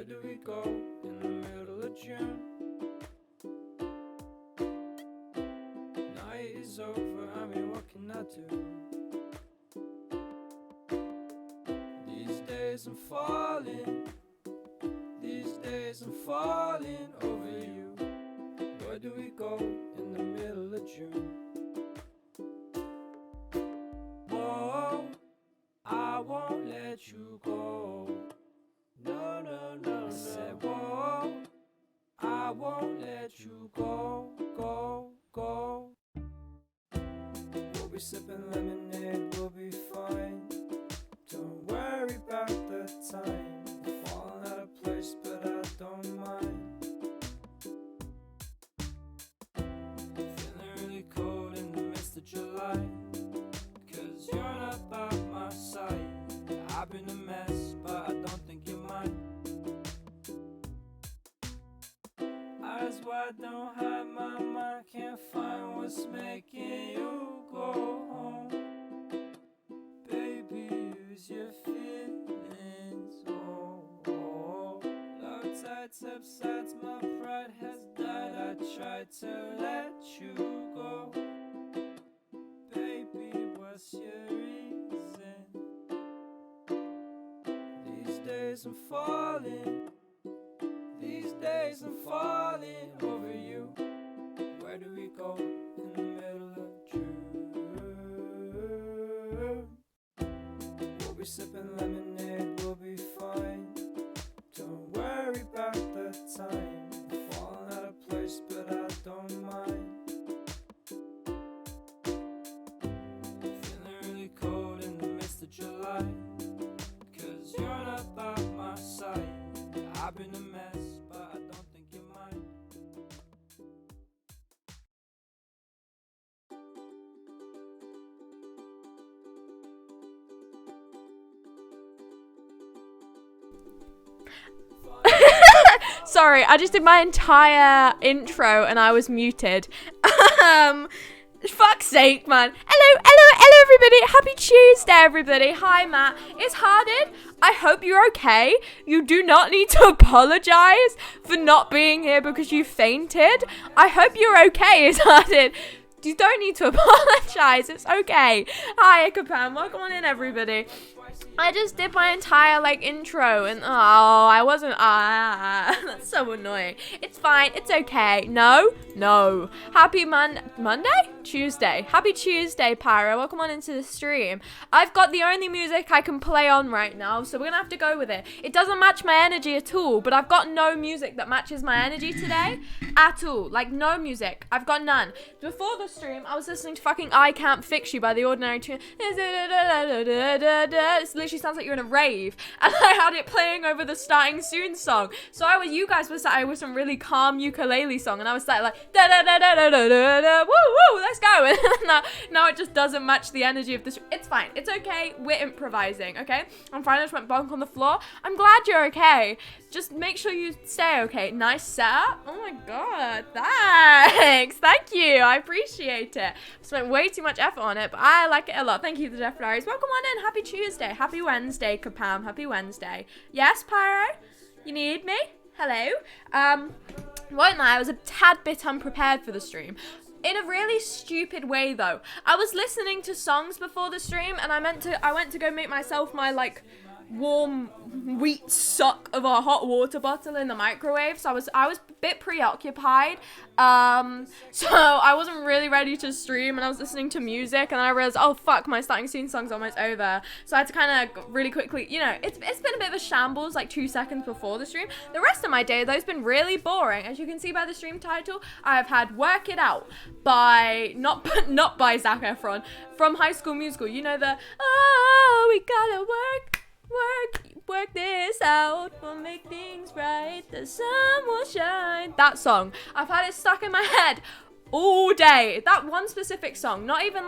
do we go in the middle of June? Night is over, I mean, what can I do? These days I'm falling, these days I'm falling over you. Where do we go in the middle of June? Whoa, I won't let you go. No, no, no, I said, whoa, I won't let you go, go, go. We'll be sipping lemonade, we'll be fine. Don't worry about the time. We're falling out of place, but I don't mind. Feeling really cold in the midst of July, 'cause you're not by my side. I've been a mess, but I don't think you mind. Eyes wide, don't hide, my mind can't find what's making you go home. Baby, use your feelings, oh. Love tight subsides, my pride has died. I tried to let you go. Baby, what's your reason? These days I'm falling, these days I'm falling over you. Where do we go in the middle of June? We'll be sipping lemonade, we'll be fine. Don't worry about the time. We're falling out of place, but I don't mind. Feeling really cold in the midst of July, 'cause you're not by my side. I've been a mess, but I don't think you mind. Sorry, I just did my entire intro and I was muted. Fuck's sake, man. Hello, everybody. Happy Tuesday, everybody. Hi, Matt. It's Hardin. I hope you're okay. You do not need to apologize for not being here because you fainted. I hope you're okay, it's Hardin. You don't need to apologize. It's okay. Hi, Kapam. Welcome on in, everybody. I just did my entire intro and I wasn't that's so annoying. It's fine, it's okay. No. Happy Monday? Tuesday. Happy Tuesday, Pyro. Welcome on into the stream. I've got the only music I can play on right now, so we're gonna have to go with it. It doesn't match my energy at all, but I've got no music that matches my energy today at all. Like, no music. I've got none. Before the stream, I was listening to fucking I Can't Fix You by The Ordinary Tune. It literally sounds like you're in a rave, and I had it playing over the Starting Soon song. So you guys were sat with some really calm ukulele song, and I was sat like da da da da da da da, woo, let's go. And now it just doesn't match the energy of this. It's fine, it's okay. We're improvising, okay? I'm fine. I just went bonk on the floor. I'm glad you're okay. Just make sure you stay okay. Nice setup. Oh my god, thanks. Thank you. I appreciate it. I spent way too much effort on it, but I like it a lot. Thank you, the Jeff Larrys. Welcome on in. Happy Tuesday. Happy Wednesday, Kapam. Happy Wednesday. Yes, Pyro? You need me? Hello? Won't lie, I was a tad bit unprepared for the stream. In a really stupid way, though. I was listening to songs before the stream, and I went to go make myself my, warm wheat suck of a hot water bottle in the microwave, so I was a bit preoccupied, so I wasn't really ready to stream, and I was listening to music, and I realized, oh fuck, my Starting Soon song's almost over, so I had to kind of really quickly, it's been a bit of a shambles 2 seconds before the stream. The rest of my day, though, has been really boring. As you can see by the stream title, I have had Work It Out by, not by Zac Efron, from High School Musical. You know the, oh, we gotta work this out, we'll make things right, the sun will shine. That song, I've had it stuck in my head all day. That one specific song, not even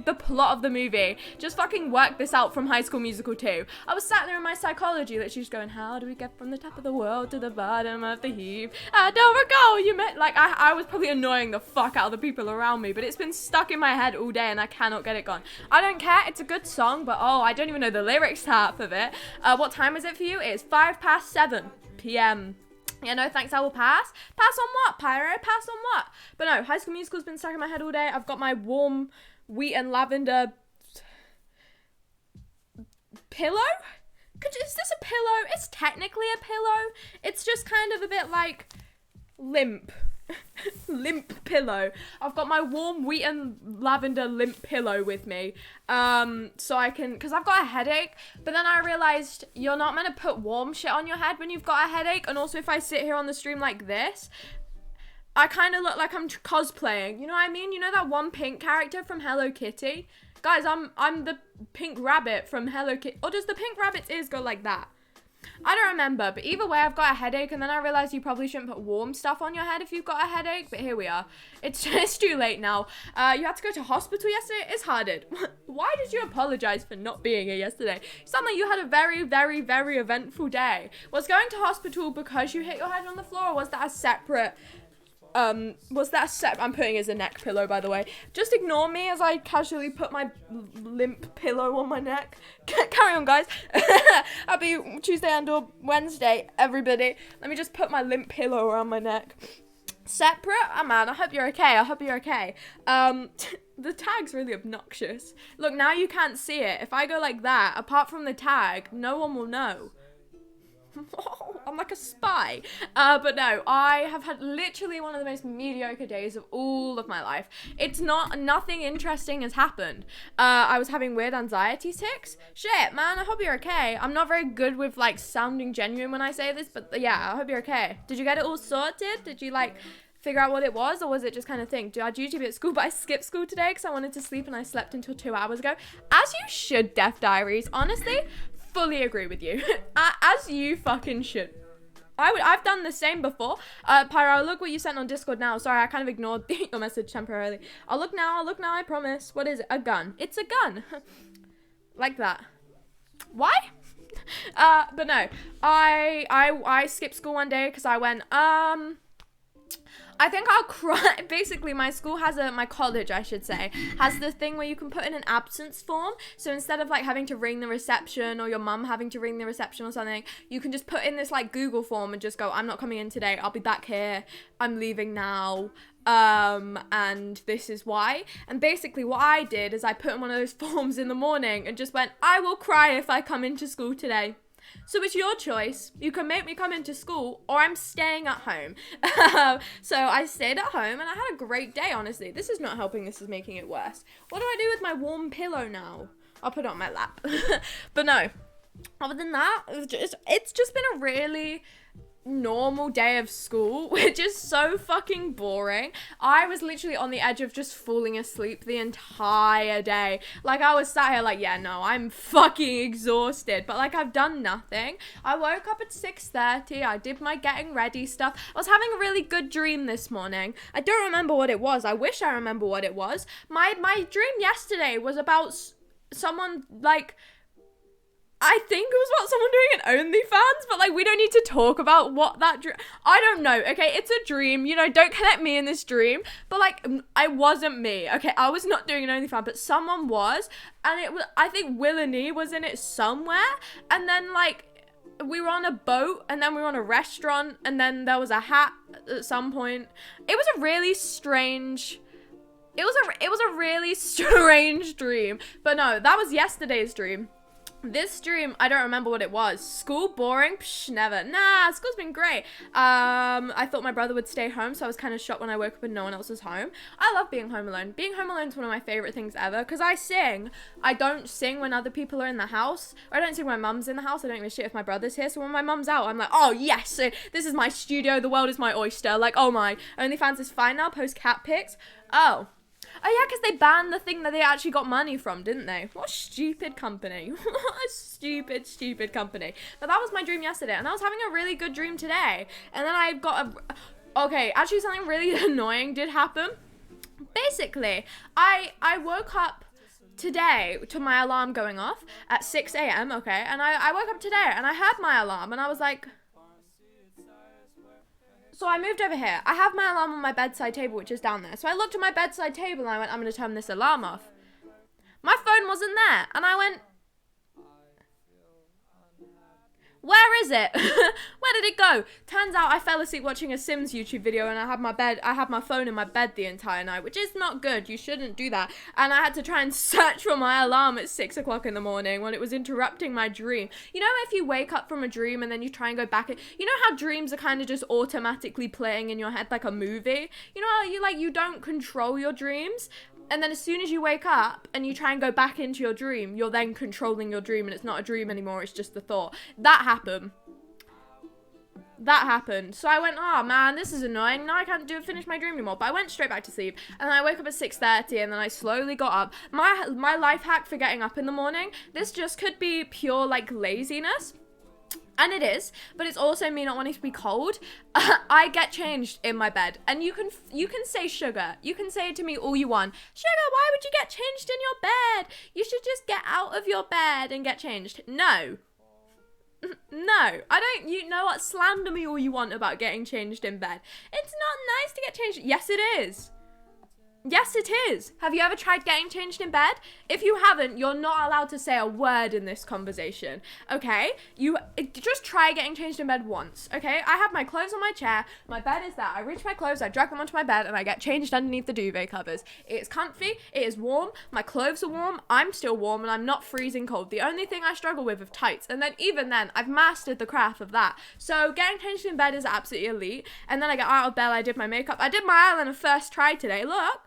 the plot of the movie, just fucking Work This Out from High School Musical 2. I was sat there in my psychology that she's going, how do we get from the top of the world to the bottom of the heap? I don't recall you meant, I was probably annoying the fuck out of the people around me, but it's been stuck in my head all day and I cannot get it gone. I don't care, it's a good song, but I don't even know the lyrics to half of it. What time is it for you? It's 7:05. p.m. Yeah, no, thanks, I will pass. Pass on what, Pyro? Pass on what? But no, High School Musical's been stuck in my head all day. I've got my warm wheat and lavender pillow? Is this a pillow? It's technically a pillow. It's just kind of a bit like limp. Limp pillow. I've got my warm wheat and lavender limp pillow with me. So I can, because I've got a headache, but then I realized you're not meant to put warm shit on your head when you've got a headache. And also if I sit here on the stream like this, I kind of look like I'm cosplaying. You know what I mean? You know that one pink character from Hello Kitty? Guys, I'm the pink rabbit from Hello Kitty. Or does the pink rabbit's ears go like that? I don't remember, but either way, I've got a headache, and then I realized you probably shouldn't put warm stuff on your head if you've got a headache, but here we are. It's too late now. You had to go to hospital yesterday? It's Harded. Why did you apologize for not being here yesterday? You sound like you had a very, very, very eventful day. Was going to hospital because you hit your head on the floor, or was that a separate... I'm putting it as a neck pillow, by the way. Just ignore me as I casually put my limp pillow on my neck. Carry on, guys. Happy Tuesday and or Wednesday, everybody. Let me just put my limp pillow around my neck. Separate? Oh, man, I hope you're okay. I hope you're okay. The tag's really obnoxious. Look, now you can't see it. If I go like that, apart from the tag, no one will know. I'm like a spy. But no, I have had literally one of the most mediocre days of all of my life. Nothing interesting has happened. I was having weird anxiety tics. Shit, man, I hope you're okay. I'm not very good with like sounding genuine when I say this, but yeah, I hope you're okay. Did you get it all sorted? Did you like figure out what it was, or was it just kind of thing? I'd usually be at school, but I skipped school today because I wanted to sleep and I slept until 2 hours ago. As you should, Death Diaries. Honestly, fully agree with you. As you fucking should. I've done the same before. Pyro, look what you sent on Discord now. Sorry, I kind of ignored your message temporarily. I'll look now, I promise. What is it? A gun. It's a gun. Like that. Why? But no. I skipped school one day because I went, I think I'll cry. Basically, my school has my college, I should say, has the thing where you can put in an absence form. So instead of like having to ring the reception or your mum having to ring the reception or something, you can just put in this like Google form and just go, I'm not coming in today. I'll be back here. I'm leaving now. And this is why. And basically what I did is I put in one of those forms in the morning and just went, I will cry if I come into school today. So it's your choice. You can make me come into school or I'm staying at home. So I stayed at home and I had a great day, honestly. This is not helping. This is making it worse. What do I do with my warm pillow now? I'll put it on my lap. But no, other than that, it's just been a really normal day of school, which is so fucking boring. I was literally on the edge of just falling asleep the entire day. Like, I was sat here like, yeah, no, I'm fucking exhausted, but like, I've done nothing. I woke up at 6:30. I did my getting ready stuff. I was having a really good dream this morning. I don't remember what it was. I wish I remember what it was. My dream yesterday was about someone, like, I think it was about someone doing an OnlyFans, but like, we don't need to talk about what that dream, I don't know, okay, it's a dream, you know, don't connect me in this dream, but like, I wasn't me, okay, I was not doing an OnlyFans, but someone was, and it was, I think Willany was in it somewhere, and then like, we were on a boat, and then we were on a restaurant, and then there was a hat at some point. It was a really strange, it was a really strange dream, but no, that was yesterday's dream. This dream, I don't remember what it was. School boring? Psh, never. Nah, school's been great. I thought my brother would stay home, so I was kind of shocked when I woke up and no one else was home. I love being home alone. Being home alone is one of my favorite things ever, because I sing. I don't sing when other people are in the house. Or I don't sing when my mum's in the house. I don't give a shit if my brother's here. So when my mum's out, I'm like, oh yes, this is my studio. The world is my oyster. Like, oh my, OnlyFans is fine now. Post cat pics. Oh yeah, because they banned the thing that they actually got money from, didn't they? What a stupid company. What a stupid company. But that was my dream yesterday, and I was having a really good dream today. And then I got okay, actually something really annoying did happen. Basically, I woke up today to my alarm going off at 6 a.m, okay? And I woke up today, and I heard my alarm, and I was like... So I moved over here. I have my alarm on my bedside table, which is down there. So I looked at my bedside table and I went, I'm going to turn this alarm off. My phone wasn't there. And I went, where Where is it? Where did it go? Turns out I fell asleep watching a Sims YouTube video and I had my phone in my bed the entire night, which is not good. You shouldn't do that. And I had to try and search for my alarm at 6 o'clock in the morning when it was interrupting my dream. You know, if you wake up from a dream and then you try and go back, you know how dreams are kind of just automatically playing in your head like a movie? You know how you don't control your dreams? And then as soon as you wake up and you try and go back into your dream, you're then controlling your dream and it's not a dream anymore, it's just the thought. That happened. So I went, oh man, this is annoying. Now I can't finish my dream anymore. But I went straight back to sleep. And then I woke up at 6:30 and then I slowly got up. My life hack for getting up in the morning, this just could be pure like laziness. And it is, but it's also me not wanting to be cold. I get changed in my bed. And you can say sugar. You can say it to me all you want. Sugar, why would you get changed in your bed? You should just get out of your bed and get changed. No. No. You know what? Slander me all you want about getting changed in bed. It's not nice to get changed. Yes, it is. Yes, it is. Have you ever tried getting changed in bed? If you haven't, you're not allowed to say a word in this conversation, okay? You just try getting changed in bed once, okay? I have my clothes on my chair. My bed is there. I reach my clothes, I drag them onto my bed, and I get changed underneath the duvet covers. It's comfy. It is warm. My clothes are warm. I'm still warm, and I'm not freezing cold. The only thing I struggle with is tights, and then even then, I've mastered the craft of that. So getting changed in bed is absolutely elite. And then I get out of bed. I did my makeup. I did my eyeliner first try today. Look.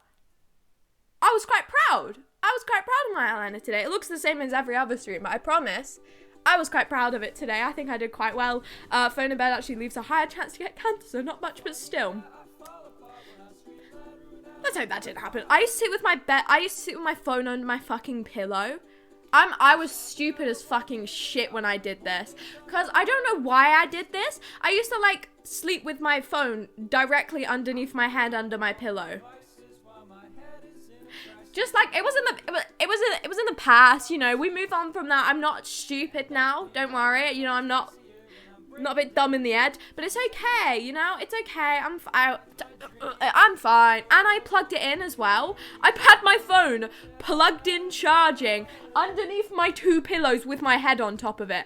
I was quite proud of my eyeliner today. It looks the same as every other stream, but I promise, I was quite proud of it today. I think I did quite well. Phone in bed actually leaves a higher chance to get cancer, so not much, but still. Let's hope that didn't happen. I used to sit with my phone under my fucking pillow. I was stupid as fucking shit when I did this. Because I don't know why I did this. I used to, like, sleep with my phone directly underneath my head under my pillow. Just like it was in the past, you know. We move on from that. I'm not stupid now. Don't worry. You know, I'm not a bit dumb in the head, but it's okay. You know, it's okay. I'm fine. And I plugged it in as well. I had my phone plugged in, charging underneath my 2 pillows with my head on top of it.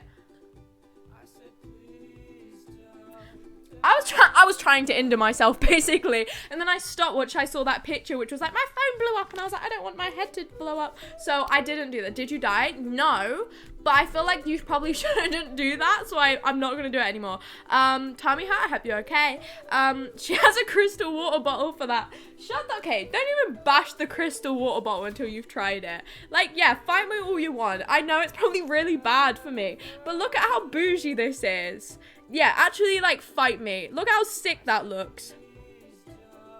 I was trying to injure myself, basically. And then I stopped watching. I saw that picture, which was like, my phone blew up. And I was like, I don't want my head to blow up. So I didn't do that. Did you die? No. But I feel like you probably shouldn't do that. So I'm not going to do it anymore. Tommy, I hope you're okay. She has a crystal water bottle for that. Okay, don't even bash the crystal water bottle until you've tried it. Like, yeah, fight me all you want. I know it's probably really bad for me. But look at how bougie this is. Yeah, actually, like, fight me. Look how sick that looks.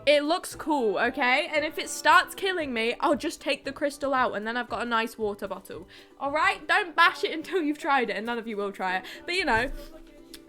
It looks cool, okay? And if it starts killing me, I'll just take the crystal out and then I've got a nice water bottle. Alright? Don't bash it until you've tried it, and none of you will try it. But, you know,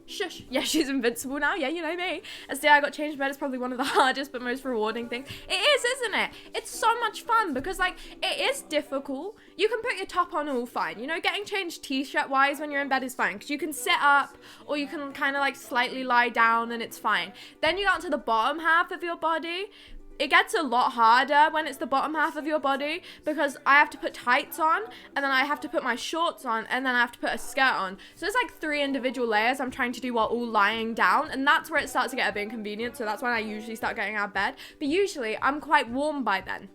shush. Yeah, she's invincible now. Yeah, you know me. As the day I got changed bed is probably one of the hardest but most rewarding things. It is, isn't it? It's so much fun because, like, it is difficult. You can put your top on all fine. You know, getting changed t-shirt wise when you're in bed is fine because you can sit up or you can kind of like slightly lie down and it's fine. Then you get onto the bottom half of your body. It gets a lot harder when it's the bottom half of your body because I have to put tights on and then I have to put my shorts on and then I have to put a skirt on. So it's like 3 individual layers I'm trying to do while all lying down, and that's where it starts to get a bit inconvenient. So that's when I usually start getting out of bed. But usually I'm quite warm by then.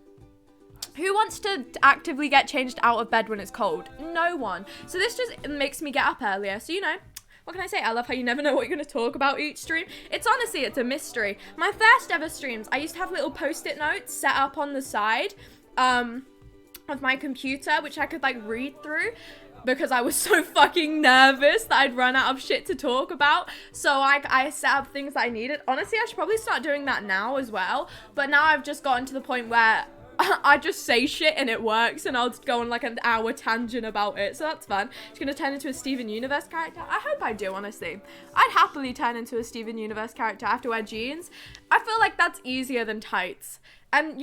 Who wants to actively get changed out of bed when it's cold? No one. So this just makes me get up earlier. So, you know, what can I say? I love how you never know what you're going to talk about each stream. It's honestly, it's a mystery. My first ever streams, I used to have little post-it notes set up on the side of my computer, which I could like read through because I was so fucking nervous that I'd run out of shit to talk about. So I set up things that I needed. Honestly, I should probably start doing that now as well. But now I've just gotten to the point where I just say shit and it works, and I'll just go on like an hour tangent about it, so that's fun. She's gonna turn into a Steven Universe character. I hope I do, honestly. I'd happily turn into a Steven Universe character. I have to wear jeans. I feel like that's easier than tights. And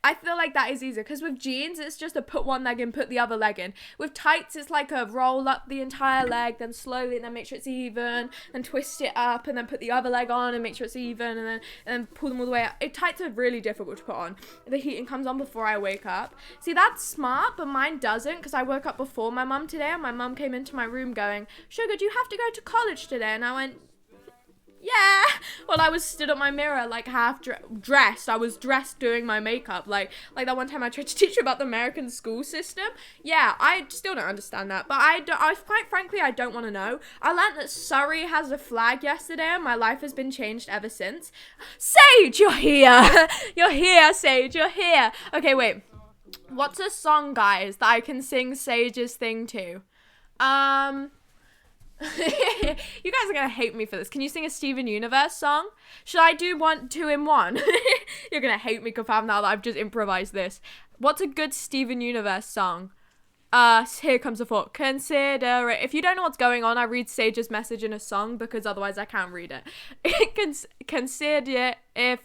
I feel like that is easier, because with jeans, it's just a put one leg in, put the other leg in. With tights, it's like a roll up the entire leg, then slowly, and then make sure it's even, and twist it up, and then put the other leg on and make sure it's even, and then pull them all the way up. Tights are really difficult to put on. The heating comes on before I wake up. See, that's smart, but mine doesn't, because I woke up before my mum today, and my mum came into my room going, "Sugar, do you have to go to college today?" And I went, "Yeah." Well, I was stood at my mirror, like half dressed. I was dressed doing my makeup, like that one time I tried to teach you about the American school system. Yeah, I still don't understand that, but I quite frankly, I don't want to know. I learned that Surrey has a flag yesterday, and my life has been changed ever since. Sage, you're here. You're here, Sage. You're here. Okay, wait. What's a song, guys, that I can sing Sage's thing to? You guys are gonna hate me for this. Can you sing a Steven Universe song? Should I do 2 in 1? You're gonna hate me, confirm, now that I've just improvised this. What's a good Steven Universe song? Here comes a thought. Consider it. If you don't know what's going on, I read Sage's message in a song, because otherwise I can't read it. Consider if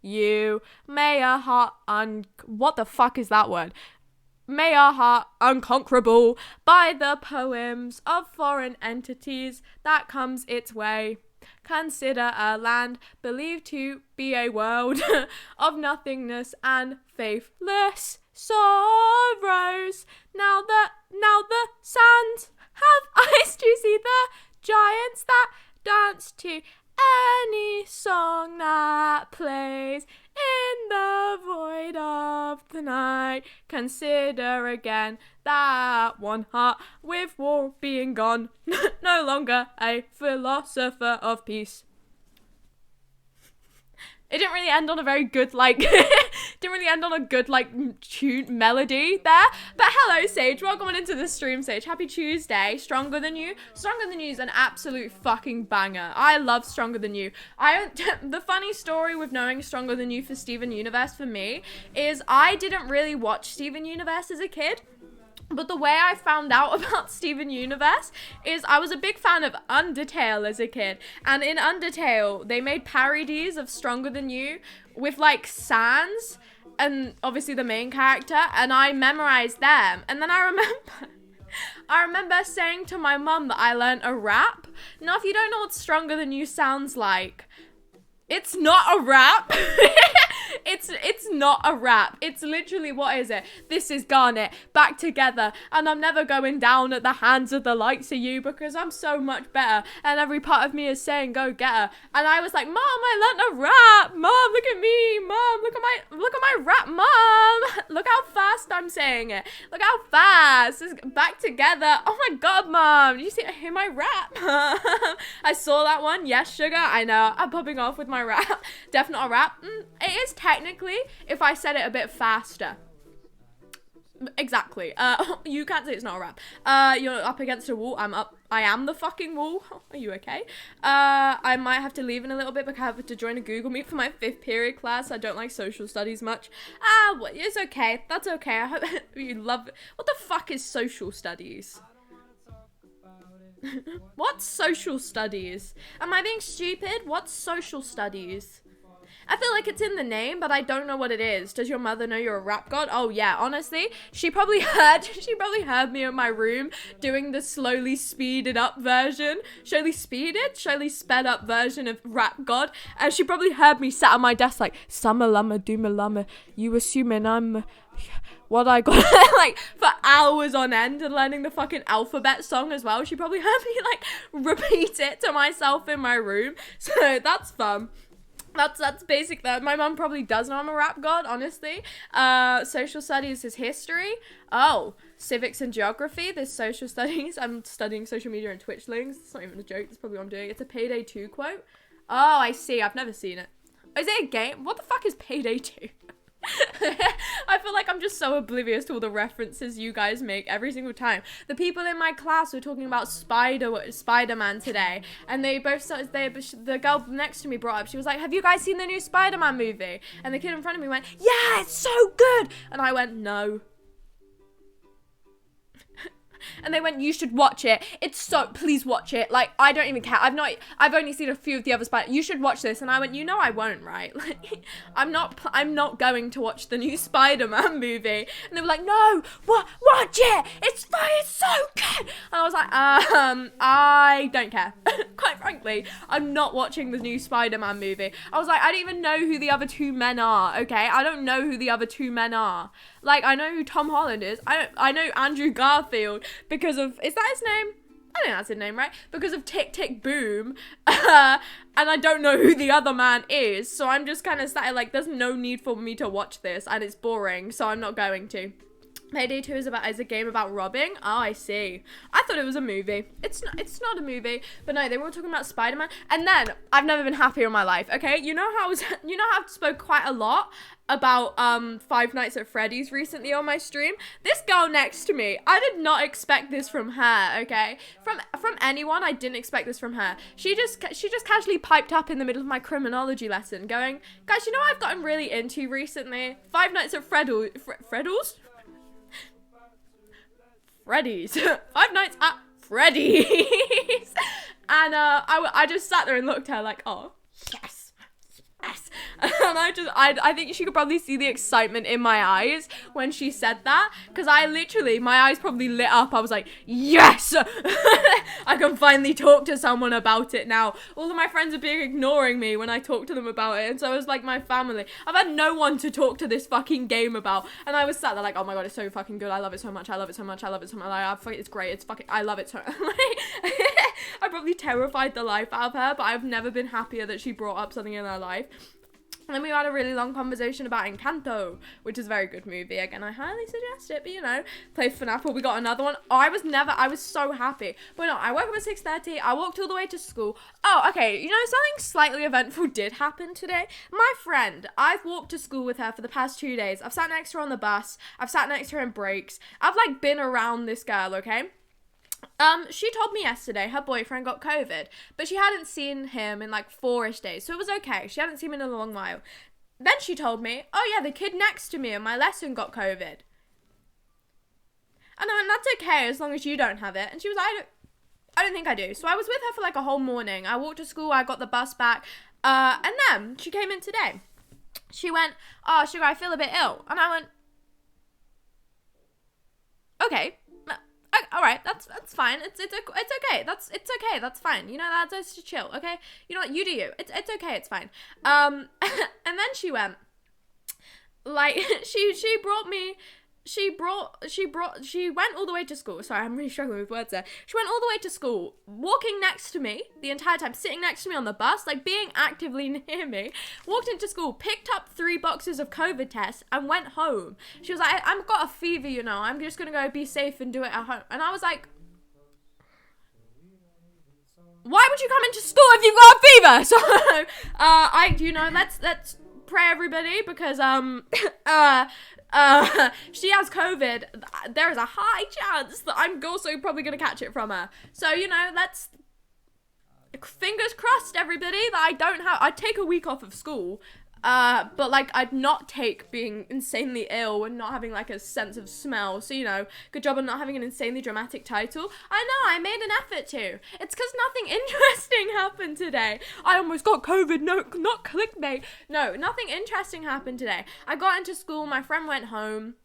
you may a heart what the fuck is that word? May our heart unconquerable by the poems of foreign entities that comes its way. Consider a land believed to be a world of nothingness and faithless sorrows. Now the sands have eyes to see the giants that dance to any song that plays in the void of the night. Consider again that one heart with war being gone, no longer a philosopher of peace. It didn't really end on a very good, tune melody there. But hello, Sage. Welcome on into the stream, Sage. Happy Tuesday. Stronger Than You. Stronger Than You is an absolute fucking banger. I love Stronger Than You. The funny story with knowing Stronger Than You for Steven Universe for me is I didn't really watch Steven Universe as a kid. But the way I found out about Steven Universe is I was a big fan of Undertale as a kid. And in Undertale, they made parodies of Stronger Than You with, like, Sans and obviously the main character. And I memorized them. And then I remember saying to my mum that I learned a rap. Now, if you don't know what Stronger Than You sounds like, it's not a rap. It's not a rap. It's literally, what is it? This is Garnet, back together, and I'm never going down at the hands of the likes of you, because I'm so much better, and every part of me is saying go get her. And I was like, Mom, I learnt a rap. Mom, look at me. Mom, look at my rap. Mom, look how fast I'm saying it. Look how fast. It's back together. Oh my god, Mom, did you hear my rap? I saw that one. Yes, sugar, I know, I'm popping off with my rap. Definitely a rap. It is technically if I said it a bit faster. Exactly. You can't say it's not a rap. You're up against a wall. I am the fucking wall. Are you okay? I might have to leave in a little bit because I have to join a Google Meet for my 5th period class. I don't like social studies much. It's okay. That's okay. I hope you love it. What the fuck is social studies? What's social studies? Am I being stupid? What's social studies? I feel like it's in the name, but I don't know what it is. Does your mother know you're a rap god? Oh yeah, honestly, she probably heard me in my room doing the slowly speeded up version. Slowly sped up version of Rap God. And she probably heard me sat on my desk like, summer lama, dooma lama, you assuming I'm what I got like for hours on end and learning the fucking alphabet song as well. She probably heard me like repeat it to myself in my room. So that's fun. That's basic. That my mum probably does know I'm a rap god, honestly. Social studies is history. Oh, civics and geography. There's social studies. I'm studying social media and Twitch links. It's not even a joke. That's probably what I'm doing. It's a Payday 2 quote. Oh, I see. I've never seen it. Is it a game? What the fuck is Payday 2? I feel like I'm just so oblivious to all the references you guys make every single time. The people in my class were talking about Spider-Man today, and they both started, the girl next to me brought up, she was like, have you guys seen the new Spider-Man movie? And the kid in front of me went, yeah, it's so good. And I went, no. And they went, you should watch it. Please watch it. Like, I don't even care. I've only seen a few of the other Spider. You should watch this. And I went, you know I won't, right? Like, I'm not going to watch the new Spider-Man movie. And they were like, no, watch it. It's fine. It's so good. And I was like, I don't care. Quite frankly, I'm not watching the new Spider-Man movie. I was like, I don't even know who the other two men are, okay? I don't know who the other two men are. Like, I know who Tom Holland is. I know Andrew Garfield because of, is that his name? I think that's his name, right? Because of Tick Tick Boom. And I don't know who the other man is. So I'm just kind of sat like, there's no need for me to watch this. And it's boring. So I'm not going to. Payday 2 is a game about robbing. Oh, I see. I thought it was a movie. It's not a movie. But no, they were all talking about Spider-Man. And then, I've never been happier in my life, okay? You know how I've spoke quite a lot about Five Nights at Freddy's recently on my stream? This girl next to me, I did not expect this from her, okay? From anyone, I didn't expect this from her. She just casually piped up in the middle of my criminology lesson going, guys, you know what I've gotten really into recently? Five Nights at Freddy's? Freddy's. Five Nights at Freddy's. And I just sat there and looked at her like, oh, yes. Yes. And I think she could probably see the excitement in my eyes when she said that. Because my eyes probably lit up. I was like, yes! I can finally talk to someone about it now. All of my friends have been ignoring me when I talk to them about it. And so it was like my family. I've had no one to talk to this fucking game about. And I was sat there like, oh my god, it's so fucking good. I love it so much. I love it so much. I love it so much. It's great. It's fucking, I love it so much. I probably terrified the life out of her. But I've never been happier that she brought up something in her life. And then we had a really long conversation about Encanto, which is a very good movie. Again, I highly suggest it, but you know, play FNAF. We got another one. Oh, I was so happy. But no, I woke up at 6:30. I walked all the way to school. Oh, okay. You know, something slightly eventful did happen today. My friend, I've walked to school with her for the past 2 days. I've sat next to her on the bus. I've sat next to her in breaks. I've like been around this girl, okay? She told me yesterday her boyfriend got COVID, but she hadn't seen him in like 4-ish days, so it was okay. She hadn't seen him in a long while. Then she told me, oh yeah, the kid next to me in my lesson got COVID. And I went, that's okay as long as you don't have it. And she was like, I don't think I do. So I was with her for like a whole morning. I walked to school, I got the bus back, and then she came in today. She went, oh, Sugar, I feel a bit ill. And I went, okay. All right, that's fine. It's okay. It's okay. That's fine. You know, that's just chill. Okay. You know what? You do you. It's okay. It's fine. And then she went, like, she went all the way to school. Sorry, I'm really struggling with words there. She went all the way to school, walking next to me the entire time, sitting next to me on the bus, like being actively near me, walked into school, picked up 3 boxes of COVID tests and went home. She was like, I've got a fever, you know, I'm just going to go be safe and do it at home. And I was like, why would you come into school if you've got a fever? So, let's pray everybody because, she has COVID. There is a high chance that I'm also probably going to catch it from her. So, you know, let's fingers crossed, everybody, that I'd take a week off of school. But like I'd not take being insanely ill and not having like a sense of smell. So, you know, good job on not having an insanely dramatic title. I know, I made an effort to. It's because nothing interesting happened today. I almost got COVID. No, not clickbait. No, nothing interesting happened today. I got into school. My friend went home.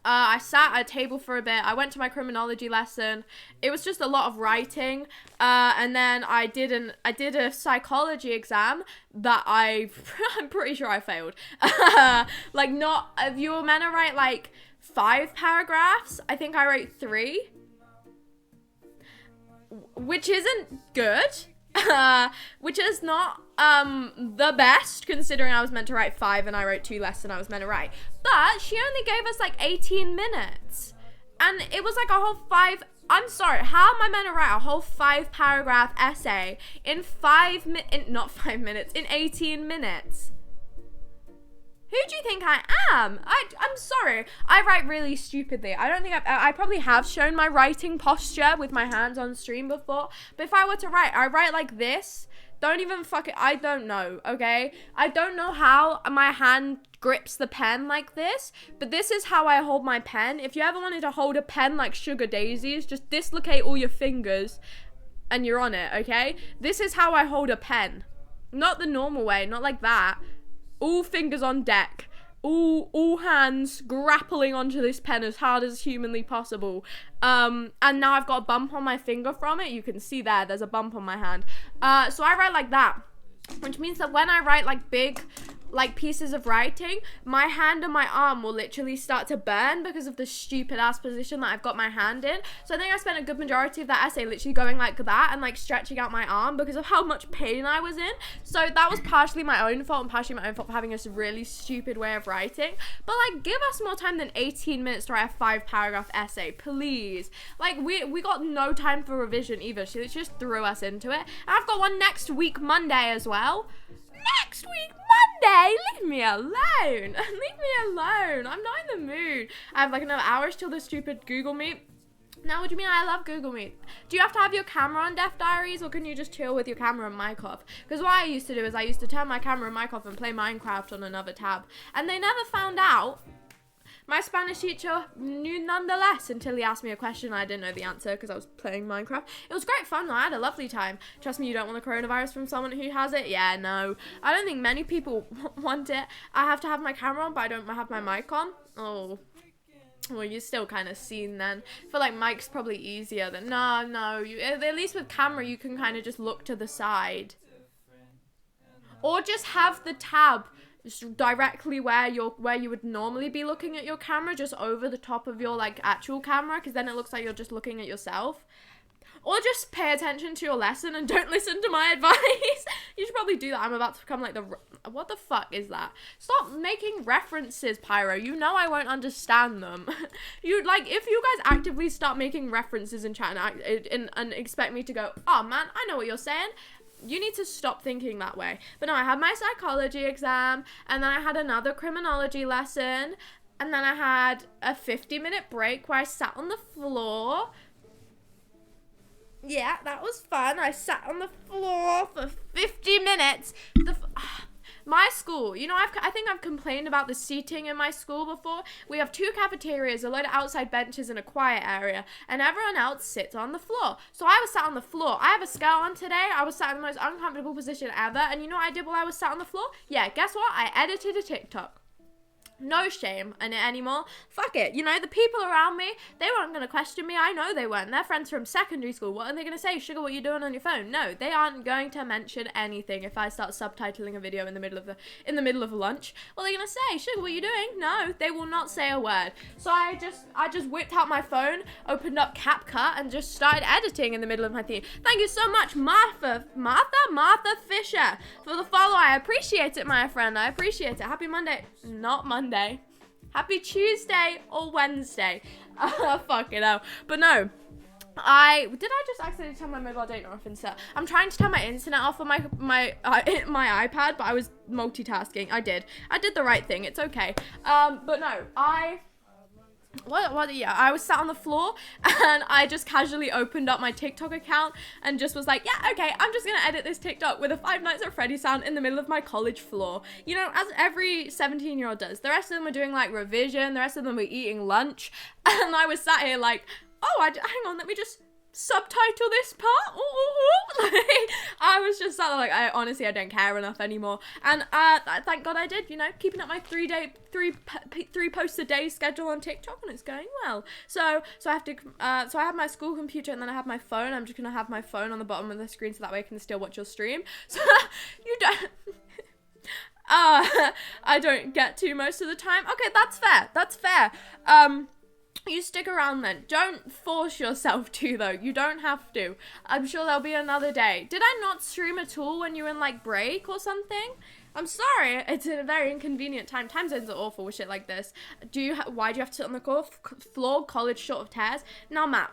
I sat at a table for a bit. I went to my criminology lesson. It was just a lot of writing. And then I did a psychology exam that I'm pretty sure I failed. Like if you were meant to write like 5 paragraphs, I think I wrote 3. Which isn't good. Which is not the best, considering I was meant to write 5 and I wrote 2 less than I was meant to write. But she only gave us like 18 minutes. And it was like a whole 5... I'm sorry, how am I meant to write a whole 5-paragraph essay in 5 minutes? Not 5 minutes, in 18 minutes? Who do you think I am? I'm sorry. I write really stupidly. I don't think I probably have shown my writing posture with my hands on stream before. But if I were to write, I write like this. Don't even fuck it. I don't know, okay? I don't know how my hand grips the pen like this, but this is how I hold my pen. If you ever wanted to hold a pen like Sugar Daisies, just dislocate all your fingers and you're on it, okay? This is how I hold a pen. Not the normal way, not like that. All fingers on deck. All hands grappling onto this pen as hard as humanly possible. And now I've got a bump on my finger from it. You can see there's a bump on my hand. So I write like that, which means that when I write like big like pieces of writing, my hand and my arm will literally start to burn because of the stupid ass position that I've got my hand in. So I think I spent a good majority of that essay literally going like that and like stretching out my arm because of how much pain I was in. So that was partially my own fault and partially my own fault for having this really stupid way of writing. But like, give us more time than 18 minutes to write a 5-paragraph essay, please. Like, we got no time for revision either. She just threw us into it. And I've got one next week Monday as well. Next week Monday, leave me alone. Leave me alone. I'm not in the mood. I have like another hours till the stupid Google Meet. Now, what do you mean? I love Google Meet. Do you have to have your camera on, Deaf Diaries, or can you just chill with your camera and mic off? Because what I used to do is I used to turn my camera and mic off and play Minecraft on another tab, and they never found out. My Spanish teacher knew nonetheless until he asked me a question and I didn't know the answer because I was playing Minecraft. It was great fun though. I had a lovely time. Trust me, you don't want the coronavirus from someone who has it? Yeah, no. I don't think many people want it. I have to have my camera on, but I don't have my mic on. Oh. Well, you're still kind of seen then. I feel like mic's probably easier than... No. At least with camera, you can kind of just look to the side. Or just have the tab directly where you would normally be looking at your camera, just over the top of your like actual camera, because then it looks like you're just looking at yourself. Or just pay attention to your lesson and don't listen to my advice. You should probably do that. I'm about to become like what the fuck is that? Stop making references, Pyro. You know I won't understand them. You like, if you guys actively start making references in chat and expect me to go, oh man, I know what you're saying, you need to stop thinking that way. But no, I had my psychology exam, and then I had another criminology lesson, and then I had a 50-minute break where I sat on the floor. Yeah, that was fun. I sat on the floor for 50 minutes. My school, you know, I think I've complained about the seating in my school before. We have 2 cafeterias, a load of outside benches, and a quiet area, and everyone else sits on the floor. So I was sat on the floor. I have a skirt on today. I was sat in the most uncomfortable position ever, and you know what I did while I was sat on the floor? Yeah, guess what? I edited a TikTok. No shame in it anymore. Fuck it. You know, the people around me, they weren't going to question me. I know they weren't. They're friends from secondary school. What are they going to say? Sugar, what are you doing on your phone? No, they aren't going to mention anything if I start subtitling a video in the middle of lunch. What are they going to say? Sugar, what are you doing? No, they will not say a word. So I just whipped out my phone, opened up CapCut, and just started editing in the middle of my theme. Thank you so much, Martha Fisher, for the follow. I appreciate it, my friend. I appreciate it. Happy Monday. Not Monday. Happy Tuesday or Wednesday. Fucking hell. But no. Did I just accidentally turn my mobile data off instead? I'm trying to turn my internet off on my iPad, but I was multitasking. I did the right thing. It's okay. But no, yeah, I was sat on the floor and I just casually opened up my TikTok account and just was like, yeah, okay, I'm just gonna edit this TikTok with a Five Nights at Freddy's sound in the middle of my college floor. You know, as every 17-year-old does. The rest of them were doing like revision, the rest of them were eating lunch, and I was sat here like, oh, hang on, let me just subtitle this part. Like, I was just sat there like, I don't care enough anymore. And thank God I did, you know, keeping up my three posts a day schedule on TikTok, and it's going well. So I have to so I have my school computer and then I have my phone. I'm just gonna have my phone on the bottom of the screen so that way I can still watch your stream. So you don't I don't get to most of the time. Okay, that's fair. You stick around then. Don't force yourself to, though. You don't have to. I'm sure there'll be another day. Did I not stream at all when you were in, like, break or something? I'm sorry. It's a very inconvenient time. Time zones are awful with shit like this. Why do you have to sit on the floor? College short of tears? Now, Matt.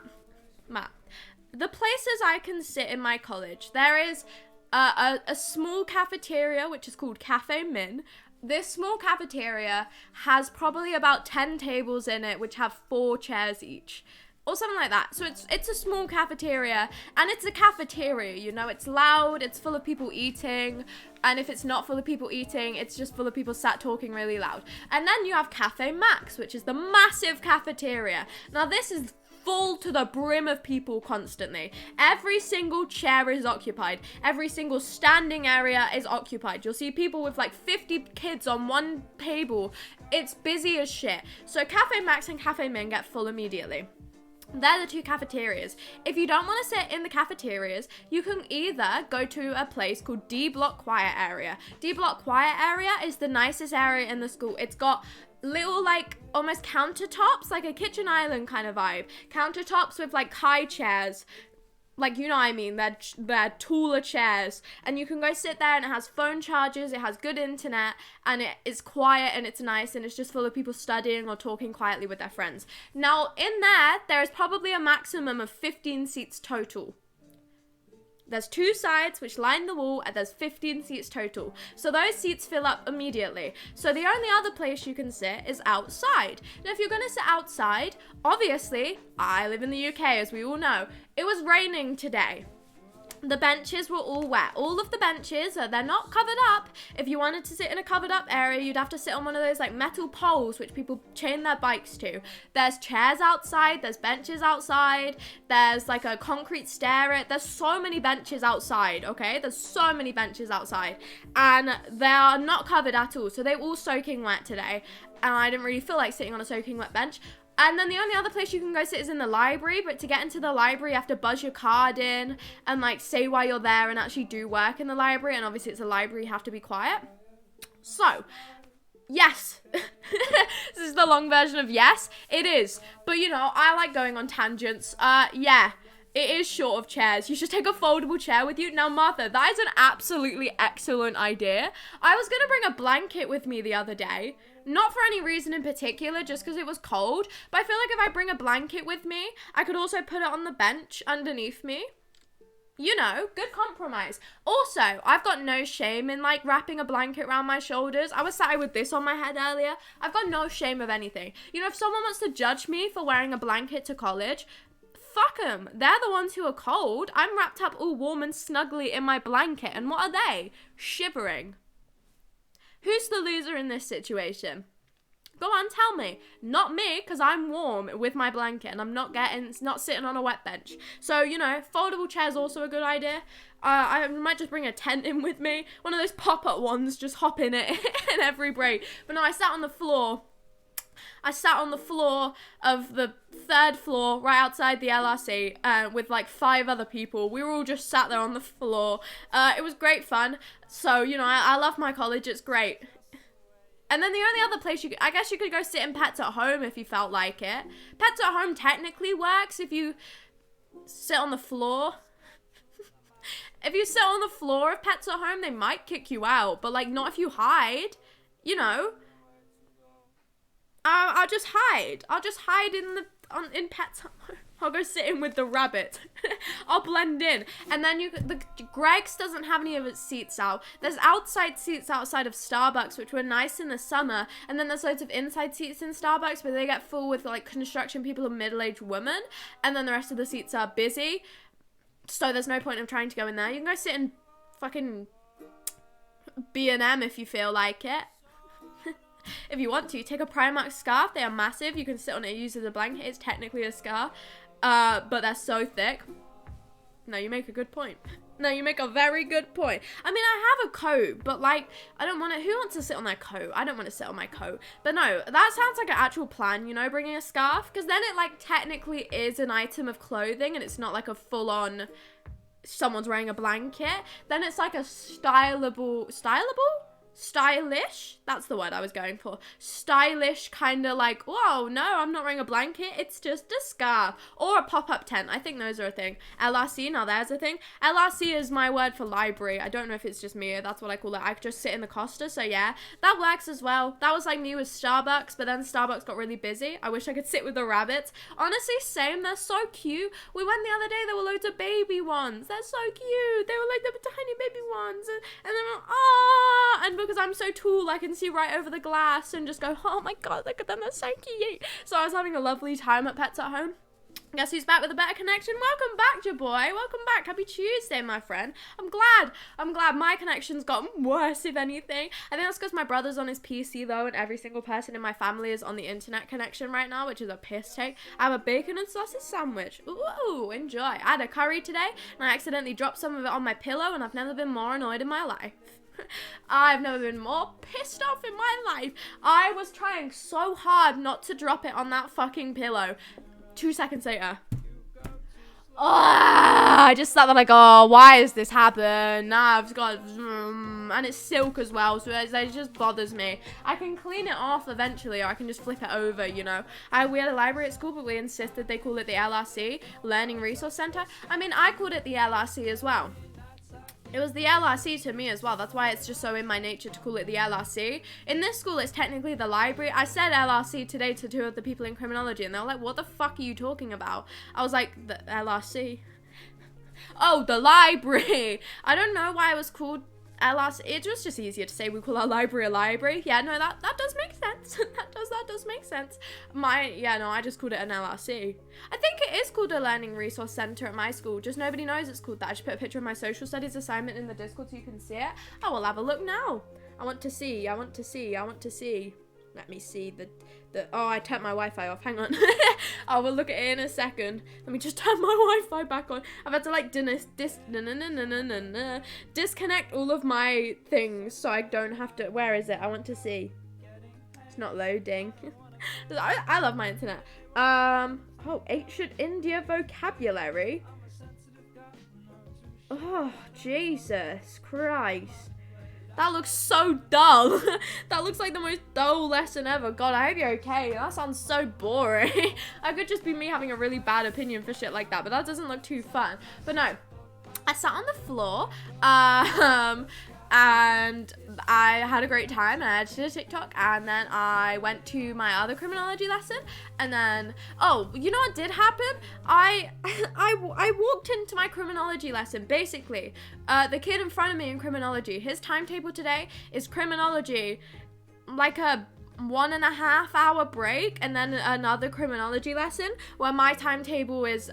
The places I can sit in my college, there is a small cafeteria, which is called Cafe Min, This small cafeteria has probably about 10 tables in it, which have 4 chairs each. Or something like that. So it's a small cafeteria, and it's a cafeteria, you know, it's loud, it's full of people eating, and if it's not full of people eating, it's just full of people sat talking really loud. And then you have Cafe Max, which is the massive cafeteria. Now this is full to the brim of people constantly. Every single chair is occupied. Every single standing area is occupied. You'll see people with like 50 kids on one table. It's busy as shit. So Cafe Max and Cafe Min get full immediately. They're the 2 cafeterias. If you don't want to sit in the cafeterias, you can either go to a place called D Block Quiet Area. D Block Quiet Area is the nicest area in the school. It's got little like almost countertops, like a kitchen island kind of vibe. Countertops with like high chairs. Like, you know what I mean, they're taller chairs, and you can go sit there, and it has phone chargers, it has good internet, and it is quiet, and it's nice, and it's just full of people studying or talking quietly with their friends. Now, in there is probably a maximum of 15 seats total. There's 2 sides which line the wall, and there's 15 seats total. So those seats fill up immediately. So the only other place you can sit is outside. Now, if you're going to sit outside, obviously, I live in the UK, as we all know. It was raining today. The benches were all wet. All of the benches, they're not covered up. If you wanted to sit in a covered up area, you'd have to sit on one of those like metal poles which people chain their bikes to. There's chairs outside, there's benches outside, there's like a concrete stair. There's so many benches outside, okay? There's so many benches outside, and they are not covered at all. So they're all soaking wet today, and I didn't really feel like sitting on a soaking wet bench. And then the only other place you can go sit is in the library, but to get into the library, you have to buzz your card in and like say why you're there and actually do work in the library. And obviously it's a library, you have to be quiet. So, yes, this is the long version of yes, it is. But you know, I like going on tangents. Yeah. It is short of chairs. You should take a foldable chair with you. Now, Martha, that is an absolutely excellent idea. I was going to bring a blanket with me the other day. Not for any reason in particular, just because it was cold. But I feel like if I bring a blanket with me, I could also put it on the bench underneath me. You know, good compromise. Also, I've got no shame in like wrapping a blanket around my shoulders. I was sat with this on my head earlier. I've got no shame of anything. You know, if someone wants to judge me for wearing a blanket to college, fuck them. They're the ones who are cold. I'm wrapped up all warm and snuggly in my blanket. And what are they? Shivering. Who's the loser in this situation? Go on, tell me. Not me, because I'm warm with my blanket and I'm not sitting on a wet bench. So, you know, foldable chair's also a good idea. I might just bring a tent in with me. One of those pop-up ones, just hop in it in every break. But no, I sat on the floor. I sat on the floor of the 3rd floor right outside the LRC with like 5 other people. We were all just sat there on the floor. It was great fun. So, you know, I love my college. It's great. And then the only other place I guess you could go sit in Pets at Home if you felt like it. Pets at Home technically works if you sit on the floor. If you sit on the floor of Pets at Home, they might kick you out. But like not if you hide, you know. I'll just hide. I'll just hide in Pets at Home. I'll go sit in with the rabbit. I'll blend in. And then Greg's doesn't have any of its seats out. There's outside seats outside of Starbucks, which were nice in the summer. And then there's loads of inside seats in Starbucks, but they get full with like construction people and middle-aged women. And then the rest of the seats are busy. So there's no point in trying to go in there. You can go sit in fucking B&M if you feel like it. If you want to, take a Primark scarf. They are massive. You can sit on it and use it as a blanket. It's technically a scarf, but they're so thick. No, you make a good point. No, you make a very good point. I mean, I have a coat, but like, I don't want to. Who wants to sit on their coat? I don't want to sit on my coat. But no, that sounds like an actual plan, you know, bringing a scarf, because then it like technically is an item of clothing, and it's not like a full-on someone's wearing a blanket. Then it's like a stylish, that's the word I was going for. Stylish, kind of like, whoa, no, I'm not wearing a blanket, it's just a scarf. Or a pop-up tent, I think those are a thing. LRC, now there's a thing. LRC is my word for library. I don't know if it's just me, that's what I call it. I just sit in the Costa, so yeah, that works as well. That was like me with Starbucks, but then Starbucks got really busy. I wish I could sit with the rabbits. Honestly, same, they're so cute. We went the other day, there were loads of baby ones. They're so cute. They were like the tiny baby ones. And then, and because I'm so tall, I can see right over the glass and just go, oh my god, look at them, they're so cute. So I was having a lovely time at Pets at Home. Guess who's back with a better connection? Welcome back, your boy. Welcome back. Happy Tuesday, my friend. I'm glad my connection's gotten worse, if anything. I think that's because my brother's on his PC, though, and every single person in my family is on the internet connection right now, which is a piss take. I have a bacon and sausage sandwich. Ooh, enjoy. I had a curry today, and I accidentally dropped some of it on my pillow, and I've never been more annoyed in my life. I've never been more pissed off in my life. I was trying so hard not to drop it on that fucking pillow. 2 seconds later, I just sat there like, oh, why has this happened? Now I've got, and it's silk as well, so it just bothers me. I can clean it off eventually, or I can just flip it over, you know. We had a library at school, but we insisted they call it the LRC, Learning Resource Center. I mean, I called it the LRC as well. It was the LRC to me as well. That's why it's just so in my nature to call it the LRC. In this school, it's technically the library. I said LRC today to 2 of the people in criminology, and they were like, what the fuck are you talking about? I was like, the LRC? Oh, the library. I don't know why it was called LRC. It was just easier to say we call our library a library. Yeah, no, that does make sense. that does make sense. I just called it an LRC. I think it is called a Learning Resource Center at my school. Just nobody knows it's called that. I should put a picture of my social studies assignment in the Discord so you can see it. I will have a look now. I want to see. Let me see oh, I turned my Wi-Fi off. Hang on. I will look at it in a second. Let me just turn my Wi-Fi back on. I've had to like disconnect all of my things so I don't have to. Where is it? I want to see. It's not loading. I love my internet. Oh, ancient India vocabulary. Oh, Jesus Christ. That looks so dull. That looks like the most dull lesson ever. God, I hope you're okay. That sounds so boring. I could just be me having a really bad opinion for shit like that, but that doesn't look too fun. But no, I sat on the floor, and I had a great time, and I edited a TikTok, and then I went to my other criminology lesson, and then, oh, you know what did happen? I walked into my criminology lesson. Basically, the kid in front of me in criminology, his timetable today is criminology, like a 1.5 hour break, and then another criminology lesson, where my timetable is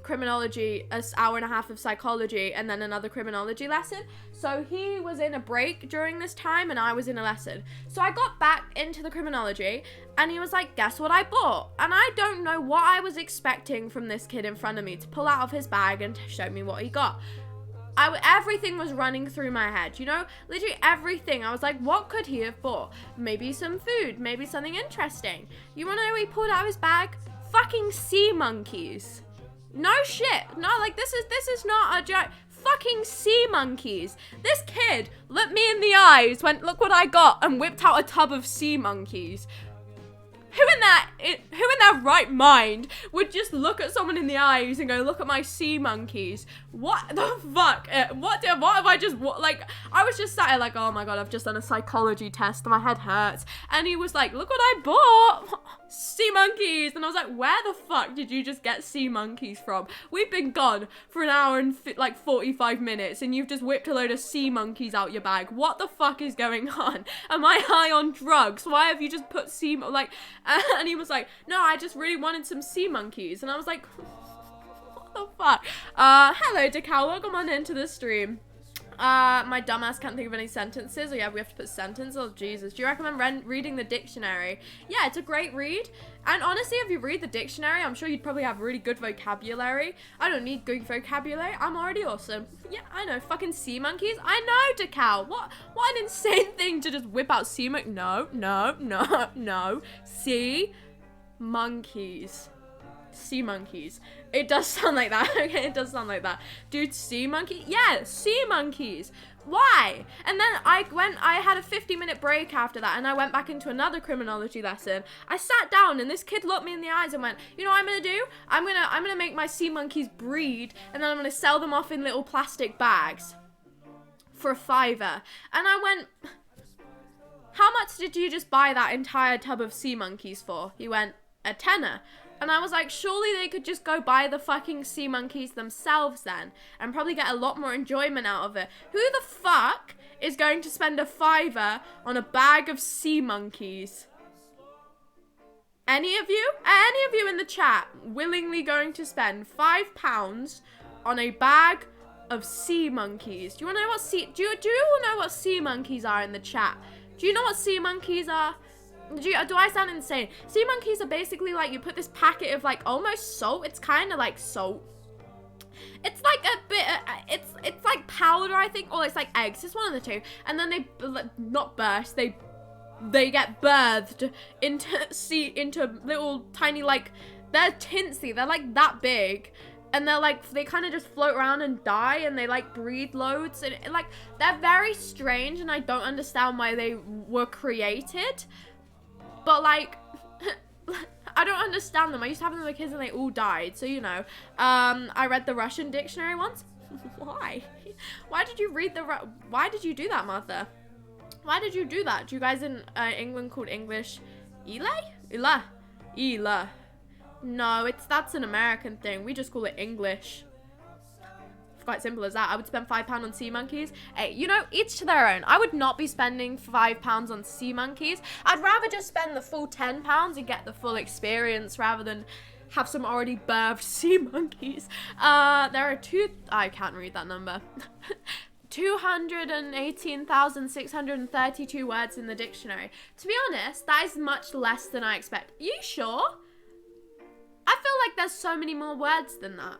criminology, an hour and a half of psychology, and then another criminology lesson. So he was in a break during this time, and I was in a lesson. So I got back into the criminology, and he was like, guess what I bought? And I don't know what I was expecting from this kid in front of me to pull out of his bag and show me what he got. Everything was running through my head, you know, literally everything. I was like, what could he have bought? Maybe some food, maybe something interesting. You want to know what he pulled out of his bag? Fucking sea monkeys. No shit. No, like, this is not a joke. Fucking sea monkeys. This kid looked me in the eyes, went, look what I got, and whipped out a tub of sea monkeys. Who in their right mind would just look at someone in the eyes and go, look at my sea monkeys? What the fuck? What have I just, like, I was just sat here like, oh my god, I've just done a psychology test, my head hurts. And he was like, look what I bought, sea monkeys. And I was like, where the fuck did you just get sea monkeys from? We've been gone for an hour and 45 minutes, and you've just whipped a load of sea monkeys out your bag. What the fuck is going on? Am I high on drugs? Why have you just put and he was like, no, I just really wanted some sea monkeys. And I was like, what the fuck? Hello, Decal, welcome on into the stream. My dumbass can't think of any sentences. Oh yeah, we have to put sentence. Oh Jesus, do you recommend reading the dictionary? Yeah, it's a great read. And honestly, if you read the dictionary, I'm sure you'd probably have really good vocabulary. I don't need good vocabulary. I'm already awesome. Yeah, I know. Fucking sea monkeys. I know, Decal. What an insane thing to just whip out sea monkeys. No. Sea monkeys. Sea monkeys. It does sound like that. Okay, it does sound like that. Dude, sea monkey? Yeah, sea monkeys. Why? And then I had a 50-minute break after that, and I went back into another criminology lesson. I sat down, and this kid looked me in the eyes and went, you know what I'm gonna do? I'm gonna make my sea monkeys breed, and then I'm gonna sell them off in little plastic bags for $5. And I went, how much did you just buy that entire tub of sea monkeys for? He went, a tenner. And I was like, surely they could just go buy the fucking sea monkeys themselves then and probably get a lot more enjoyment out of it. Who the fuck is going to spend a $5 on a bag of sea monkeys? Any of you? Any of you in the chat willingly going to spend £5 on a bag of sea monkeys? Do you want to know what do you know what sea monkeys are in the chat? Do you know what sea monkeys are? Do I sound insane? Sea monkeys are basically like, you put this packet of like almost salt. It's kind of like salt. It's like a bit, it's like powder, I think, or it's like eggs. It's one of the two. And then they, not burst, they get birthed into little tiny, like, they're tinsy. They're like that big. And they're like, they kind of just float around and die, and they like breathe loads. And like, they're very strange, and I don't understand why they were created. But like, I don't understand them. I used to have them as kids and they all died. So, you know, I read the Russian dictionary once. Why? Why did you read why did you do that, Martha? Why did you do that? Do you guys in England called English Ela? No, that's an American thing. We just call it English. It's quite simple as that. I would spend £5 on sea monkeys. Hey, you know, each to their own. I would not be spending £5 on sea monkeys. I'd rather just spend the full £10 and get the full experience rather than have some already birthed sea monkeys. There are I can't read that number. 218,632 words in the dictionary. To be honest, that is much less than I expect. Are you sure? I feel like there's so many more words than that.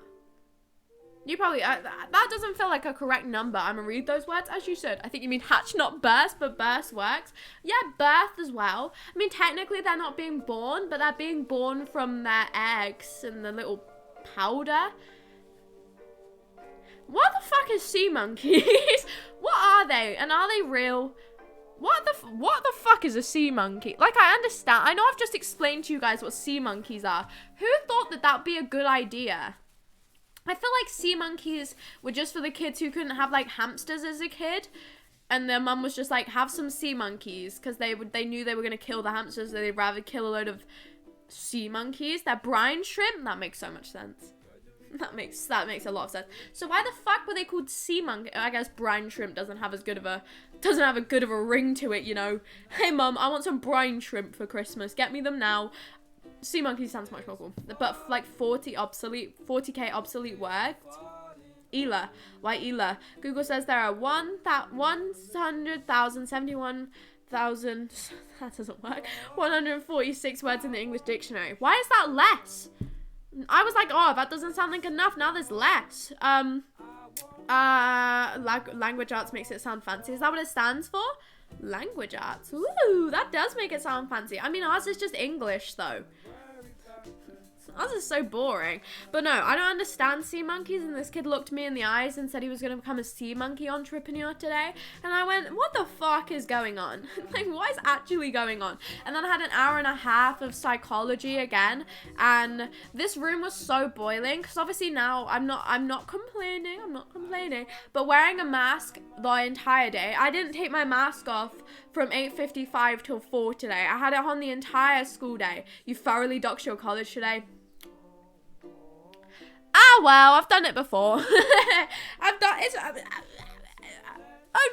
You probably, that doesn't feel like a correct number. I'm gonna read those words as you should. I think you mean hatch, not burst, but burst works. Yeah, birth as well. I mean, technically they're not being born, but they're being born from their eggs and the little powder. What the fuck is sea monkeys? What are they? And are they real? What the fuck is a sea monkey? Like, I understand. I know I've just explained to you guys what sea monkeys are. Who thought that that'd be a good idea? I feel like sea monkeys were just for the kids who couldn't have, like, hamsters as a kid. And their mum was just like, have some sea monkeys. Because they knew they were going to kill the hamsters. So they'd rather kill a load of sea monkeys. They're brine shrimp. That makes so much sense. That makes a lot of sense. So why the fuck were they called sea monkey? I guess brine shrimp doesn't have a good of a ring to it, you know. Hey mum, I want some brine shrimp for Christmas. Get me them now. Sea monkey sounds much more cool. But like 40k obsolete words. Ela. Why Ela? Google says there are 100,071,000. That doesn't work. 146 words in the English dictionary. Why is that less? I was like, oh, that doesn't sound like enough. Now there's less. Language arts makes it sound fancy. Is that what it stands for? Language arts. Ooh, that does make it sound fancy. I mean, ours is just English, though. Ours is so boring. But no, I don't understand sea monkeys. And this kid looked me in the eyes and said he was going to become a sea monkey entrepreneur today. And I went, what the fuck is going on? Like, what is actually going on? And then I had an hour and a half of psychology again. And this room was so boiling. Because obviously now I'm not complaining. But wearing a mask the entire day. I didn't take my mask off from 8:55 till 4 today. I had it on the entire school day. You thoroughly doxed your college today. Ah, well, I've done it before. Oh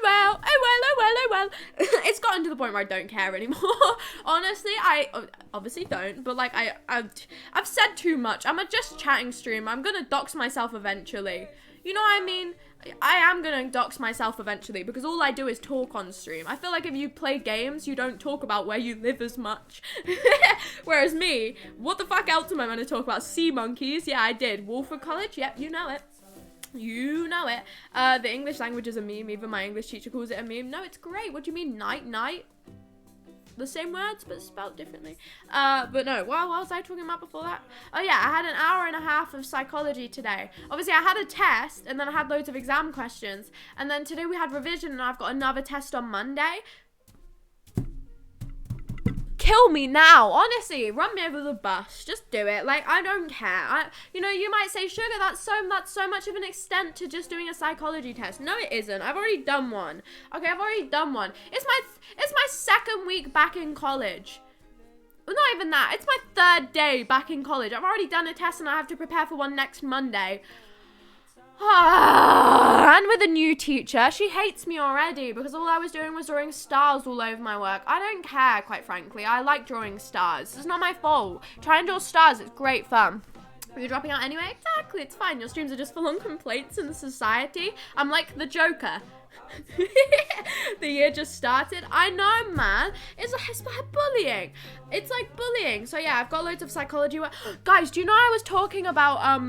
well. It's gotten to the point where I don't care anymore. Honestly, I obviously don't, but like I've said too much. I'm a just chatting stream. I'm gonna dox myself eventually. You know what I mean? I am gonna dox myself eventually because all I do is talk on stream. I feel like if you play games, you don't talk about where you live as much. Whereas me, what the fuck else am I gonna talk about? Sea monkeys? Yeah, I did. Wolford College? Yep, you know it. You know it. The English language is a meme. Even my English teacher calls it a meme. No, it's great. What do you mean? Night? The same words, but spelled differently. But no, what was I talking about before that? Oh yeah, I had an hour and a half of psychology today. Obviously, I had a test, and then I had loads of exam questions. And then today we had revision, and I've got another test on Monday. Kill me now, honestly. Run me over the bus. Just do it. Like, I don't care. You know, you might say, Sugar, that's so much of an extent to just doing a psychology test. No, it isn't. I've already done one. Okay, I've already done one. It's my second week back in college. not even that. It's my 3rd day back in college. I've already done a test and I have to prepare for one next Monday. And with a new teacher, she hates me already because all I was doing was drawing stars all over my work. I don't care, quite frankly. I like drawing stars. It's not my fault. Try and draw stars. It's great fun. Are you dropping out anyway? Exactly, it's fine. Your streams are just full on complaints in the society. I'm like the Joker. The year just started. I know, man. It's like bullying. It's like bullying. So yeah, I've got loads of psychology work. Guys, do you know I was talking about,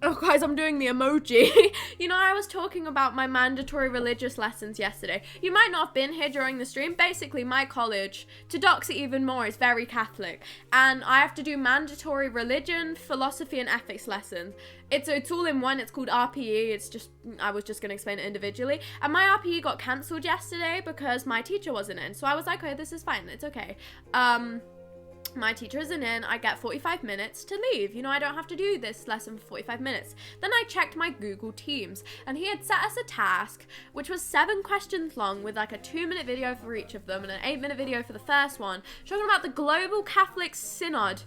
oh, guys, I'm doing the emoji. You know, I was talking about my mandatory religious lessons yesterday. You might not have been here during the stream. Basically, my college, to dox it even more, is very Catholic. And I have to do mandatory religion, philosophy, and ethics lessons. It's all in one. It's called RPE. I was just going to explain it individually. And my RPE got cancelled yesterday because my teacher wasn't in. So I was like, okay, this is fine. It's okay. My teacher isn't in, I get 45 minutes to leave. You know, I don't have to do this lesson for 45 minutes. Then I checked my Google Teams, and he had set us a task, which was 7 questions long with like a 2-minute video for each of them and an 8-minute video for the first one, talking about the Global Catholic Synod.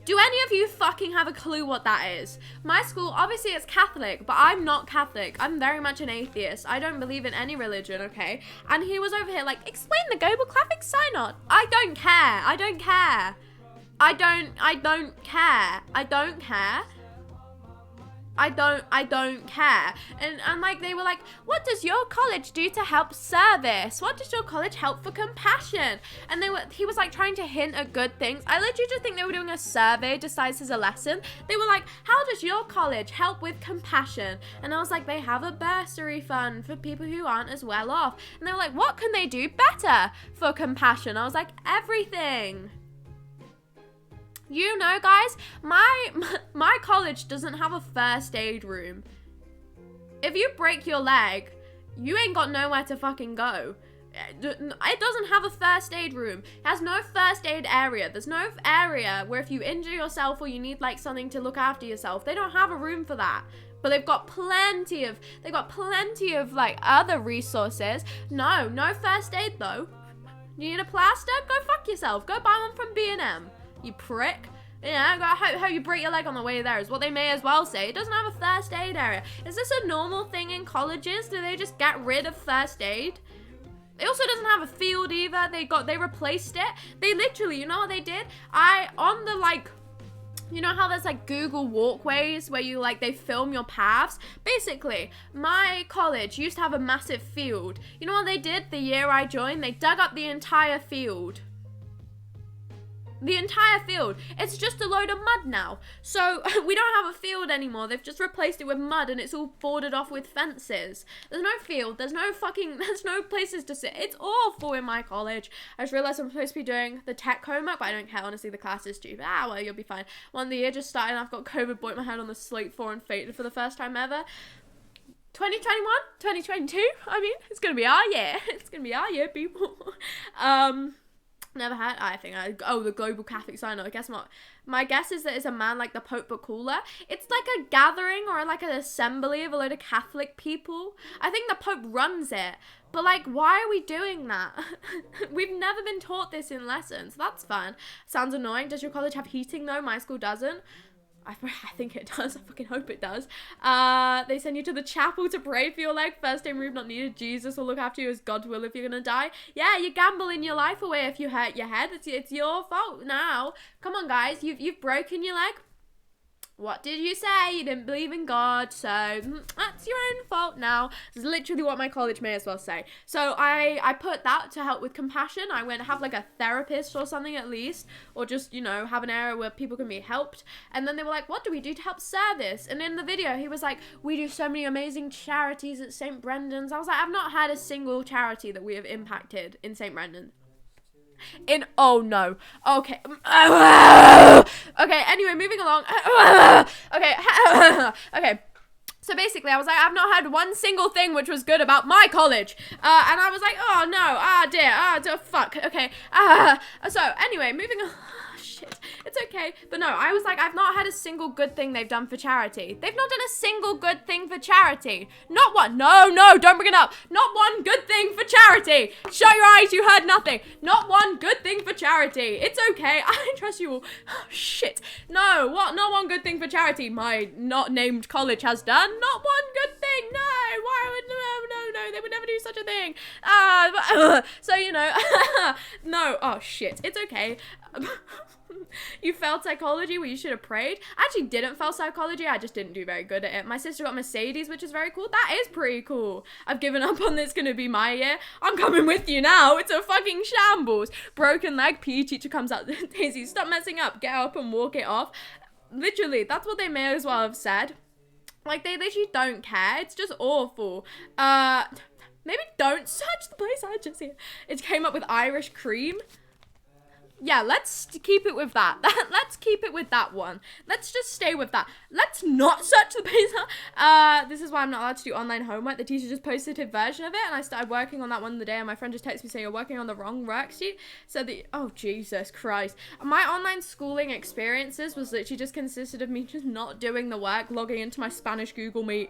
Do any of you fucking have a clue what that is? My school, obviously it's Catholic, but I'm not Catholic. I'm very much an atheist. I don't believe in any religion, okay? And he was over here like, explain the Global Catholic Synod. I don't care. I don't care. I don't care. I don't care. I don't care. And like, they were like, what does your college do to help service? What does your college help for compassion? And he was like trying to hint at good things. I literally just think they were doing a survey disguised as a lesson. They were like, how does your college help with compassion? And I was like, they have a bursary fund for people who aren't as well off. And they were like, what can they do better for compassion? I was like, everything. You know, guys, my college doesn't have a first aid room. If you break your leg, you ain't got nowhere to fucking go. It doesn't have a first aid room. It has no first aid area. There's no area where if you injure yourself or you need like something to look after yourself, they don't have a room for that. But they've got plenty of like other resources. No first aid though. You need a plaster? Go fuck yourself. Go buy one from B&M. You prick. Yeah, I hope you break your leg on the way there is what they may as well say. It doesn't have a first aid area. Is this a normal thing in colleges? Do they just get rid of first aid? It also doesn't have a field either. They replaced it. They literally, you know what they did? You know how there's like Google walkways where you like, they film your paths? Basically, my college used to have a massive field. You know what they did the year I joined? They dug up the entire field. The entire field. It's just a load of mud now. So we don't have a field anymore. They've just replaced it with mud and it's all boarded off with fences. There's no field. There's no places to sit. It's awful in my college. I just realized I'm supposed to be doing the tech homework, but I don't care. Honestly, the class is stupid. Well, you'll be fine. One of the year just started and I've got COVID, boinked my head on the slate 4 and fainted for the first time ever. 2021? 2022? I mean, it's going to be our year. It's going to be our year, people. Never had. The Global Catholic Synod. I guess not. My guess is that it's a man like the Pope but cooler. It's like a gathering or like an assembly of a load of Catholic people. I think the Pope runs it. But like, why are we doing that? We've never been taught this in lessons. That's fun. Sounds annoying. Does your college have heating though? My school doesn't. I think it does. I fucking hope it does. They send you to the chapel to pray for your leg. First aid move not needed. Jesus will look after you as God's will if you're gonna die. Yeah, you're gambling your life away if you hurt your head. It's your fault now. Come on, guys. You've broken your leg. What did you say? You didn't believe in God, so that's your own fault now. This is literally what my college may as well say. So I put that to help with compassion. I went have like a therapist or something at least, or just, you know, have an area where people can be helped. And then they were like, what do we do to help service? And in the video, he was like, we do so many amazing charities at St. Brendan's. I was like, I've not had a single charity that we have impacted in St. Brendan's. Oh no. Okay. Okay, anyway, moving along. Okay. So basically, I was like, I've not had one single thing which was good about my college. And I was like, oh no, dear, fuck. Okay. So anyway, moving on. shit. It's okay. But no, I was like, I've not had a single good thing they've done for charity. They've not done a single good thing for charity. Not one. No, don't bring it up. Not one good thing for charity. Shut your eyes, you heard nothing. Not one good thing for charity. It's okay. I trust you all. Oh, shit. No, what? Not one good thing for charity. My not named college has done. Not one good thing. No. Why would, no. They would never do such a thing. So, you know, no. Oh, shit. It's okay. You failed psychology where you should have prayed. I actually didn't fail psychology. I just didn't do very good at it. My sister got Mercedes, which is very cool. That is pretty cool. I've given up on this. Gonna be my year. I'm coming with you now. It's a fucking shambles. Broken leg. PE teacher comes out. Daisy, stop messing up. Get up and walk it off. Literally, that's what they may as well have said. Like, they literally don't care. It's just awful. Maybe don't search the place I just here. It came up with Irish cream. Yeah, let's keep it with that. Let's keep it with that one. Let's just stay with that. Let's not search the place. This is why I'm not allowed to do online homework. The teacher just posted a version of it, and I started working on that one the day, and my friend just texted me saying, you're working on the wrong worksheet. So oh, Jesus Christ. My online schooling experiences was literally just consisted of me just not doing the work, logging into my Spanish Google Meet,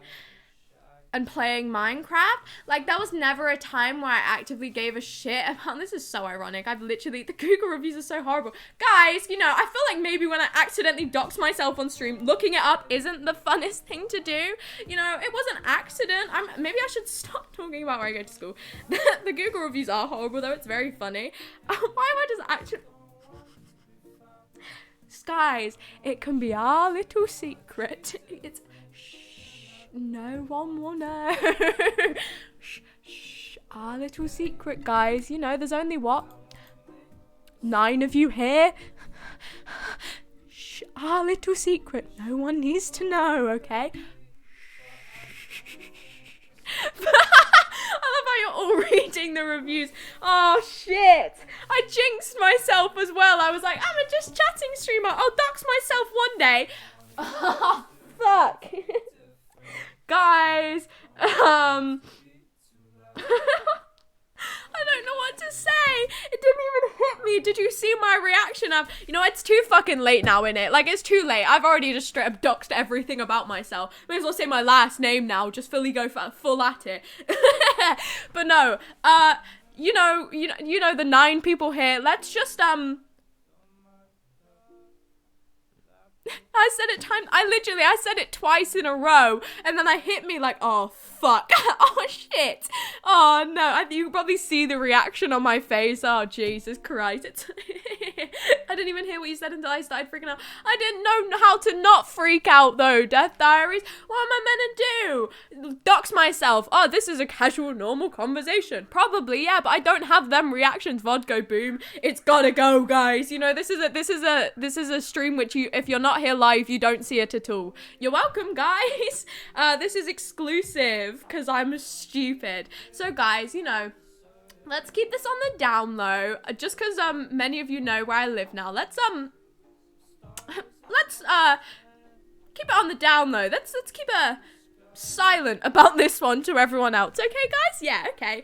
and playing Minecraft. Like, that was never a time where I actively gave a shit about. This is so ironic. I've literally, the Google reviews are so horrible. Guys, you know, I feel like maybe when I accidentally doxed myself on stream, looking it up isn't the funnest thing to do. You know, it was an accident. Maybe I should stop talking about where I go to school. The Google reviews are horrible, though. It's very funny. Why am I just actually... Guys, it can be our little secret. It's... No one will know. Shh, our little secret, guys. You know, there's only what? 9 of you here. Shh, our little secret. No one needs to know, okay? I love how you're all reading the reviews. Oh, shit. I jinxed myself as well. I was like, I'm a just chatting streamer. I'll dox myself one day. Oh, fuck. Guys, I don't know what to say. It didn't even hit me. Did you see my reaction? You know, it's too fucking late now, innit? Like, it's too late. I've already just straight up doxed everything about myself. May as well say my last name now. Just fully go full at it. But no, you know the 9 people here. Let's just I said it twice in a row, and then I hit me like, oh, fuck. Oh, shit. Oh, no. You can probably see the reaction on my face. Oh, Jesus Christ. I didn't even hear what you said until I started freaking out. I didn't know how to not freak out, though. Death Diaries. What am I meant to do? Dox myself. Oh, this is a casual, normal conversation. Probably, yeah, but I don't have them reactions. VOD go boom. It's gotta go, guys. You know, this is a stream which if you're not here live, you don't see it at all. You're welcome, guys. This is exclusive because I'm stupid. So, guys, you know, let's keep this on the down low. Just because many of you know where I live now. Let's keep it on the down low. Let's keep a silent about this one to everyone else. Okay, guys? Yeah, okay.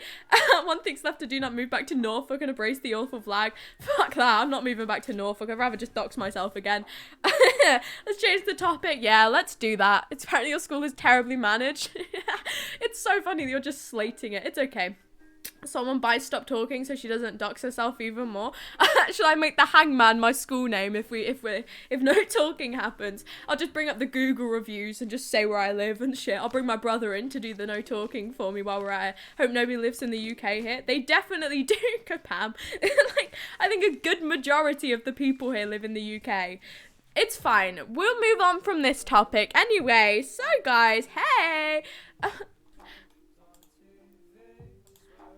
One thing's left to do, not move back to Norfolk and embrace the awful flag. Fuck that. I'm not moving back to Norfolk. I'd rather just dox myself again. Let's change the topic. Yeah, let's do that. It's apparently your school is terribly managed. It's so funny that you're just slating it. It's okay. Someone buy stop talking so she doesn't dox herself even more. Shall I make the hangman my school name if no talking happens? I'll just bring up the Google reviews and just say where I live and shit. I'll bring my brother in to do the no talking for me while we're at it. Hope nobody lives in the UK here. They definitely do, Kapam. Like, I think a good majority of the people here live in the UK. It's fine. We'll move on from this topic. Anyway, so guys, hey.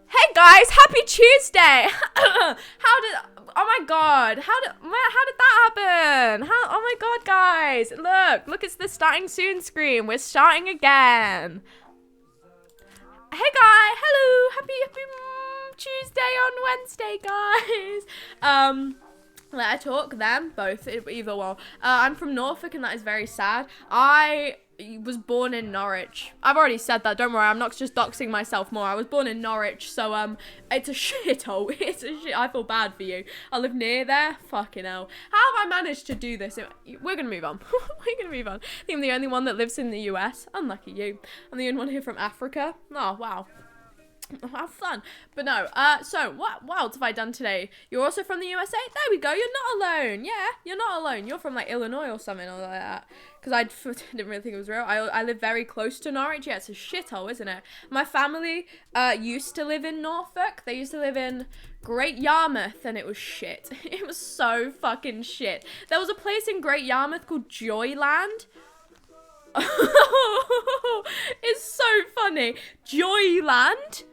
Hey guys, happy Tuesday! Oh my god, how did that happen? Oh my god, guys, look, it's the starting soon screen. We're starting again. Hey guys, hello, happy Tuesday on Wednesday, guys. Let I talk, them, both, either one. I'm from Norfolk and that is very sad. was born in Norwich. I've already said that, don't worry, I'm not just doxing myself more. I was born in Norwich, so it's a shithole. It's a shit. I feel bad for you. I live near there. Fucking hell. How have I managed to do this? We're gonna move on. We're gonna move on. I think I'm the only one that lives in the US. Unlucky you. I'm the only one here from Africa. Oh, wow. Have fun. But no, so what else have I done today? You're also from the USA? There we go, you're not alone. Yeah, you're not alone. You're from like Illinois or something or like that. Because I didn't really think it was real. I live very close to Norwich. Yeah, it's a shithole, isn't it? My family used to live in Norfolk. They used to live in Great Yarmouth, and it was shit. It was so fucking shit. There was a place in Great Yarmouth called Joyland. It's so funny. Joyland.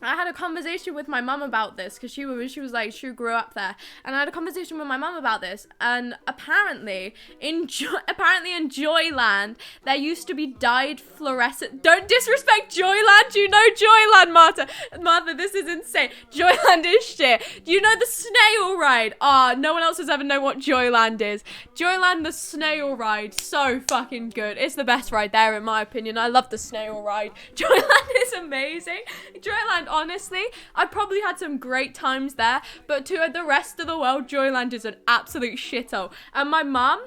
I had a conversation with my mum about this because she grew up there, and I had a conversation with my mum about this, and apparently in Joyland there used to be dyed fluorescent. Don't disrespect Joyland. You know Joyland, Martha. Martha, this is insane. Joyland is shit. Do you know the snail ride? No one else has ever known what Joyland is. Joyland, the snail ride, so fucking good. It's the best ride there in my opinion. I love the snail ride. Joyland is amazing. Joyland, honestly, I probably had some great times there, but to the rest of the world, Joyland is an absolute shithole. And my mum,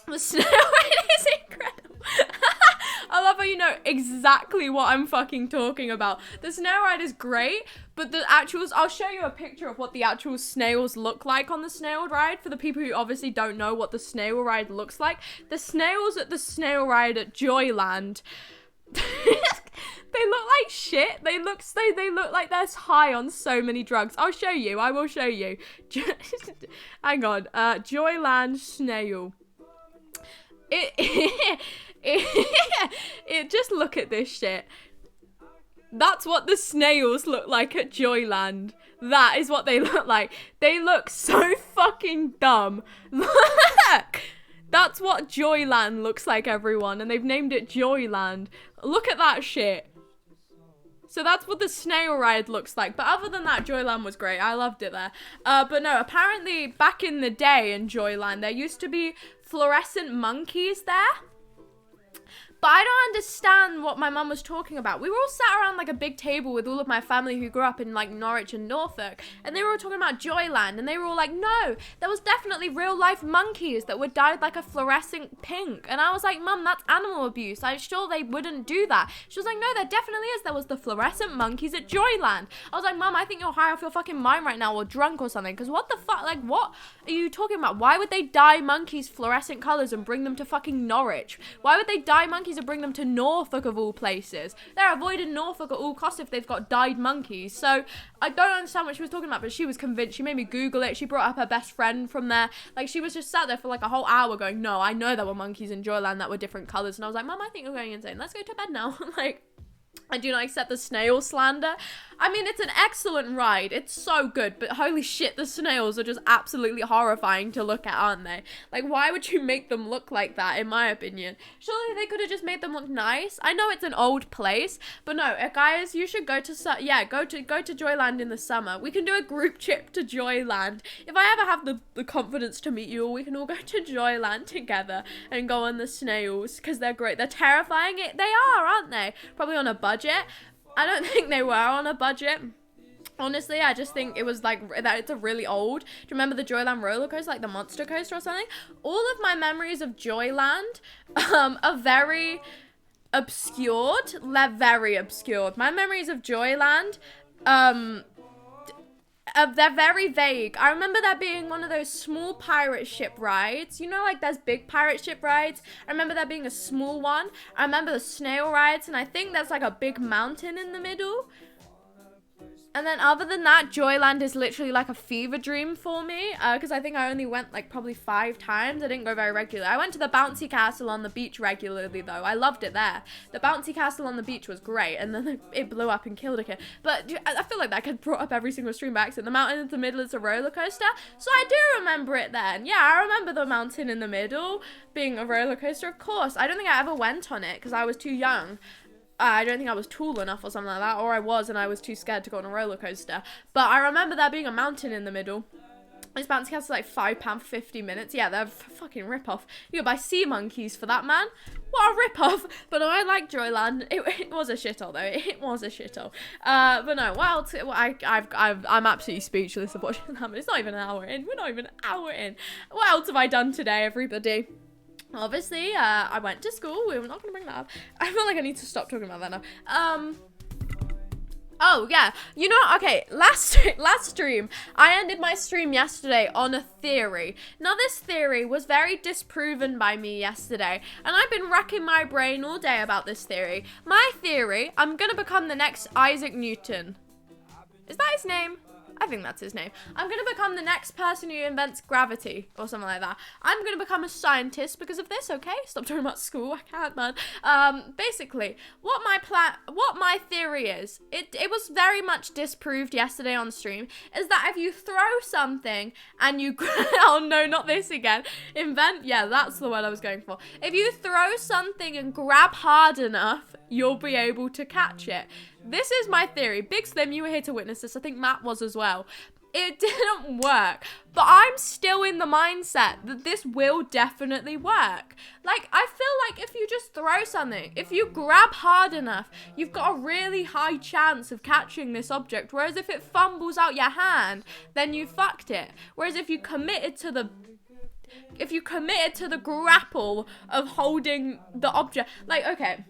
the snow ride is incredible. I love how you know exactly what I'm fucking talking about. The snail ride is great, but the actuals, I'll show you a picture of what the actual snails look like on the snail ride for the people who obviously don't know what the snail ride looks like. The snails at the snail ride at Joyland, they look like shit. They look like they're high on so many drugs. I'll show you. I will show you. Hang on. Joyland snail. It just look at this shit. That's what the snails look like at Joyland. That is what they look like. They look so fucking dumb. Look! That's what Joyland looks like, everyone. And they've named it Joyland. Look at that shit. So that's what the snail ride looks like. But other than that, Joyland was great. I loved it there. But no, apparently back in the day in Joyland, there used to be fluorescent monkeys there. But I don't understand what my mum was talking about. We were all sat around like a big table with all of my family who grew up in like Norwich and Norfolk, and they were all talking about Joyland, and they were all like, no, there was definitely real life monkeys that were dyed like a fluorescent pink. And I was like, Mum, that's animal abuse. I'm sure they wouldn't do that. She was like, no, there definitely is. There was the fluorescent monkeys at Joyland. I was like, Mum, I think you're high off your fucking mind right now, or drunk or something, because what the fuck, like, what are you talking about? Why would they dye monkeys fluorescent colors and bring them to fucking Norwich? Why would they dye monkeys and bring them to Norfolk of all places? They're avoiding Norfolk at all costs if they've got dyed monkeys. So I don't understand what she was talking about, but she was convinced. She made me Google it. She brought up her best friend from there. Like, she was just sat there for like a whole hour going, no, I know there were monkeys in Joyland that were different colors. And I was like, Mum, I think you're going insane. Let's go to bed now. Like, I do not accept the snail slander. I mean, it's an excellent ride. It's so good, but holy shit, the snails are just absolutely horrifying to look at, aren't they? Like, why would you make them look like that, in my opinion? Surely they could have just made them look nice. I know it's an old place, but no, guys, you should go to Joyland in the summer. We can do a group trip to Joyland. If I ever have the confidence to meet you all, we can all go to Joyland together and go on the snails, because they're great. They're terrifying. They are, aren't they? Probably on a budget. I don't think they were on a budget. Honestly, I just think it was like that. It's a really old. Do you remember the Joyland roller coaster, like the monster coaster or something? All of my memories of Joyland are very obscured. They're very obscured. My memories of Joyland, they're very vague. I remember there being one of those small pirate ship rides. You know, like there's big pirate ship rides. I remember there being a small one. I remember the snail rides, and I think there's like a big mountain in the middle. And then other than that, Joyland is literally like a fever dream for me, because I think I only went like probably 5 times. I didn't go very regularly. I went to the bouncy castle on the beach regularly though. I loved it there. The bouncy castle on the beach was great, and then it blew up and killed a kid. But I feel like that kid brought up every single stream by accident. The mountain in the middle is a roller coaster, so I do remember it then. Yeah, I remember the mountain in the middle being a roller coaster, of course. I don't think I ever went on it because I was too young. I don't think I was tall enough or something like that, or I was and I was too scared to go on a roller coaster. But I remember there being a mountain in the middle. This bouncy castle is like £5 for 50 minutes. Yeah, they're fucking rip-off. You go buy sea monkeys for that, man. What a rip-off. But no, I like Joyland. It was a shithole, though. It was a shithole. But no, I'm absolutely speechless of watching that. It's not even an hour in. We're not even an hour in. What else have I done today, everybody? Obviously, I went to school. We're not going to bring that up. I feel like I need to stop talking about that now. Oh, yeah. You know, okay, last stream, I ended my stream yesterday on a theory. Now, this theory was very disproven by me yesterday, and I've been racking my brain all day about this theory. My theory, I'm gonna become the next Isaac Newton. Is that his name? I think that's his name. I'm going to become the next person who invents gravity or something like that. I'm going to become a scientist because of this, okay? Stop talking about school. I can't, man. Basically, what my theory is, it was very much disproved yesterday on stream, is that if you throw something and you... oh, no, not this again. Yeah, that's the word I was going for. If you throw something and grab hard enough, you'll be able to catch it. This is my theory. Big Slim, you were here to witness this. I think Matt was as well. It didn't work, but I'm still in the mindset that this will definitely work. Like, I feel like if you just throw something, if you grab hard enough, you've got a really high chance of catching this object. Whereas if it fumbles out your hand, then you fucked it. Whereas if you committed to the grapple of holding the object, like, okay,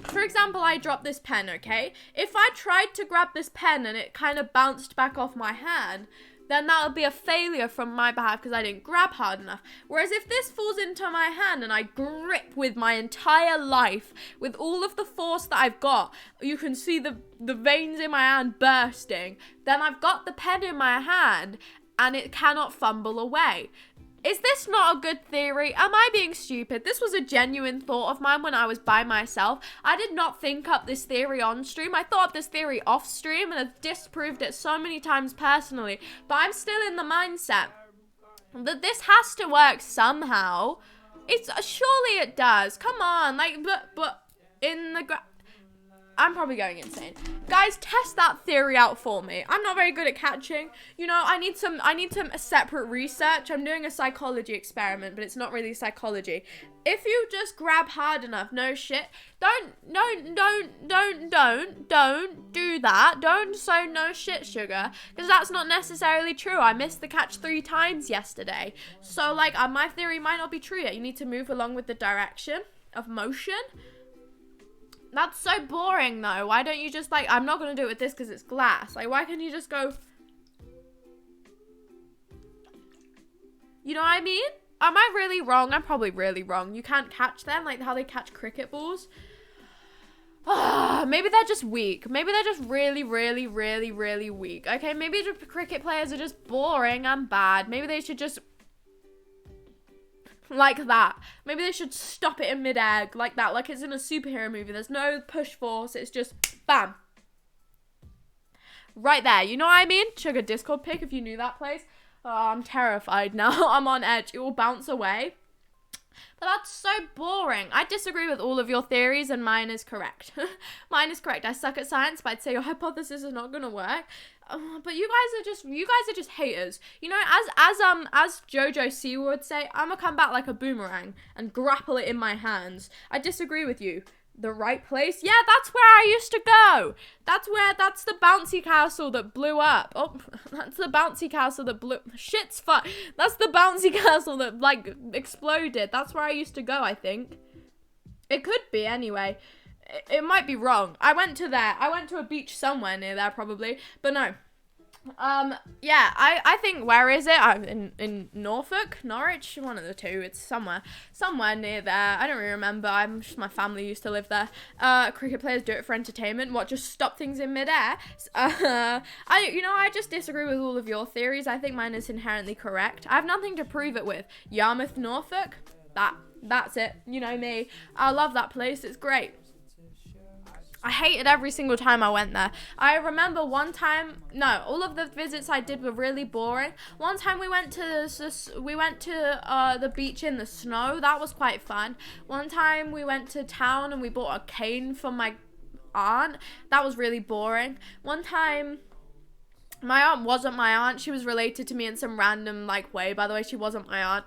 for example, I dropped this pen, okay? If I tried to grab this pen and it kind of bounced back off my hand, then that would be a failure from my behalf because I didn't grab hard enough. Whereas if this falls into my hand and I grip with my entire life, with all of the force that I've got, you can see the veins in my hand bursting, then I've got the pen in my hand and it cannot fumble away. Is this not a good theory? Am I being stupid? This was a genuine thought of mine when I was by myself. I did not think up this theory on stream. I thought up this theory off stream and have disproved it so many times personally. But I'm still in the mindset that this has to work somehow. Surely it does. Come on, like, but in the I'm probably going insane. Guys, test that theory out for me. I'm not very good at catching. You know, I need some separate research. I'm doing a psychology experiment, but it's not really psychology. If you just grab hard enough, no shit. Don't do that. Don't say no shit, sugar, because that's not necessarily true. I missed the catch 3 times yesterday. So, like, my theory might not be true yet. You need to move along with the direction of motion. That's so boring, though. Why don't you just, like, I'm not going to do it with this because it's glass. Like, why can't you just go... You know what I mean? Am I really wrong? I'm probably really wrong. You can't catch them, like how they catch cricket balls. Maybe they're just weak. Maybe they're just really, really, really, really weak. Okay, maybe the cricket players are just boring and bad. Maybe they should just... like that. Maybe they should stop it in mid-air like that, like it's in a superhero movie. There's no push force, it's just bam. Right there, you know what I mean? Sugar Discord pic if you knew that place. Oh, I'm terrified now. I'm on edge. It will bounce away. But that's so boring. I disagree with all of your theories and mine is correct. Mine is correct. I suck at science, but I'd say your hypothesis is not gonna work. But you guys are just haters. You know, as Jojo C would say, I'm gonna come back like a boomerang and grapple it in my hands. I disagree with you. The right place? Yeah, that's where I used to go. That's the bouncy castle that blew up. Oh, that's the bouncy castle that blew... Shit's fuck. That's the bouncy castle that, like, exploded. That's where I used to go, I think. It could be, anyway. It might be wrong. I went to there. I went to a beach somewhere near there, probably. But no. Yeah, I think, where is it? In Norfolk, Norwich, one of the two. It's somewhere near there. I don't really remember. My family used to live there. Cricket players do it for entertainment. What, just stop things in midair? I just disagree with all of your theories. I think mine is inherently correct. I have nothing to prove it with. Yarmouth, Norfolk, that's it. You know me. I love that place. It's great. I hated every single time I went there. I remember one time, no, all of the visits I did were really boring. One time we went to the beach in the snow. That was quite fun. One time we went to town and we bought a cane for my aunt. That was really boring. One time My aunt wasn't my aunt. She was related to me in some random like way. By the way, she wasn't my aunt.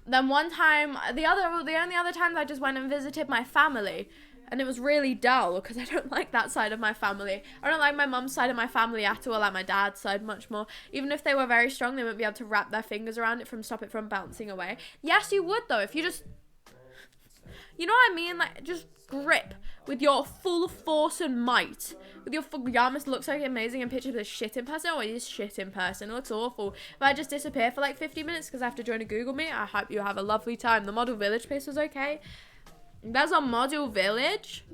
Then one time, the only other times I just went and visited my family, and it was really dull because I don't like that side of my family. I don't like my mum's side of my family at all. I like my dad's side much more. Even if they were very strong, they wouldn't be able to wrap their fingers around it stop it from bouncing away. Yes, you would though if you just, you know what I mean? Like just grip with your full force and might. With your full Yamas looks like amazing in pictures, but shit in person. Oh, it is shit in person. It looks awful. If I just disappear for like 50 minutes because I have to join a Google Meet, I hope you have a lovely time. The model village place was okay. There's a model village.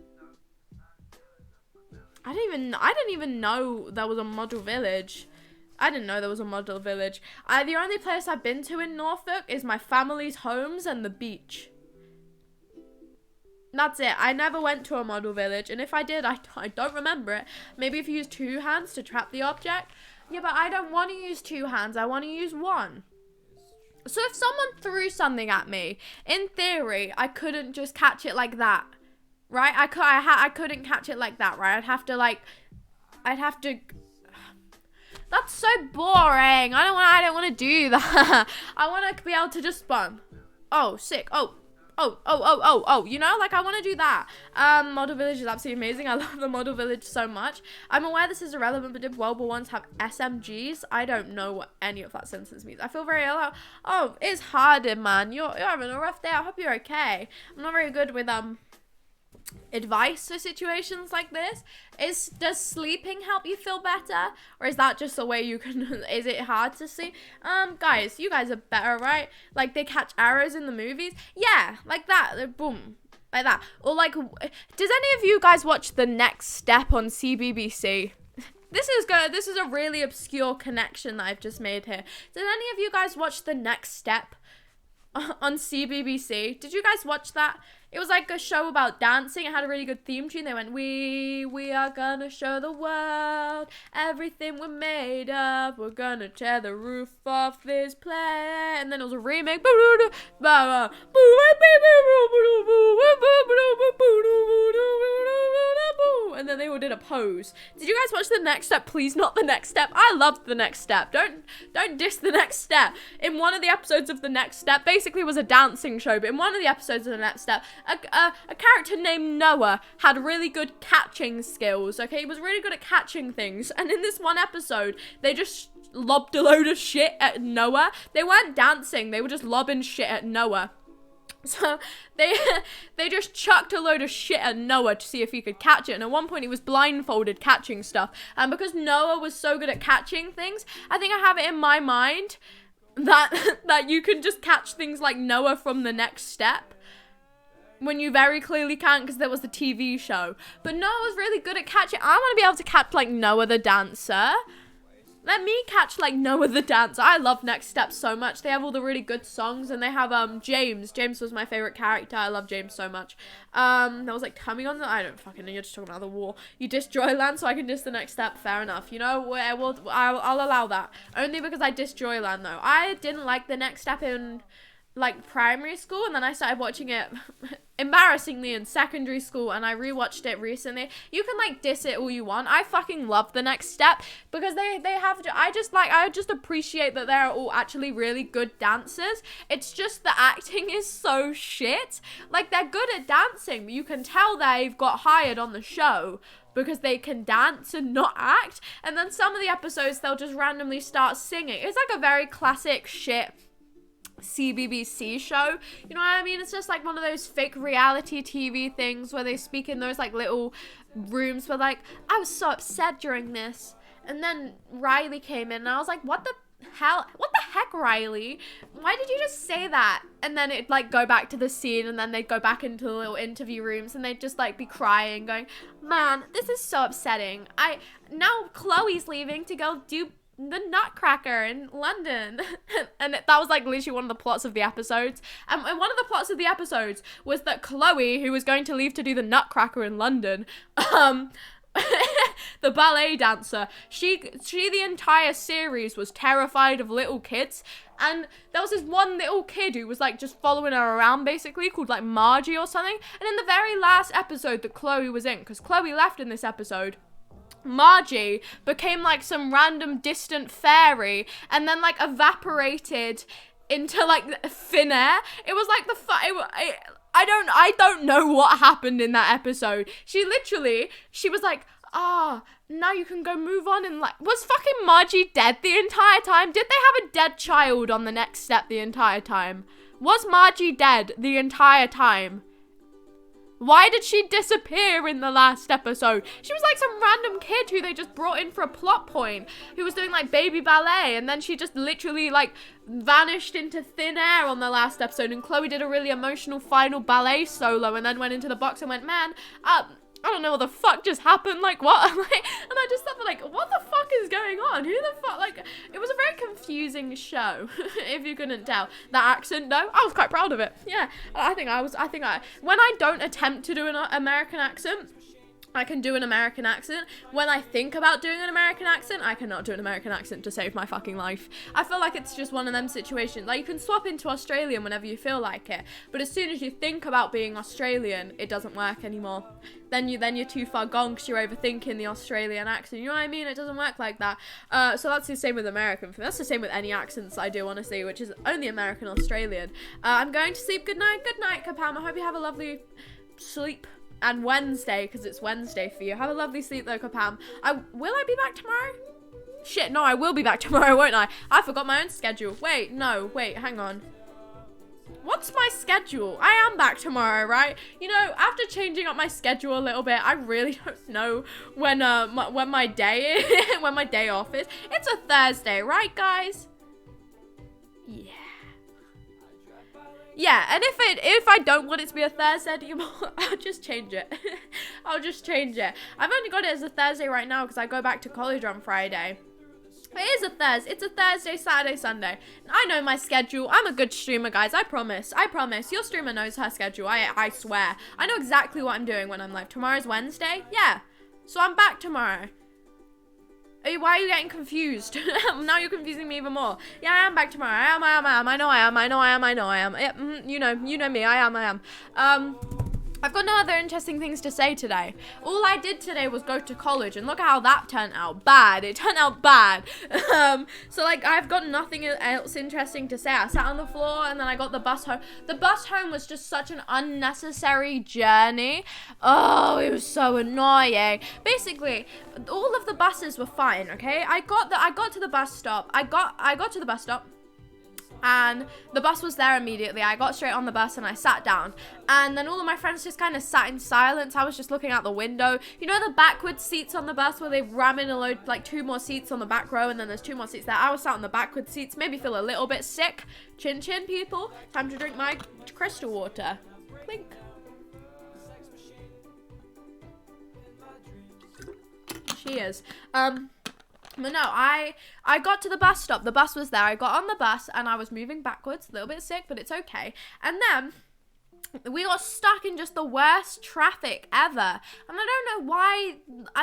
I didn't even know there was a model village. I didn't know there was a model village. The only place I've been to in Norfolk is my family's homes and the beach. That's it. I never went to a model village, and if I did, I don't remember it. Maybe if you use 2 hands to trap the object. Yeah, but I don't want to use 2 hands. I want to use 1. So if someone threw something at me, in theory, I couldn't just catch it like that, right? I couldn't catch it like that, right? I'd have to. That's so boring. I don't want to do that. I want to be able to just spawn. Oh, sick. Oh, you know, like I want to do that. Model Village is absolutely amazing. I love the Model Village so much. I'm aware this is irrelevant, but did World War Ones have SMGs? I don't know what any of that sentence means. I feel very ill. Oh, it's harder, man. You're having a rough day. I hope you're okay. I'm not very good with advice for situations like this. Does sleeping help you feel better, or is that just the way you can is it hard to sleep? Guys, you guys are better, right? Like they catch arrows in the movies, yeah, like that, boom, like that. Or like, does any of you guys watch The Next Step on CBBC? This is a really obscure connection that I've just made here. Did any of you guys watch The Next Step on CBBC? Did you guys watch that? It was like a show about dancing. It had a really good theme tune. They went, we are gonna show the world everything we're made of. We're gonna tear the roof off this place. And then it was a remake. And then they all did a pose. Did you guys watch The Next Step? Please, not The Next Step. I loved The Next Step. Don't diss The Next Step. In one of the episodes of The Next Step, basically it was a dancing show, but in one of the episodes of The Next Step, a character named Noah had really good catching skills, okay? He was really good at catching things. And in this one episode, they just lobbed a load of shit at Noah. They weren't dancing, they were just lobbing shit at Noah. So they just chucked a load of shit at Noah to see if he could catch it. And at one point he was blindfolded catching stuff. And because Noah was so good at catching things, I think I have it in my mind that you can just catch things like Noah from The Next Step. When you very clearly can't, because there was the TV show. But Noah was really good at catching. I want to be able to catch like Noah the dancer. Let me catch like Noah the dancer. I love Next Step so much. They have all the really good songs, and they have James. James was my favorite character. I love James so much. That was like coming on the, I don't fucking know. You're just talking about the war. You diss Joyland, so I can diss The Next Step. Fair enough. You know, I'll allow that. Only because I diss Joyland though. I didn't like The Next Step in like primary school, and then I started watching it embarrassingly in secondary school, and I rewatched it recently. You can like diss it all you want. I fucking love The Next Step because they have I just appreciate that they're all actually really good dancers. It's just the acting is so shit. Like they're good at dancing, but you can tell they've got hired on the show because they can dance and not act. And then some of the episodes they'll just randomly start singing. It's like a very classic shit CBBC show, you know what I mean? It's just like one of those fake reality TV things where they speak in those like little rooms where like, I was so upset during this, and then Riley came in and I was like, what the heck, Riley, why did you just say that? And then it'd like go back to the scene, and then they'd go back into the little interview rooms, and they'd just like be crying going, man, this is so upsetting. Now Chloe's leaving to go do the Nutcracker in London. And that was like literally one of the plots of the episodes. And one of the plots of the episodes was that Chloe, who was going to leave to do the Nutcracker in London, the ballet dancer, she the entire series was terrified of little kids. And there was this one little kid who was like just following her around basically, called like Margie or something. And in the very last episode that Chloe was in, because Chloe left in this episode, Margie became like some random distant fairy and then like evaporated into like thin air. It was like I don't know what happened in that episode. She was like, now you can go move on, and like, was fucking Margie dead the entire time? Did they have a dead child on the next step the entire time? Was Margie dead the entire time? Why did she disappear in the last episode? She was like some random kid who they just brought in for a plot point, who was doing like baby ballet, and then she just literally like vanished into thin air on the last episode, and Chloe did a really emotional final ballet solo and then went into the box and went, man, I don't know what the fuck just happened, like what? And I just thought like, what the fuck is going on? Who the fuck, like, it was a very confusing show, if you couldn't tell. That accent though, I was quite proud of it. Yeah, when I don't attempt to do an American accent, I can do an American accent. When I think about doing an American accent, I cannot do an American accent to save my fucking life. I feel like it's just one of them situations. Like, you can swap into Australian whenever you feel like it, but as soon as you think about being Australian, it doesn't work anymore. Then you're too far gone because you're overthinking the Australian accent. You know what I mean? It doesn't work like that. So that's the same with American. That's the same with any accents I do, honestly, which is only American Australian. I'm going to sleep. Good night, Kapam. I hope you have a lovely sleep. And Wednesday, because it's Wednesday for you. Have a lovely sleep though, Kapam. Will I be back tomorrow? Shit, no, I will be back tomorrow, won't I? I forgot my own schedule. Wait, hang on. What's my schedule? I am back tomorrow, right? You know, after changing up my schedule a little bit, I really don't know when my day is, when my day off is. It's a Thursday, right, guys? Yeah. Yeah, and if I don't want it to be a Thursday anymore, I'll just change it. I'll just change it. I've only got it as a Thursday right now because I go back to college on Friday. It is a Thursday. It's a Thursday, Saturday, Sunday. I know my schedule. I'm a good streamer, guys. I promise. Your streamer knows her schedule. I swear. I know exactly what I'm doing when I'm live. Tomorrow's Wednesday? Yeah. So I'm back tomorrow. Why are you getting confused? Now you're confusing me even more. Yeah, I am back tomorrow. I am. I know I am. Yep, you know me. I am. I've got no other interesting things to say today. All I did today was go to college, and look how that turned out. Bad. It turned out bad. So, like, I've got nothing else interesting to say. I sat on the floor, and then I got the bus home. The bus home was just such an unnecessary journey. Oh, it was so annoying. Basically, all of the buses were fine, okay? I got to the bus stop. I got to the bus stop. And the bus was there immediately. I got straight on the bus and I sat down. And then all of my friends just kind of sat in silence. I was just looking out the window. You know the backwards seats on the bus where they ram in a load, like 2 more seats on the back row and then there's 2 more seats there? I was sat on the backwards seats. Made me feel a little bit sick. Chin chin, people. Time to drink my crystal water. Clink. Cheers. But no, I got to the bus stop. The bus was there. I got on the bus and I was moving backwards. A little bit sick, but it's okay. And then we got stuck in just the worst traffic ever. And I don't know why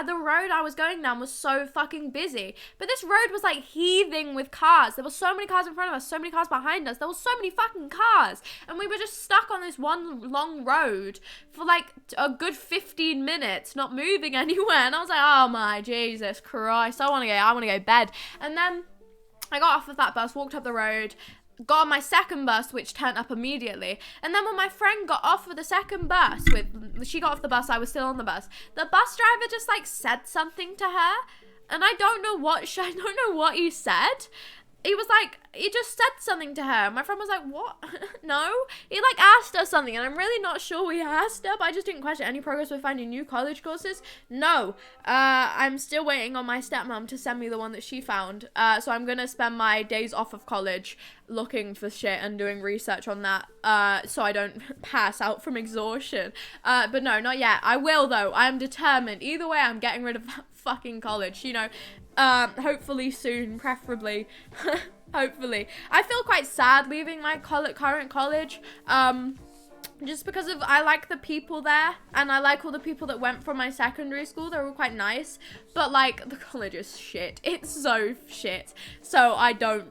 the road I was going down was so fucking busy. But this road was like heaving with cars. There were so many cars in front of us, so many cars behind us. There were so many fucking cars. And we were just stuck on this one long road for like a good 15 minutes, not moving anywhere. And I was like, oh my Jesus Christ, I want to go bed. And then I got off of that bus, walked up the road, got on my second bus, which turned up immediately. And then when my friend got off of the second bus, she got off the bus, I was still on the bus, the bus driver just like said something to her, and I don't know what he said. He was like, he just said something to her. My friend was like, what? No? He like asked her something, and I'm really not sure what he asked her, but I just didn't question any progress with finding new college courses. No. I'm still waiting on my stepmom to send me the one that she found. So I'm gonna spend my days off of college looking for shit and doing research on that, so I don't pass out from exhaustion. But no, not yet. I will though. I am determined. Either way, I'm getting rid of that fucking college, you know. Hopefully soon, preferably. Hopefully. I feel quite sad leaving my current college, just because of I like the people there, and I like all the people that went from my secondary school. They're all quite nice, but like the college is shit. It's so shit. So I don't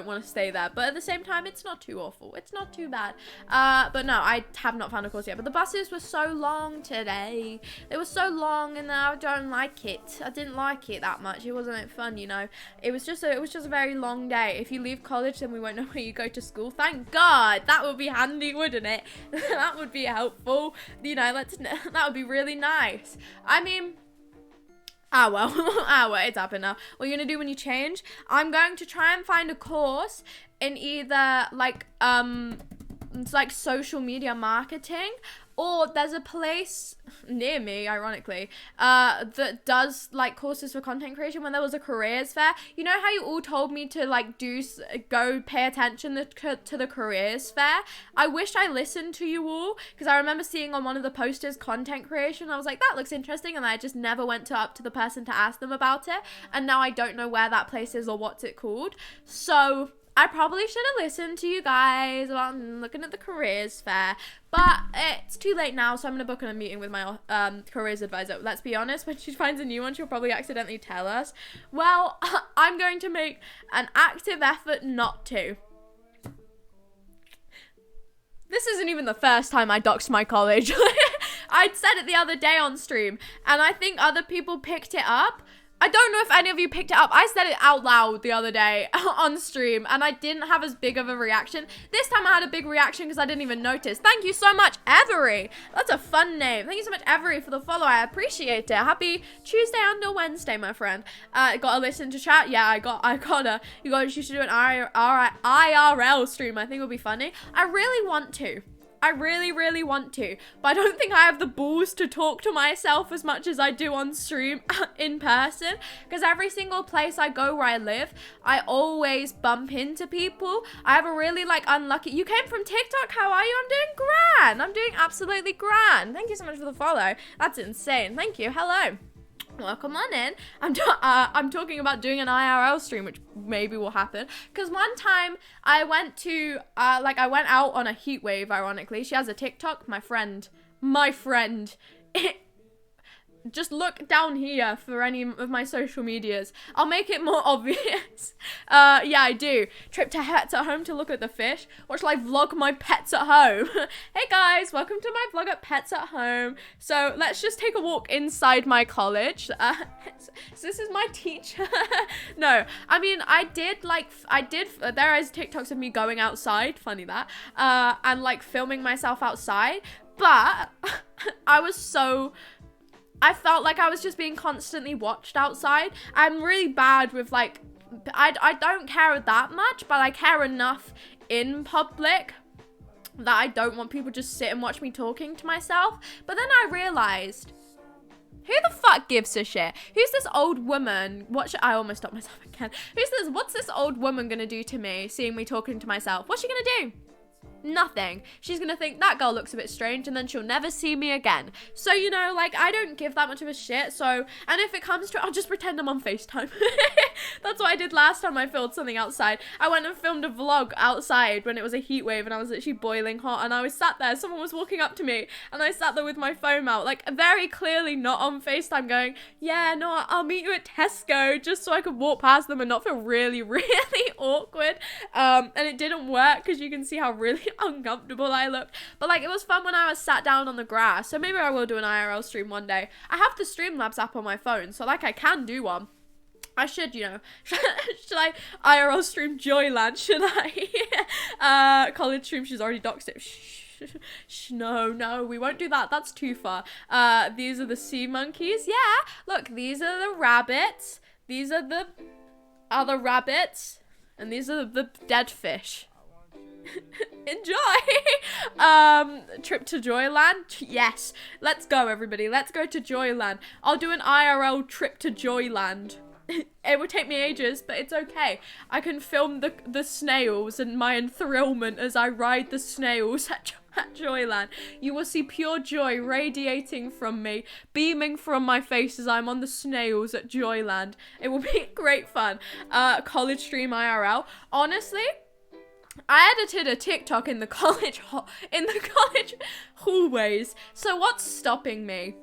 want to stay there, but at the same time it's not too awful. It's not too bad. But no, I have not found a course yet. But the buses were so long today. They were so long, and I don't like it. I didn't like it that much. It wasn't that fun, you know. It was just a very long day. If you leave college, then we won't know where you go to school. Thank God. That would be handy, wouldn't it? That would be helpful, you know. That would be really nice. I mean, well, it's happened now. What are you gonna do when you change? I'm going to try and find a course in either like it's like social media marketing, or there's a place near me, ironically, that does like courses for content creation. When there was a careers fair, you know how you all told me to like go pay attention to the careers fair? I wish I listened to you all, because I remember seeing on one of the posters content creation. I was like, that looks interesting, and I just never went up to the person to ask them about it, and now I don't know where that place is or what's it called. So I probably should have listened to you guys about looking at the careers fair, but it's too late now, so I'm going to book in a meeting with my careers advisor. Let's be honest, when she finds a new one, she'll probably accidentally tell us. Well, I'm going to make an active effort not to. This isn't even the first time I doxed my college. I said it the other day on stream, and I think other people picked it up. I don't know if any of you picked it up. I said it out loud the other day on stream, and I didn't have as big of a reaction. This time I had a big reaction because I didn't even notice. Thank you so much, Every. That's a fun name. Thank you so much, Every, for the follow. I appreciate it. Happy Tuesday and Wednesday, my friend. Gotta listen to chat. Yeah, you should do an IRL stream. I think it would be funny. I really want to. I really, really want to, but I don't think I have the balls to talk to myself as much as I do on stream in person, because every single place I go where I live, I always bump into people. I have a really unlucky. You came from TikTok. How are you? I'm doing grand. I'm doing absolutely grand. Thank you so much for the follow. That's insane. Thank you. Hello. Welcome on in. I'm talking about doing an IRL stream, which maybe will happen. Because one time I went to, I went out on a heat wave, ironically. She has a TikTok, my friend. Just look down here for any of my social medias. I'll make it more obvious. Yeah, I do. Trip to Pets at Home to look at the fish. Watch live vlog my pets at home. Hey guys, welcome to my vlog at Pets at Home. So let's just take a walk inside my college. So this is my teacher. No, I mean, there is TikToks of me going outside, funny that, and filming myself outside, but I felt like I was just being constantly watched outside. I'm really bad with I don't care that much, but I care enough in public that I don't want people just sit and watch me talking to myself. But then I realized, who the fuck gives a shit? Who's this old woman? I almost stopped myself again. What's this old woman gonna do to me, seeing me talking to myself? What's she gonna do? Nothing. She's gonna think that girl looks a bit strange, and then she'll never see me again. So, you know, I don't give that much of a shit. So, and if it comes to it, I'll just pretend I'm on FaceTime. That's what I did last time I filmed something outside. I went and filmed a vlog outside when it was a heat wave, and I was literally boiling hot, and I was sat there, someone was walking up to me, and I sat there with my phone out, very clearly not on FaceTime, going, yeah, no, I'll meet you at Tesco, just so I could walk past them and not feel really, really awkward. And it didn't work, because you can see how really uncomfortable I looked. But it was fun when I was sat down on the grass. So maybe I will do an IRL stream one day. I have the Streamlabs app on my phone, so I can do one. I should, you know. Should I IRL stream Joyland? Should I? College stream, she's already doxed it. Shh, no, we won't do that. That's too far. These are the sea monkeys. Yeah, look, these are the rabbits. These are the other rabbits. And these are the dead fish. Enjoy. Trip to Joyland. Yes, let's go, everybody. Let's go to Joyland. I'll do an IRL trip to Joyland. It would take me ages, but it's okay. I can film the snails and my enthrallment as I ride the snails at Joyland. You will see pure joy radiating from me, beaming from my face as I'm on the snails at Joyland. It will be great fun. College stream IRL. Honestly, I edited a TikTok in the college hallways. So what's stopping me?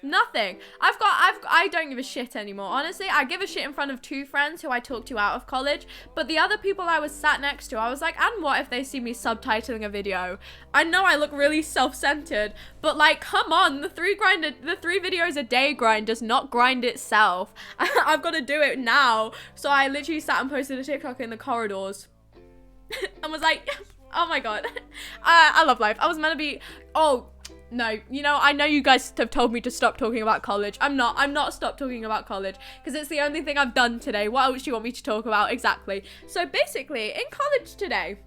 Nothing. I don't give a shit anymore. Honestly, I give a shit in front of 2 friends who I talked to out of college, but the other people I was sat next to, I was like, and what if they see me subtitling a video? I know I look really self-centered, but like, come on, the 3 videos a day grind does not grind itself. I've got to do it now. So I literally sat and posted a TikTok in the corridors and was like, oh my god. I love life. I was meant to be, oh, no, you know, I know you guys have told me to stop talking about college. I'm not stop talking about college because it's the only thing I've done today. What else do you want me to talk about exactly? So basically, in college today,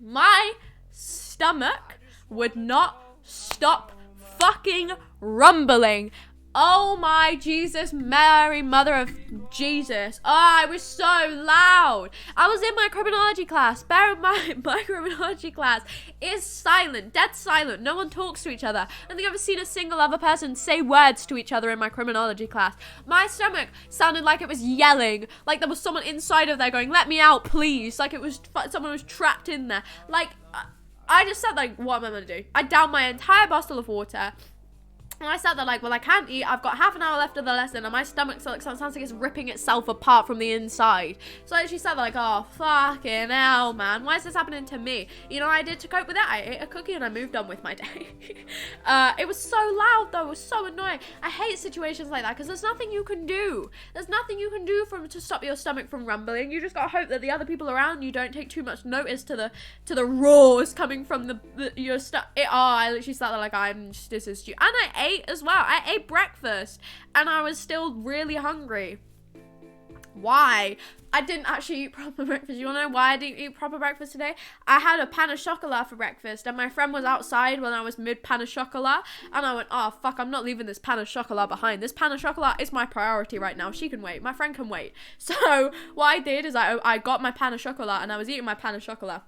my stomach would not stop fucking rumbling. Oh my Jesus, Mary, Mother of Jesus. Oh, I was so loud. I was in my criminology class. Bear in mind, my criminology class is silent, dead silent. No one talks to each other. I don't think I've ever seen a single other person say words to each other in my criminology class. My stomach sounded like it was yelling. Like there was someone inside of there going, let me out, please. Like it was, someone was trapped in there. Like, I just said, like, what am I going to do? I downed my entire bottle of water. And I sat there like, well, I can't eat. I've got half an hour left of the lesson and my stomach sounds like it's ripping itself apart from the inside. So I actually sat there like, oh, fucking hell, man. Why is this happening to me? You know what I did to cope with that? I ate a cookie and I moved on with my day. It was so loud, though. It was so annoying. I hate situations like that because there's nothing you can do. There's nothing you can do to stop your stomach from rumbling. You just got to hope that the other people around you don't take too much notice to the roars coming from your stuff. I literally sat there like, this is stupid. And I ate as well. I ate breakfast and I was still really hungry. Why? I didn't actually eat proper breakfast. You wanna know why I didn't eat proper breakfast today? I had a pan au chocolat for breakfast and my friend was outside when I was mid pan au chocolat and I went, oh fuck, I'm not leaving this pan au chocolat behind. This pan au chocolat is my priority right now. She can wait. My friend can wait. So what I did is I got my pan au chocolat and I was eating my pan au chocolat.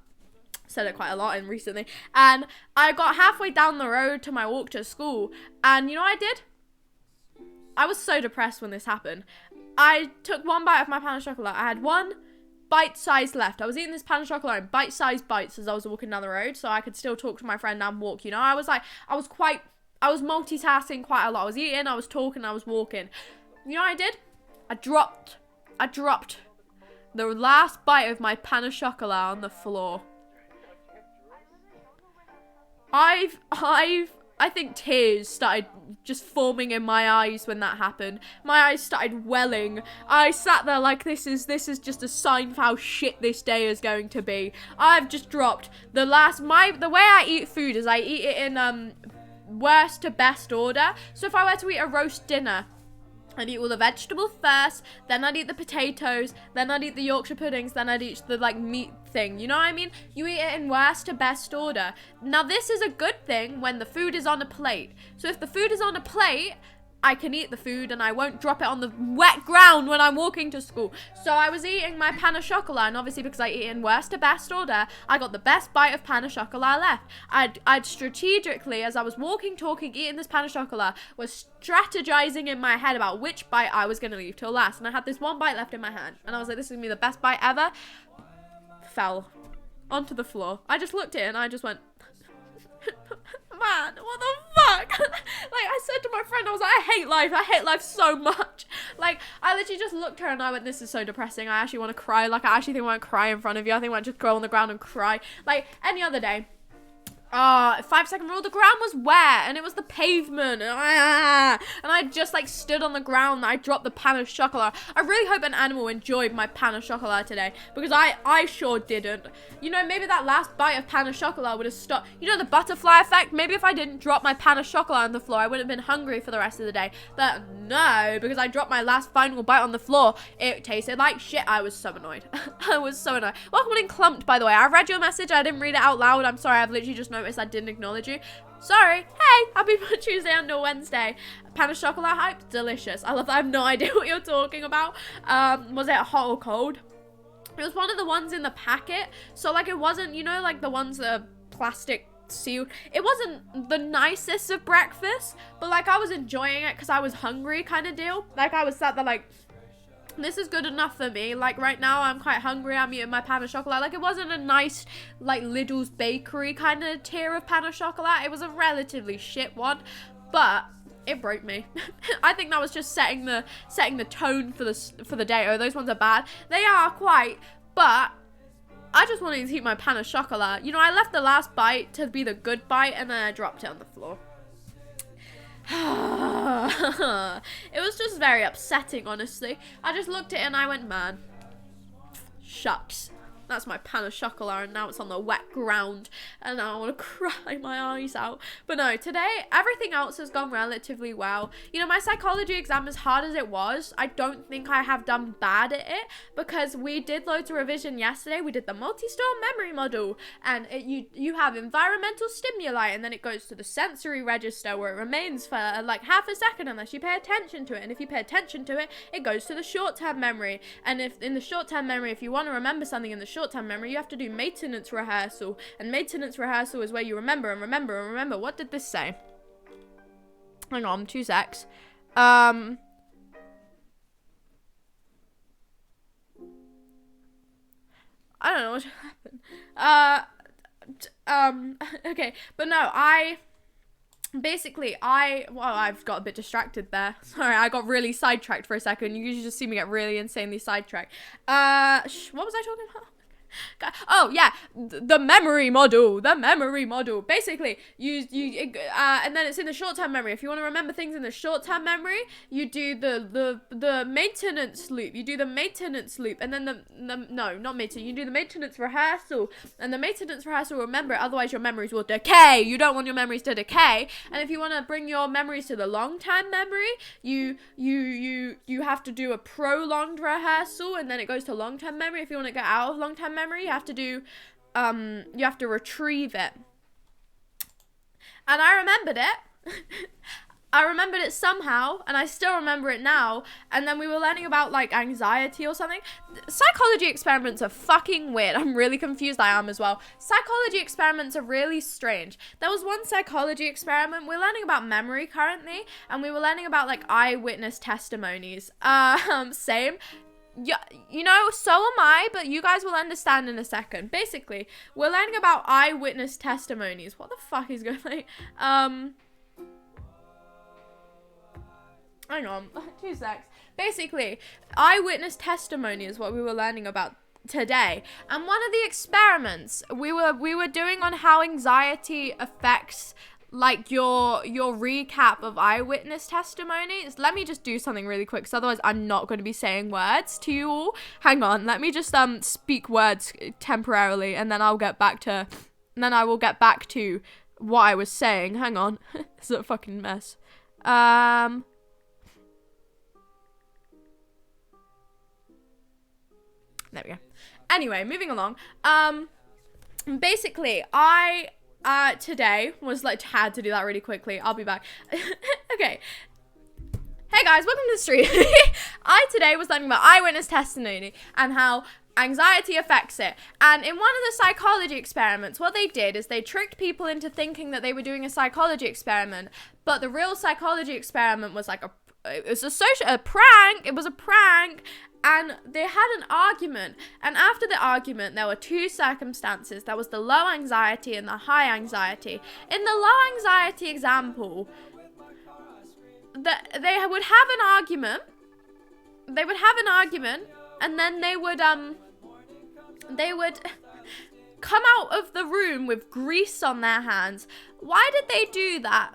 Said it quite a lot in recently, and I got halfway down the road to my walk to school, and you know what I did? I was so depressed when this happened. I took one bite of my pan au chocolat. I had one bite size left. I was eating this pan au chocolat in bite-sized bites as I was walking down the road, so I could still talk to my friend and walk. You know, I was multitasking quite a lot. I was eating, I was talking, I was walking. You know what I did? I dropped the last bite of my pan au chocolat on the floor. I think tears started just forming in my eyes when that happened. My eyes started welling. I sat there like this is just a sign for how shit this day is going to be. I've just dropped the way I eat food is I eat it in worst to best order. So if I were to eat a roast dinner, I'd eat all the vegetables first, then I'd eat the potatoes, then I'd eat the Yorkshire puddings, then I'd eat the like meat thing. You know what I mean? You eat it in worst to best order. Now this is a good thing when the food is on a plate. So if the food is on a plate, I can eat the food and I won't drop it on the wet ground when I'm walking to school. So I was eating my pan au chocolat, and obviously because I eat in worst to best order, I got the best bite of pan au chocolat left. I'd strategically, as I was walking, talking, eating this pan au chocolat, was strategizing in my head about which bite I was going to leave till last. And I had this one bite left in my hand, and I was like, this is going to be the best bite ever. Fell onto the floor. I just looked at it and I just went, man, what the fuck? Like, I said to my friend, I was like, I hate life so much. Like, I literally just looked at her and I went, this is so depressing. I actually want to cry. Like, I actually think I want to cry in front of you. I think I want to just go on the ground and cry. Like, any other day. 5-second rule, the ground was wet and it was the pavement and I just like stood on the ground and I dropped the pan au chocolat. I really hope an animal enjoyed my pan au chocolat today because I sure didn't. You know, maybe that last bite of pan au chocolat would have stopped, you know, the butterfly effect. Maybe if I didn't drop my pan au chocolat on the floor, I wouldn't have been hungry for the rest of the day. But no, because I dropped my last final bite on the floor, it tasted like shit. I was so annoyed. I was so annoyed. Welcome in Clumped, by the way. I read your message. I didn't read it out loud. I'm sorry. I've literally just noticed I didn't acknowledge you. Sorry. Hey, happy Tuesday and Wednesday. Pan au chocolat hype, delicious. I love that. I have no idea what you're talking about. Was it hot or cold? It was one of the ones in the packet. So like it wasn't, you know, like the ones that are plastic sealed. It wasn't the nicest of breakfast, but like I was enjoying it because I was hungry kind of deal. Like I was sat there like, this is good enough for me. Like, right now, I'm quite hungry. I'm eating my pain au chocolat. Like, it wasn't a nice, like, Lidl's bakery kind of tier of pain au chocolat. It was a relatively shit one, but it broke me. I think that was just setting the tone for the day. Oh, those ones are bad. They are quite, but I just wanted to eat my pain au chocolat. You know, I left the last bite to be the good bite, and then I dropped it on the floor. It was just very upsetting, honestly. I just looked at it and I went, man, shucks. That's my pain au chocolat, and now it's on the wet ground, and now I want to cry my eyes out. But no, today, everything else has gone relatively well. You know, my psychology exam, as hard as it was, I don't think I have done bad at it, because we did loads of revision yesterday. We did the multi-store memory model, and you have environmental stimuli, and then it goes to the sensory register, where it remains for like half a second unless you pay attention to it, and if you pay attention to it, it goes to the short-term memory. And if in the short-term memory, if you want to remember something in the short-term memory, you have to do maintenance rehearsal, and maintenance rehearsal is where you remember and remember and remember. What did this say? Hang on, 2 secs. I don't know what happened. Okay, but no, I've got a bit distracted there. Sorry, I got really sidetracked for a second. You usually just see me get really insanely sidetracked. What was I talking about? Oh yeah, the memory model. Basically, and then it's in the short-term memory. If you want to remember things in the short-term memory, you do the maintenance loop. You do the maintenance loop, and then no, not maintenance. You do the maintenance rehearsal, and the maintenance rehearsal. Remember it, otherwise your memories will decay. You don't want your memories to decay. And if you want to bring your memories to the long-term memory, you have to do a prolonged rehearsal, and then it goes to long-term memory. If you want to get out of long-term memory, you have to do you have to retrieve it. And I remembered it. I remembered it somehow, and I still remember it now. And then we were learning about like anxiety or something. Psychology experiments are fucking weird. I'm really confused. I am as well. Psychology experiments are really strange. There was one psychology experiment. We're learning about memory currently, and we were learning about like eyewitness testimonies. Same. Yeah, you know, so am I, but you guys will understand in a second. Basically, we're learning about eyewitness testimonies. What the fuck is going on? Hang on, 2 secs. Basically, eyewitness testimony is what we were learning about today. And one of the experiments we were doing on how anxiety affects like your recap of eyewitness testimonies. Let me just do something really quick, because otherwise I'm not going to be saying words to you all. Hang on, let me just speak words temporarily, and then I will get back to what I was saying. Hang on. This is a fucking mess. There we go. Anyway, moving along. Basically, today was like, had to do that really quickly. I'll be back. Okay. Hey guys, welcome to the stream. I today was learning about eyewitness testimony and how anxiety affects it. And in one of the psychology experiments, what they did is they tricked people into thinking that they were doing a psychology experiment, but the real psychology experiment was like a prank. It was a prank. And they had an argument, and after the argument there were 2 circumstances. There was the low anxiety and the high anxiety. In the low anxiety example, they would have an argument, and then they would come out of the room with grease on their hands. Why did they do that?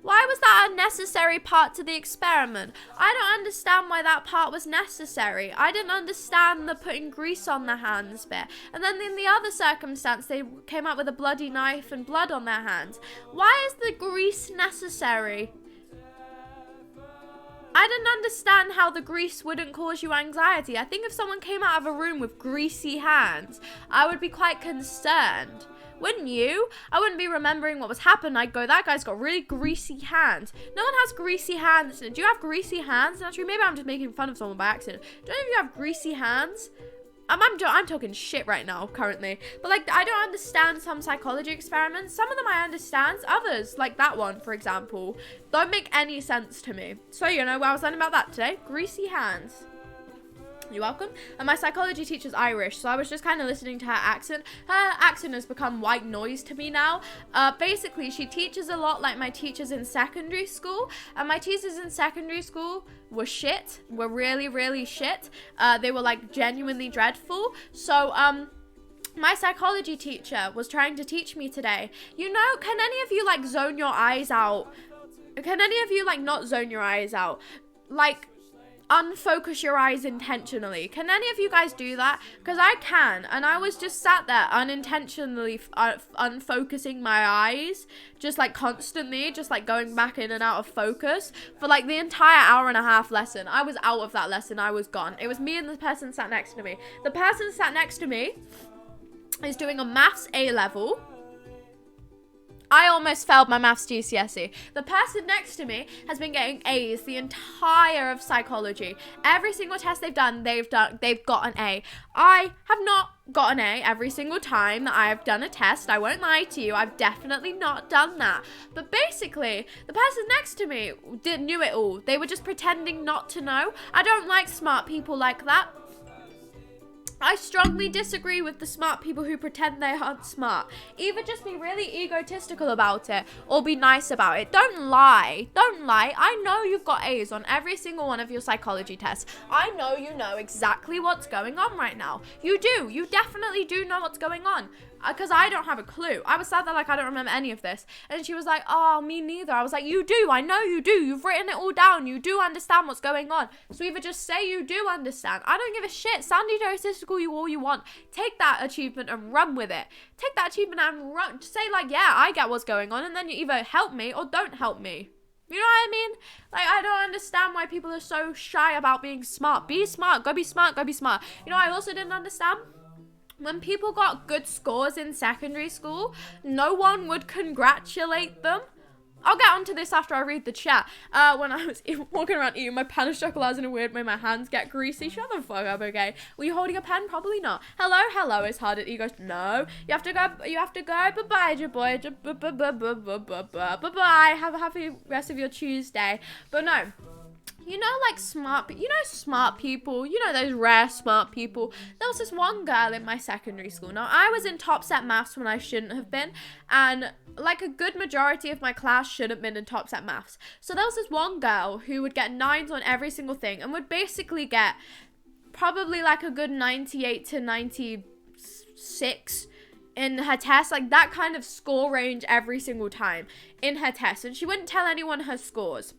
Why was that a necessary part to the experiment? I don't understand why that part was necessary. I didn't understand the putting grease on their hands bit. And then in the other circumstance, they came out with a bloody knife and blood on their hands. Why is the grease necessary? I didn't understand how the grease wouldn't cause you anxiety. I think if someone came out of a room with greasy hands, I would be quite concerned. Wouldn't you? I wouldn't be remembering what was happening. I'd go, that guy's got really greasy hands. No one has greasy hands. Do you have greasy hands? Actually, maybe I'm just making fun of someone by accident. Don't know if you have greasy hands. I'm talking shit right now currently, but like I don't understand some psychology experiments. Some of them I understand, others like that one for example don't make any sense to me. So you know, I was learning about that today. Greasy hands. You're welcome. And my psychology teacher's Irish, so I was just kind of listening to her accent. Her accent has become white noise to me now. Basically, she teaches a lot like my teachers in secondary school, and my teachers in secondary school were shit. Were really, really shit. They were like genuinely dreadful. So, my psychology teacher was trying to teach me today. You know, can any of you like zone your eyes out? Can any of you like not zone your eyes out? Like, unfocus your eyes intentionally. Can any of you guys do that? Because I can, and I was just sat there unintentionally unfocusing my eyes, just like constantly, just like going back in and out of focus for like the entire hour and a half lesson. I was out of that lesson. I was gone. It was me and the person sat next to me. The person sat next to me is doing a maths A level. I almost failed my maths GCSE. The person next to me has been getting A's the entire of psychology. Every single test they've got an A. I have not got an A every single time that I have done a test. I won't lie to you. I've definitely not done that. But basically, the person next to me knew it all. They were just pretending not to know. I don't like smart people like that. I strongly disagree with the smart people who pretend they aren't smart. Either just be really egotistical about it or be nice about it. Don't lie. Don't lie. I know you've got A's on every single one of your psychology tests. I know you know exactly what's going on right now. You do. You definitely do know what's going on. Because I don't have a clue. I was sat there like I don't remember any of this. And she was like, oh, me neither. I was like, you do. I know you do. You've written it all down. You do understand what's going on. So either just say you do understand. I don't give a shit. Sound egotistical you all you want. Take that achievement and run with it. Take that achievement and run. Just say like, yeah, I get what's going on. And then you either help me or don't help me. You know what I mean? Like, I don't understand why people are so shy about being smart. Be smart. Go be smart. Go be smart. You know, I also didn't understand. When people got good scores in secondary school, no one would congratulate them. I'll get onto this after I read the chat. When I was walking around eating my pan of chocolate in a weird way, my hands get greasy. Shut the fuck up, okay? Were you holding a pen? Probably not. Hello, hello is hard at ego. No. You have to go. Bye-bye, your boy. Bye-bye. Have a happy rest of your Tuesday. But no. You know, like smart people, you know, those rare smart people. There was this one girl in my secondary school. Now, I was in top set maths when I shouldn't have been. And like a good majority of my class should have been in top set maths. So there was this one girl who would get 9s on every single thing and would basically get probably like a good 98 to 96 in her test, like that kind of score range every single time in her test. And she wouldn't tell anyone her scores,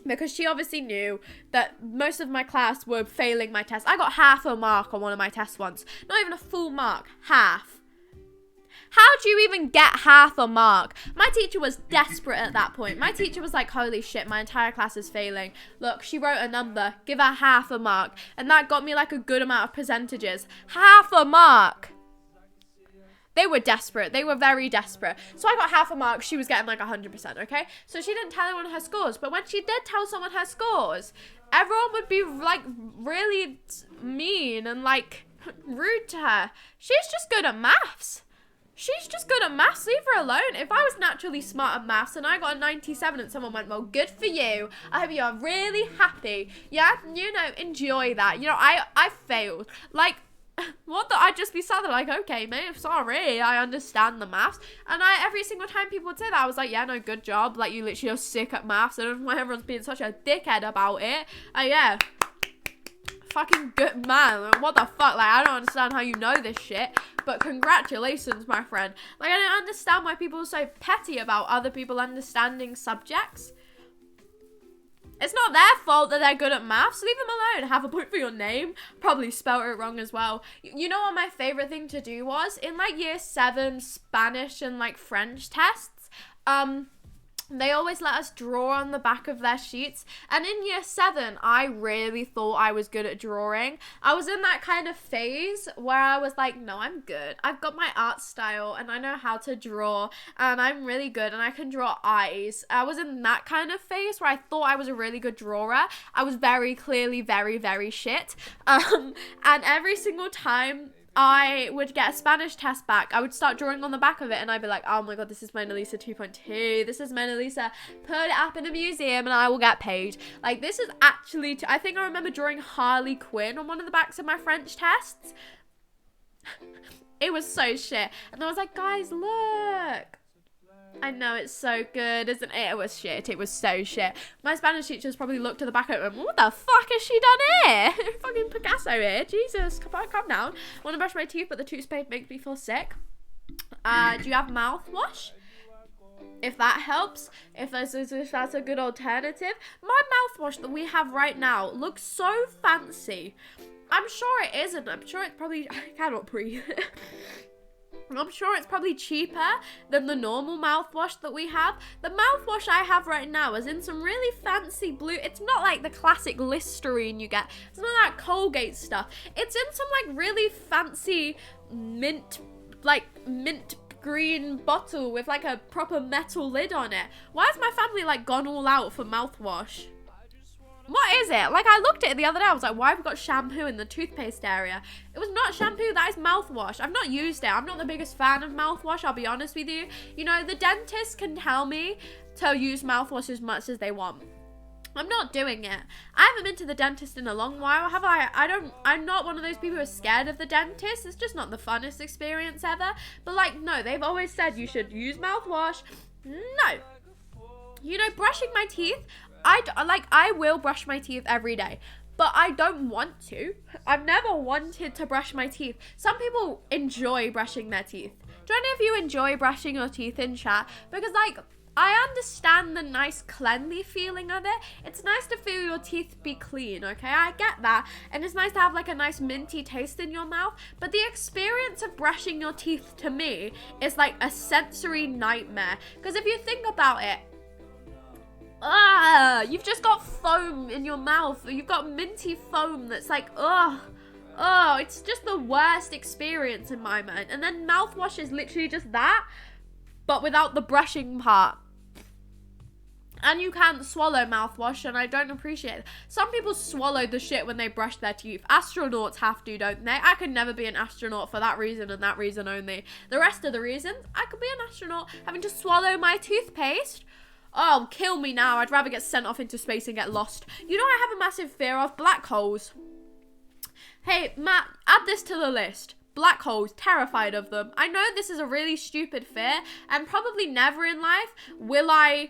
because she obviously knew that most of my class were failing my test. I got half a mark on one of my tests once. Not even a full mark. Half. How do you even get half a mark? My teacher was desperate at that point. My teacher was like, holy shit, my entire class is failing. Look, she wrote a number. Give her half a mark. And that got me like a good amount of percentages. Half a mark. They were desperate. They were very desperate. So I got half a mark. She was getting like 100%, okay? So she didn't tell anyone her scores. But when she did tell someone her scores, everyone would be like really mean and like rude to her. She's just good at maths. She's just good at maths. Leave her alone. If I was naturally smart at maths and I got a 97 and someone went, well, good for you. I hope you're really happy. Yeah? You know, enjoy that. You know, I failed. Like, what the? I'd just be sad like, okay, mate, sorry, I understand the maths. And every single time people would say that, I was like, yeah, no, good job. Like, you literally are sick at maths. And when everyone's being such a dickhead about it, yeah, fucking good man. What the fuck? Like, I don't understand how you know this shit. But congratulations, my friend. Like, I don't understand why people are so petty about other people understanding subjects. It's not their fault that they're good at maths. Leave them alone. Have a point for your name. Probably spelled it wrong as well. You know what my favorite thing to do was? In like year 7 Spanish and like French tests, they always let us draw on the back of their sheets. And in year 7, I really thought I was good at drawing. I was in that kind of phase where I was like, no, I'm good. I've got my art style and I know how to draw and I'm really good and I can draw eyes. I was in that kind of phase where I thought I was a really good drawer. I was very clearly very, very shit. And every single time I would get a Spanish test back, I would start drawing on the back of it and I'd be like, oh my god, this is Mona Lisa 2.2, this is Mona Lisa, put it up in a museum and I will get paid. Like, this is actually, I think I remember drawing Harley Quinn on one of the backs of my French tests. It was so shit. And I was like, guys, look. I know, it's so good, isn't it? It was shit. It was so shit. My Spanish teachers probably looked at the back of it and went, what the fuck has she done here? Fucking Picasso here. Jesus, come on, calm down. I want to brush my teeth, but the toothpaste makes me feel sick. Do you have mouthwash? If that helps, if that's a good alternative. My mouthwash that we have right now looks so fancy. I'm sure it isn't. I'm sure it's probably... I cannot breathe. I'm sure it's probably cheaper than the normal mouthwash that we have. The mouthwash I have right now is in some really fancy blue. It's not like the classic Listerine you get. It's not that Colgate stuff. It's in some like really fancy mint green bottle with like a proper metal lid on it. Why has my family like gone all out for mouthwash? What is it? Like, I looked at it the other day. I was like, why have we got shampoo in the toothpaste area? It was not shampoo. That is mouthwash. I've not used it. I'm not the biggest fan of mouthwash, I'll be honest with you. You know, the dentist can tell me to use mouthwash as much as they want. I'm not doing it. I haven't been to the dentist in a long while, have I? I'm not one of those people who are scared of the dentist. It's just not the funnest experience ever. But, like, no, they've always said you should use mouthwash. No. You know, brushing my teeth... I will brush my teeth every day, but I don't want to. I've never wanted to brush my teeth. Some people enjoy brushing their teeth. Do any of you enjoy brushing your teeth in chat? Because, like, I understand the nice cleanly feeling of it. It's nice to feel your teeth be clean, okay? I get that. And it's nice to have, like, a nice minty taste in your mouth. But the experience of brushing your teeth, to me, is, like, a sensory nightmare. Because if you think about it, you've just got foam in your mouth. You've got minty foam that's like, it's just the worst experience in my mind. And then mouthwash is literally just that, but without the brushing part. And you can't swallow mouthwash, and I don't appreciate it. Some people swallow the shit when they brush their teeth. Astronauts have to, don't they? I could never be an astronaut for that reason and that reason only. The rest of the reasons, I could be an astronaut having to swallow my toothpaste. Oh, kill me now. I'd rather get sent off into space and get lost. You know I have a massive fear of? Black holes. Hey, Matt, add this to the list. Black holes, terrified of them. I know this is a really stupid fear, and probably never in life will I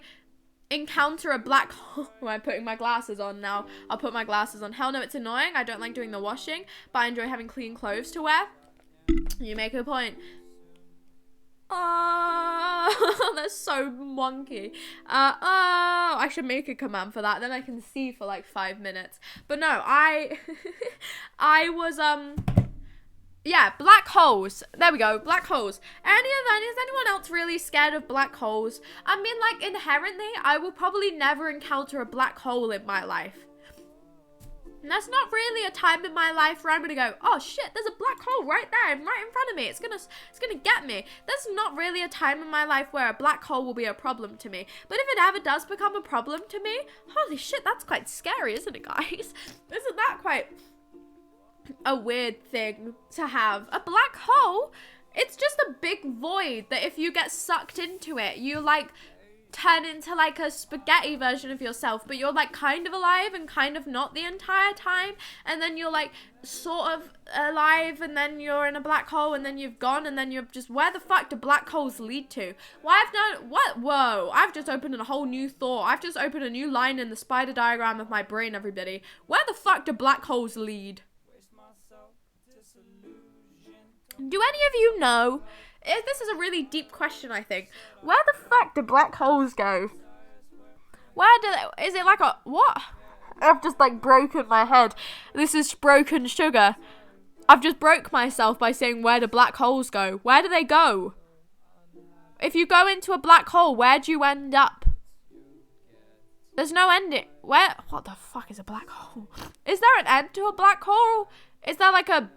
encounter a black hole. I'm putting my glasses on now. I'll put my glasses on. Hell no, it's annoying. I don't like doing the washing, but I enjoy having clean clothes to wear. You make a point. Oh, that's so wonky. I should make a command for that. Then I can see for like 5 minutes. But no, I was, yeah, black holes. There we go, black holes. Is anyone else really scared of black holes? I mean, like, inherently, I will probably never encounter a black hole in my life. And that's not really a time in my life where I'm gonna go, oh shit, there's a black hole right there and right in front of me. It's gonna get me. That's not really a time in my life where a black hole will be a problem to me. But if it ever does become a problem to me, holy shit, that's quite scary, isn't it, guys? Isn't that quite a weird thing to have? A black hole, it's just a big void that if you get sucked into it, you like turn into like a spaghetti version of yourself, but you're like kind of alive and kind of not the entire time, and then you're like sort of alive, and then you're in a black hole, and then you've gone, and then you're just, where the fuck do black holes lead to? Whoa, I've just opened a whole new thought. I've just opened a new line in the spider diagram of my brain, everybody. Where the fuck do black holes lead? Do any of you know? This is a really deep question, I think. Where the fuck do black holes go? Is it like a, what? I've just like broken my head. This is broken sugar. I've just broke myself by saying, where do black holes go? Where do they go? If you go into a black hole, where do you end up? There's no ending. Where? What the fuck is a black hole? Is there an end to a black hole? Is there like a...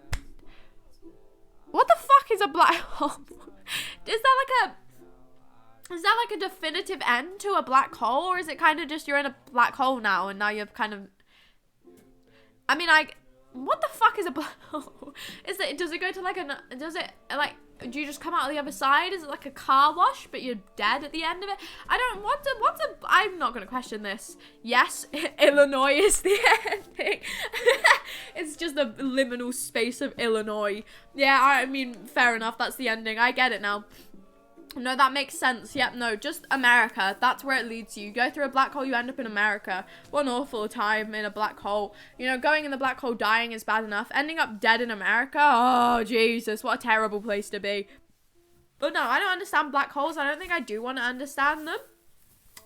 What the fuck is a black hole? Is that like a definitive end to a black hole? Or is it kind of just you're in a black hole now and now you're kind of... I mean, what the fuck is a black hole? Does it go to like do you just come out of the other side? Is it like a car wash, but you're dead at the end of it? I'm not going to question this. Yes, Illinois is the ending. It's just a liminal space of Illinois. Yeah, I mean, fair enough. That's the ending. I get it now. No, that makes sense. Yep, no, just America. That's where it leads you. You go through a black hole, you end up in America. What an awful time in a black hole. You know, going in the black hole, dying is bad enough. Ending up dead in America? Oh, Jesus, what a terrible place to be. But no, I don't understand black holes. I don't think I do want to understand them.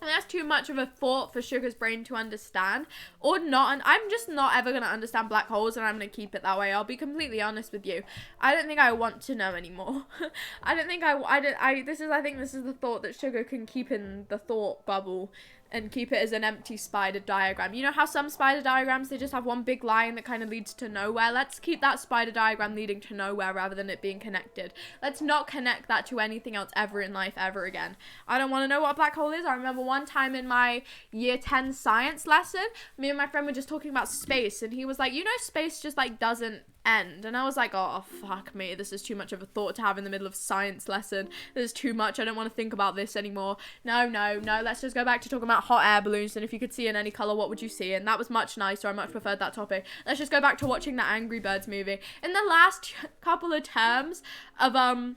And that's too much of a thought for Sugar's brain to understand, or not. And I'm just not ever going to understand black holes, and I'm going to keep it that way. I'll be completely honest with you. I don't think I want to know anymore. I think this is the thought that Sugar can keep in the thought bubble and keep it as an empty spider diagram. You know how some spider diagrams, they just have one big line that kind of leads to nowhere? Let's keep that spider diagram leading to nowhere rather than it being connected. Let's not connect that to anything else ever in life ever again. I don't want to know what a black hole is. I remember one time in my year 10 science lesson, me and my friend were just talking about space, and he was like, you know, space just like doesn't end. And I was like, oh, fuck me, this is too much of a thought to have in the middle of science lesson. This is too much. I don't want to think about this anymore. No, let's just go back to talking about hot air balloons, and if you could see in any color, what would you see? And that was much nicer. I much preferred that topic. Let's just go back to watching the Angry Birds movie. In the last couple of terms of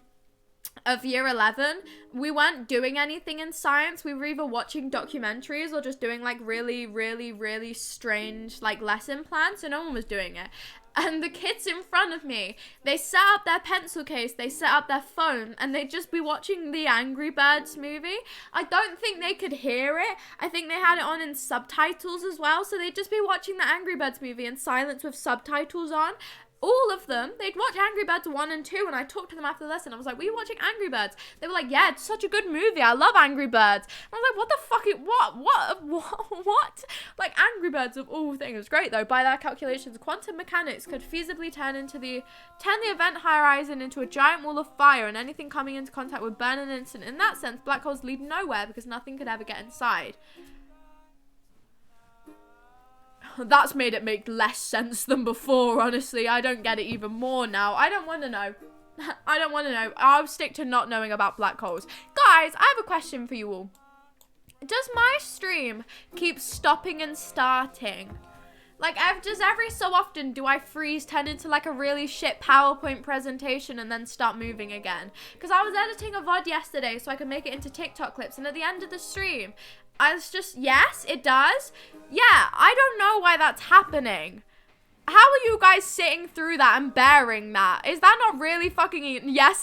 year 11, we weren't doing anything in science. We were either watching documentaries or just doing like really, really, really strange like lesson plans, so no one was doing it. And the kids in front of me, they set up their pencil case, they set up their phone, and they'd just be watching the Angry Birds movie. I don't think they could hear it. I think they had it on in subtitles as well, so they'd just be watching the Angry Birds movie in silence with subtitles on. All of them, they'd watch Angry Birds 1 and 2, and I talked to them after the lesson. I was like, were you watching Angry Birds? They were like, yeah, it's such a good movie. I love Angry Birds. And I was like, what the fuck? What? Like, Angry Birds of all things. It was great, though. By their calculations, quantum mechanics could feasibly turn the event horizon into a giant wall of fire, and anything coming into contact would burn in an instant. In that sense, black holes lead nowhere because nothing could ever get inside. That's made it make less sense than before, honestly. I don't get it even more now. I don't want to know. I don't want to know. I'll stick to not knowing about black holes. Guys, I have a question for you all. Does my stream keep stopping and starting? Like, just every so often do I freeze, turn into like a really shit PowerPoint presentation, and then start moving again? Because I was editing a VOD yesterday so I could make it into TikTok clips, and at the end of the stream, I was just, yes, it does. Yeah, I don't know why that's happening. How are you guys sitting through that and bearing that? Is that not really fucking... Yes.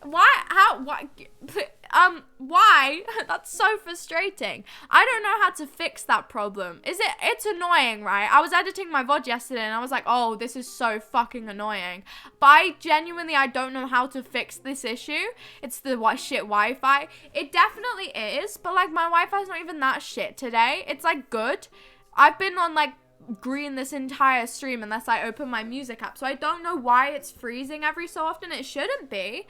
Why? How? Why? Why? That's so frustrating. I don't know how to fix that problem. It's annoying, right? I was editing my VOD yesterday and I was like, oh, this is so fucking annoying. But I don't know how to fix this issue. It's the shit Wi-Fi. It definitely is, but like my Wi-Fi's not even that shit today. It's like good. I've been on like green this entire stream unless I open my music app, so I don't know why it's freezing every so often. It shouldn't be.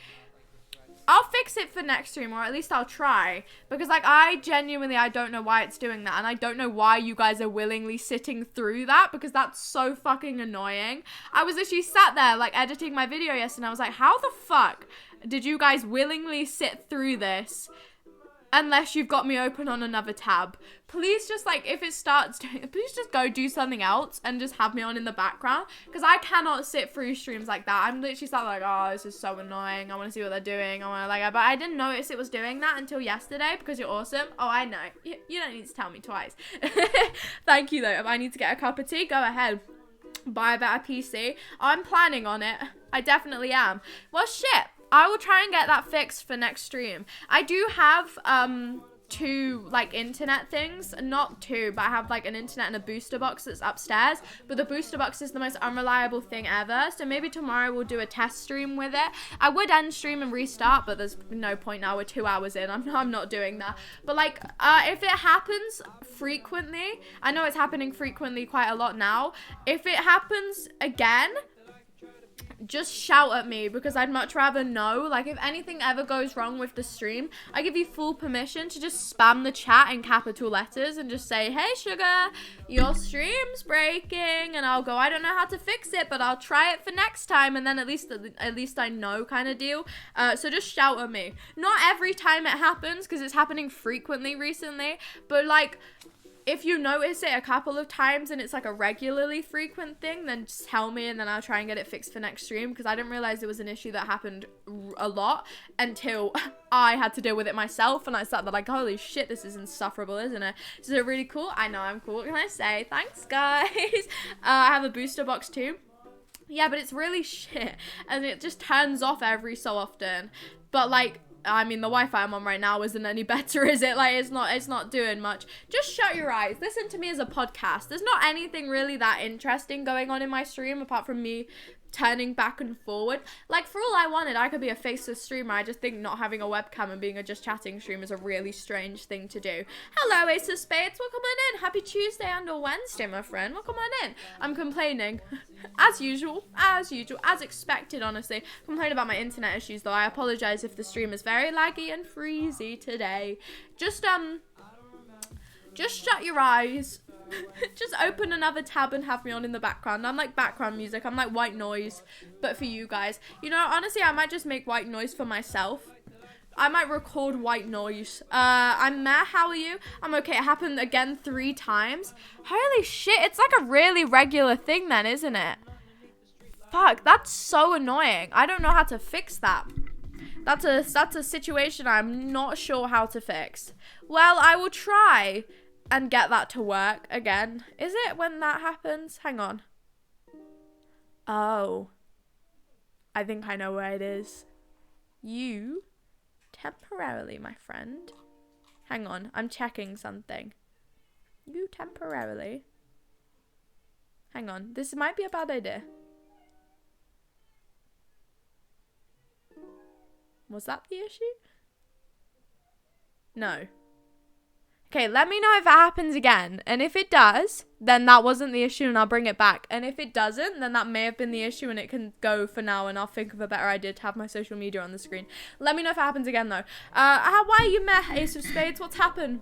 I'll fix it for next stream, or at least I'll try, because like I don't know why it's doing that, and I don't know why you guys are willingly sitting through that, because that's so fucking annoying. I was literally sat there like editing my video yesterday and I was like, how the fuck did you guys willingly sit through this unless you've got me open on another tab? Please just like, if it starts doing, please just go do something else and just have me on in the background, because I cannot sit through streams like that. I'm literally sat like, oh, this is so annoying. I want to see what they're doing. But I didn't notice it was doing that until yesterday, because you're awesome. Oh, I know. You don't need to tell me twice. Thank you though. If I need to get a cup of tea, go ahead. Buy a better PC. I'm planning on it. I definitely am. Well, shit. I will try and get that fixed for next stream. I do have two like internet things, not two, but I have like an internet and a booster box that's upstairs, but the booster box is the most unreliable thing ever. So maybe tomorrow we'll do a test stream with it. I would end stream and restart, but there's no point now. We're 2 hours in. I'm not doing that. But like if it happens frequently, I know it's happening frequently quite a lot now. If it happens again, just shout at me, because I'd much rather know. Like, if anything ever goes wrong with the stream, I give you full permission to just spam the chat in capital letters and just say, hey sugar, your stream's breaking, and I'll go, I don't know how to fix it, but I'll try it for next time, and then at least I know, kind of deal. So just shout at me. Not every time it happens, because it's happening frequently recently, but like, if you notice it a couple of times and it's like a regularly frequent thing, then just tell me, and then I'll try and get it fixed for next stream, because I didn't realize it was an issue that happened a lot until I had to deal with it myself, and I started like, holy shit, this is insufferable, isn't it? So really cool. I know I'm cool. What can I say? Thanks, guys. I have a booster box too. Yeah, but it's really shit, and it just turns off every so often. But like, I mean, the Wi-Fi I'm on right now isn't any better, is it? Like, it's not doing much. Just shut your eyes. Listen to me as a podcast. There's not anything really that interesting going on in my stream apart from me turning back and forward. Like, for all I wanted, I could be a faceless streamer. I just think not having a webcam and being a just chatting stream is a really strange thing to do. Hello, Ace of Spades. Welcome on in. Happy Tuesday and or Wednesday, my friend. Welcome on in. I'm complaining. As usual, as expected, honestly. Complain about my internet issues, though. I apologize if the stream is very laggy and freezy today. Just shut your eyes. Just open another tab and have me on in the background. I'm like background music. I'm like white noise, but for you guys. You know, honestly, I might just make white noise for myself. I might record white noise. I'm Meh, how are you? I'm okay. It happened again 3 times. Holy shit, it's like a really regular thing then, isn't it? Fuck, that's so annoying. I don't know how to fix that. That's a situation I'm not sure how to fix. Well, I will try and get that to work again. Is it when that happens? Hang on. Oh. I think I know where it is. You temporarily, my friend. Hang on, I'm checking something. You temporarily. Hang on, this might be a bad idea. Was that the issue? No. Okay, let me know if it happens again. And if it does, then that wasn't the issue and I'll bring it back. And if it doesn't, then that may have been the issue and it can go for now and I'll think of a better idea to have my social media on the screen. Let me know if it happens again, though. Why are you meh, Ace of Spades? What's happened?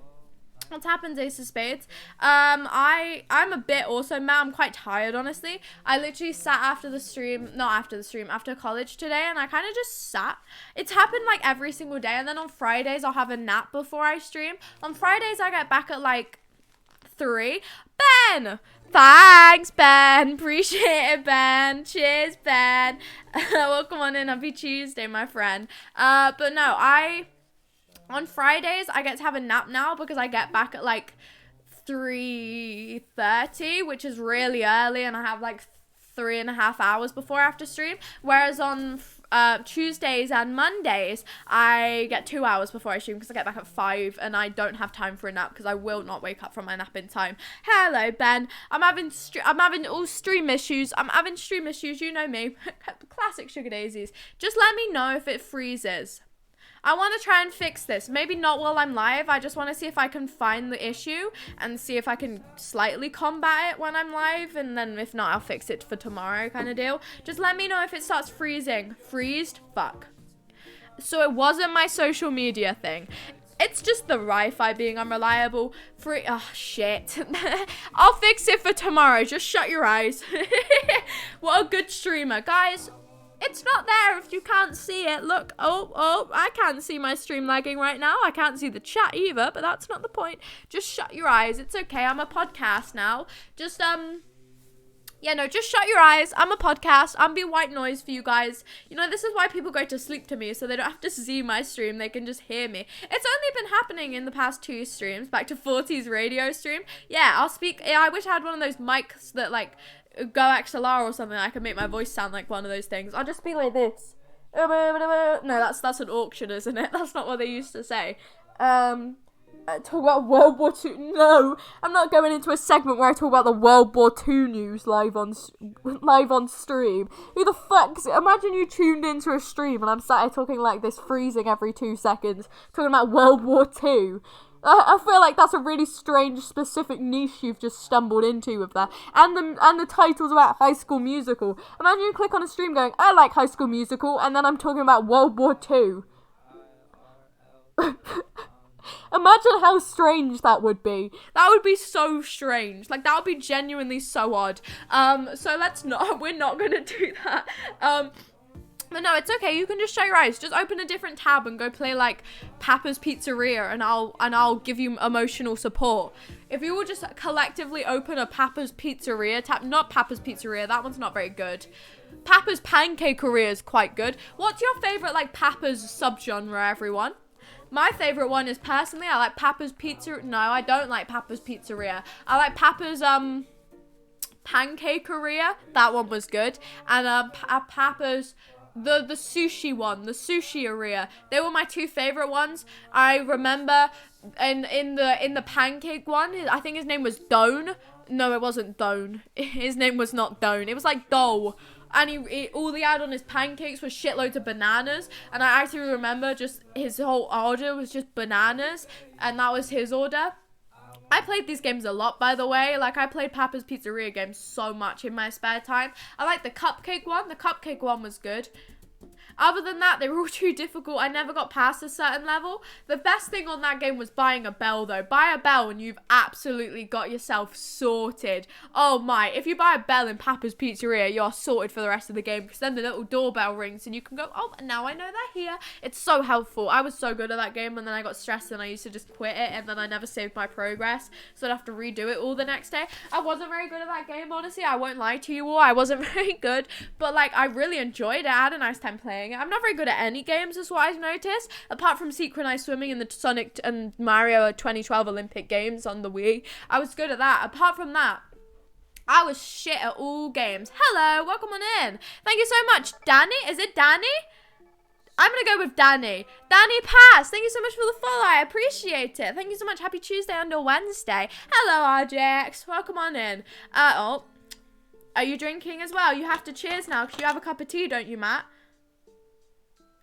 What's happened, Ace of Spades? I'm a bit also meh. I'm quite tired, honestly. I literally sat after college today, and I kind of just sat. It's happened like every single day, and then on Fridays I'll have a nap before I stream. On Fridays I get back at like 3. Ben! Thanks, Ben. Appreciate it, Ben. Cheers, Ben. Welcome on in. Happy Tuesday, my friend. But no, on Fridays, I get to have a nap now because I get back at like 3:30, which is really early, and I have like 3.5 hours before I have to stream. Whereas on Tuesdays and Mondays, I get 2 hours before I stream because I get back at 5 and I don't have time for a nap because I will not wake up from my nap in time. Hello, Ben. I'm having all stream issues. I'm having stream issues. You know me. Classic Sugar Daisies. Just let me know if it freezes. I want to try and fix this. Maybe not while I'm live. I just want to see if I can find the issue and see if I can slightly combat it when I'm live. And then if not, I'll fix it for tomorrow kind of deal. Just let me know if it starts freezing. Freezed? Fuck. So it wasn't my social media thing. It's just the Wi-Fi being unreliable. Oh, shit. I'll fix it for tomorrow. Just shut your eyes. What a good streamer. Guys, it's not there if you can't see it. Look, oh, I can't see my stream lagging right now. I can't see the chat either, but that's not the point. Just shut your eyes. It's okay. I'm a podcast now. Just shut your eyes. I'm a podcast. I'm being white noise for you guys. You know, this is why people go to sleep to me, so they don't have to see my stream. They can just hear me. It's only been happening in the past 2 streams. Back to 40's radio stream. Yeah, I'll speak. Yeah, I wish I had one of those mics that, like, Go XLR or something. I can make my voice sound like one of those things. I'll just be like this. No, that's an auction, isn't it? That's not what they used to say. talk about World War II. No, I'm not going into a segment where I talk about the World War II news live on stream. Who the fuck's... Imagine you tuned into a stream and I'm sat here talking like this, freezing every 2 seconds, talking about World War II. I feel like that's a really strange, specific niche you've just stumbled into with that. And the title's about High School Musical. Imagine you click on a stream going, I like High School Musical, and then I'm talking about World War II. Imagine how strange that would be. That would be so strange. Like, that would be genuinely so odd. So we're not gonna do that. But no, it's okay. You can just shut your eyes. Just open a different tab and go play like Papa's Pizzeria, and I'll give you emotional support. If you will just collectively open a Papa's Pizzeria tab, not Papa's Pizzeria, that one's not very good. Papa's Pancakeria is quite good. What's your favorite like Papa's subgenre, everyone? My favorite one is, personally, I like Papa's Pizza. No, I don't like Papa's Pizzeria. I like Papa's Pancakeria. That one was good. And Papa's the sushi one, the Sushi-aria. They were my 2 favorite ones. I remember in the pancake one, I think his name was Doan. No, it wasn't Doan. His name was not Doan. It was like Dole. And all he had on his pancakes was shitloads of bananas. And I actually remember just his whole order was just bananas. And that was his order. I played these games a lot, by the way. Like, I played Papa's Pizzeria games so much in my spare time. I like the cupcake one. The cupcake one was good. Other than that, they were all too difficult. I never got past a certain level. The best thing on that game was buying a bell, though. Buy a bell and you've absolutely got yourself sorted. Oh my, if you buy a bell in Papa's Pizzeria, you're sorted for the rest of the game, because then the little doorbell rings and you can go, oh, now I know they're here. It's so helpful. I was so good at that game, and then I got stressed and I used to just quit it, and then I never saved my progress, so I'd have to redo it all the next day. I wasn't very good at that game, honestly. I won't lie to you all. I wasn't very good, but like, I really enjoyed it. I had a nice time playing. I'm not very good at any games, is what I've noticed, apart from synchronized swimming in the Sonic and Mario 2012 Olympic Games on the Wii. I was good at that. Apart from that, I was shit at all games. Hello, welcome on in. Thank you so much. Danny? Is it Danny? I'm gonna go with Danny. Danny Pass, thank you so much for the follow. I appreciate it. Thank you so much. Happy Tuesday under Wednesday. Hello, RJX. Welcome on in. Oh, are you drinking as well? You have to cheers now because you have a cup of tea, don't you, Matt?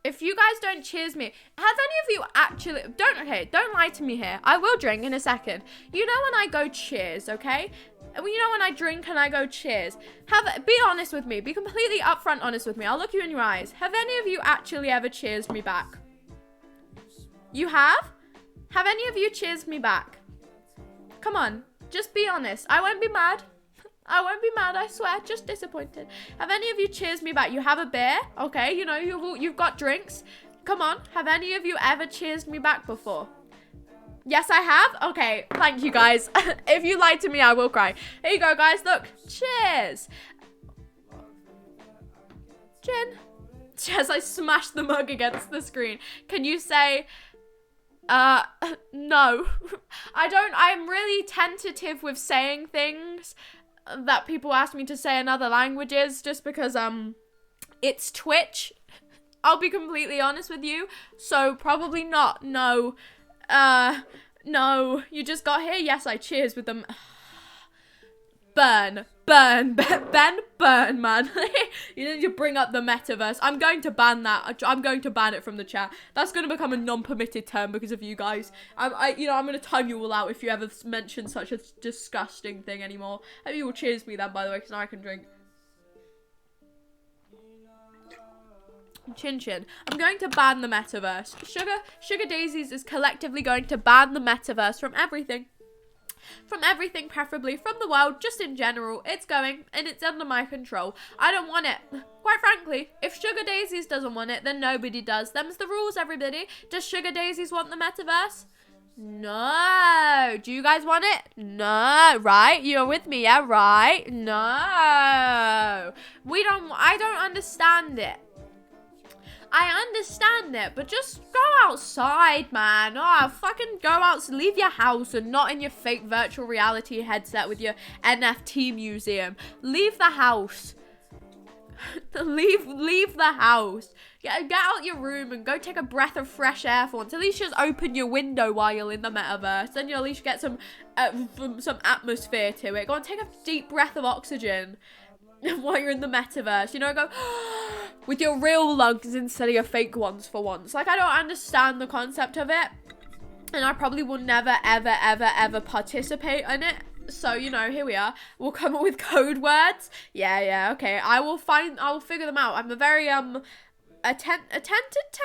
If you guys don't cheers me, have any of you actually, don't lie to me here. I will drink in a second. You know when I go cheers, okay? You know when I drink and I go cheers. Be honest with me. Be completely upfront honest with me. I'll look you in your eyes. Have any of you actually ever cheersed me back? You have? Have any of you cheersed me back? Come on, just be honest. I won't be mad. I won't be mad, I swear, just disappointed. Have any of you cheersed me back? You have a beer, okay, you know, you've got drinks. Come on, have any of you ever cheersed me back before? Yes, I have? Okay, thank you guys. If you lie to me, I will cry. Here you go, guys, look, cheers. Gin. As I smash the mug against the screen. Can you say... no. I'm really tentative with saying things that people ask me to say in other languages, just because it's Twitch. I'll be completely honest with you, so probably not. No, you just got here. Yes, I cheers with them. Burn, Ben, man. You need to bring up the metaverse. I'm going to ban that. I'm going to ban it from the chat. That's going to become a non-permitted term because of you guys. I'm going to time you all out if you ever mention such a disgusting thing anymore. Hope you will cheers me then, by the way, because now I can drink. Chin chin. I'm going to ban the metaverse. Sugar Daisies is collectively going to ban the metaverse from everything. From everything, preferably from the world, just in general. It's going, and it's under my control. I don't want it. Quite frankly, if Sugar Daisies doesn't want it, then nobody does. Them's the rules, everybody. Does Sugar Daisies want the metaverse? No. Do you guys want it? No. Right? You're with me, yeah? Right? No. I don't understand it. I understand it, but just go outside, man. Oh, fucking go out, leave your house and not in your fake virtual reality headset with your NFT museum. Leave the house. Leave the house. Get out your room and go take a breath of fresh air for once. At least just open your window while you're in the metaverse. Then you'll at least get some atmosphere to it. Go and take a deep breath of oxygen while you're in the metaverse. You know, go with your real lungs instead of your fake ones for once. Like, I don't understand the concept of it. And I probably will never, ever, ever, ever participate in it. So, you know, here we are. We'll come up with code words. Yeah, okay. I will figure them out. I'm a very, attentive.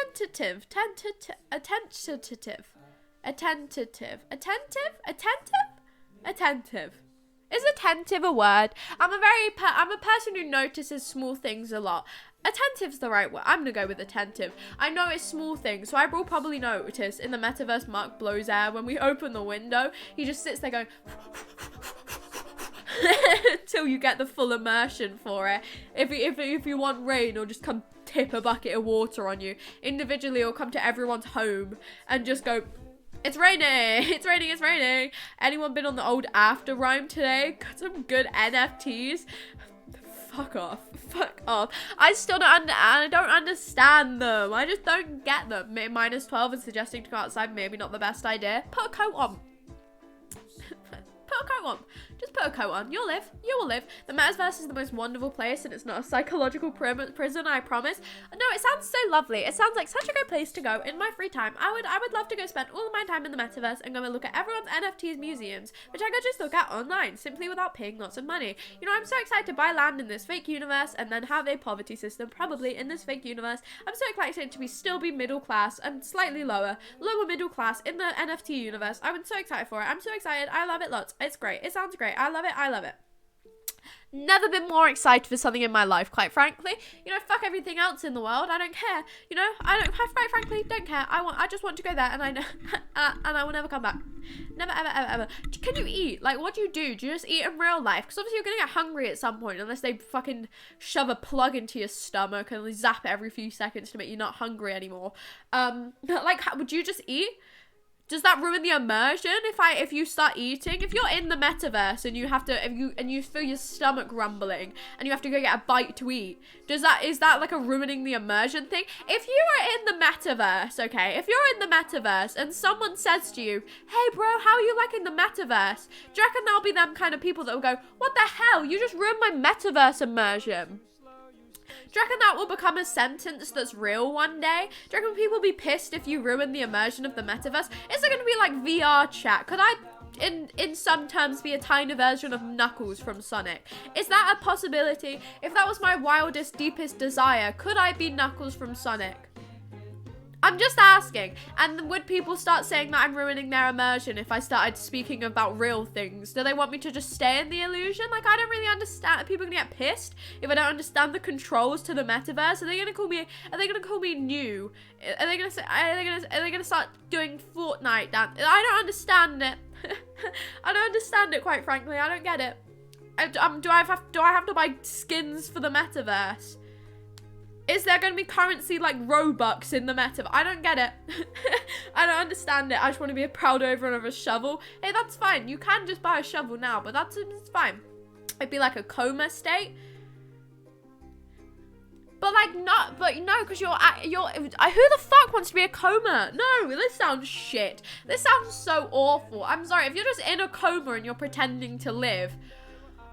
Is attentive a word? I'm a person who notices small things a lot. Attentive's the right word. I'm gonna go with attentive. I know it's small things, so I will probably notice in the metaverse Mark blows air when we open the window. He just sits there going until you get the full immersion for it. If you want rain, he'll just come tip a bucket of water on you. Individually, he'll come to everyone's home and just go, it's raining, it's raining, it's raining. Anyone been on the old After Rhyme today? Got some good NFTs. Fuck off. I still don't understand them. I just don't get them. -12 and suggesting to go outside, maybe not the best idea. Put a coat on. Put a coat on. Just put a coat on. You'll live. You will live. The metaverse is the most wonderful place, and it's not a psychological prison, I promise. No, it sounds so lovely. It sounds like such a great place to go in my free time. I would love to go spend all of my time in the metaverse and go and look at everyone's NFTs museums, which I could just look at online, simply without paying lots of money. You know, I'm so excited to buy land in this fake universe and then have a poverty system, probably in this fake universe. I'm so excited to still be middle class and slightly lower middle class in the NFT universe. I'm so excited for it. I'm so excited. I love it lots. It's great. It sounds great. I love it. I love it. Never been more excited for something in my life, quite frankly. You know, fuck everything else in the world. I don't care. You know, quite frankly, don't care. I just want to go there, and I know, and I will never come back. Never, ever, ever, ever. Can you eat? Like, what do you do? Do you just eat in real life? Because obviously you're gonna get hungry at some point, unless they fucking shove a plug into your stomach and zap it every few seconds to make you not hungry anymore. Like, would you just eat? Does that ruin the immersion if you start eating? If you're in the metaverse and you have to, and you feel your stomach rumbling and you have to go get a bite to eat, is that like a ruining the immersion thing? If you are in the metaverse, okay, if you're in the metaverse and someone says to you, hey bro, how are you liking the metaverse? Do you reckon there'll be them kind of people that will go, what the hell? You just ruined my metaverse immersion. Do you reckon that will become a sentence that's real one day? Do you reckon people will be pissed if you ruin the immersion of the metaverse? Is it going to be like VR chat? Could I, in some terms, be a tiny version of Knuckles from Sonic? Is that a possibility? If that was my wildest, deepest desire, could I be Knuckles from Sonic? I'm just asking. And would people start saying that I'm ruining their immersion if I started speaking about real things? Do they want me to just stay in the illusion? Like, I don't really understand. Are people gonna get pissed if I don't understand the controls to the metaverse? Are they gonna call me new? Are they gonna start doing Fortnite dance? I don't understand it. I don't understand it, quite frankly. I don't get it. Do I have to buy skins for the metaverse? Is there going to be currency like Robux in the metaverse? I don't get it. I don't understand it. I just want to be a proud owner of a shovel. Hey, that's fine. You can just buy a shovel now, but it's fine. It'd be like a coma state. But no, because you're who the fuck wants to be a coma? No, this sounds shit. This sounds so awful. I'm sorry, if you're just in a coma and you're pretending to live,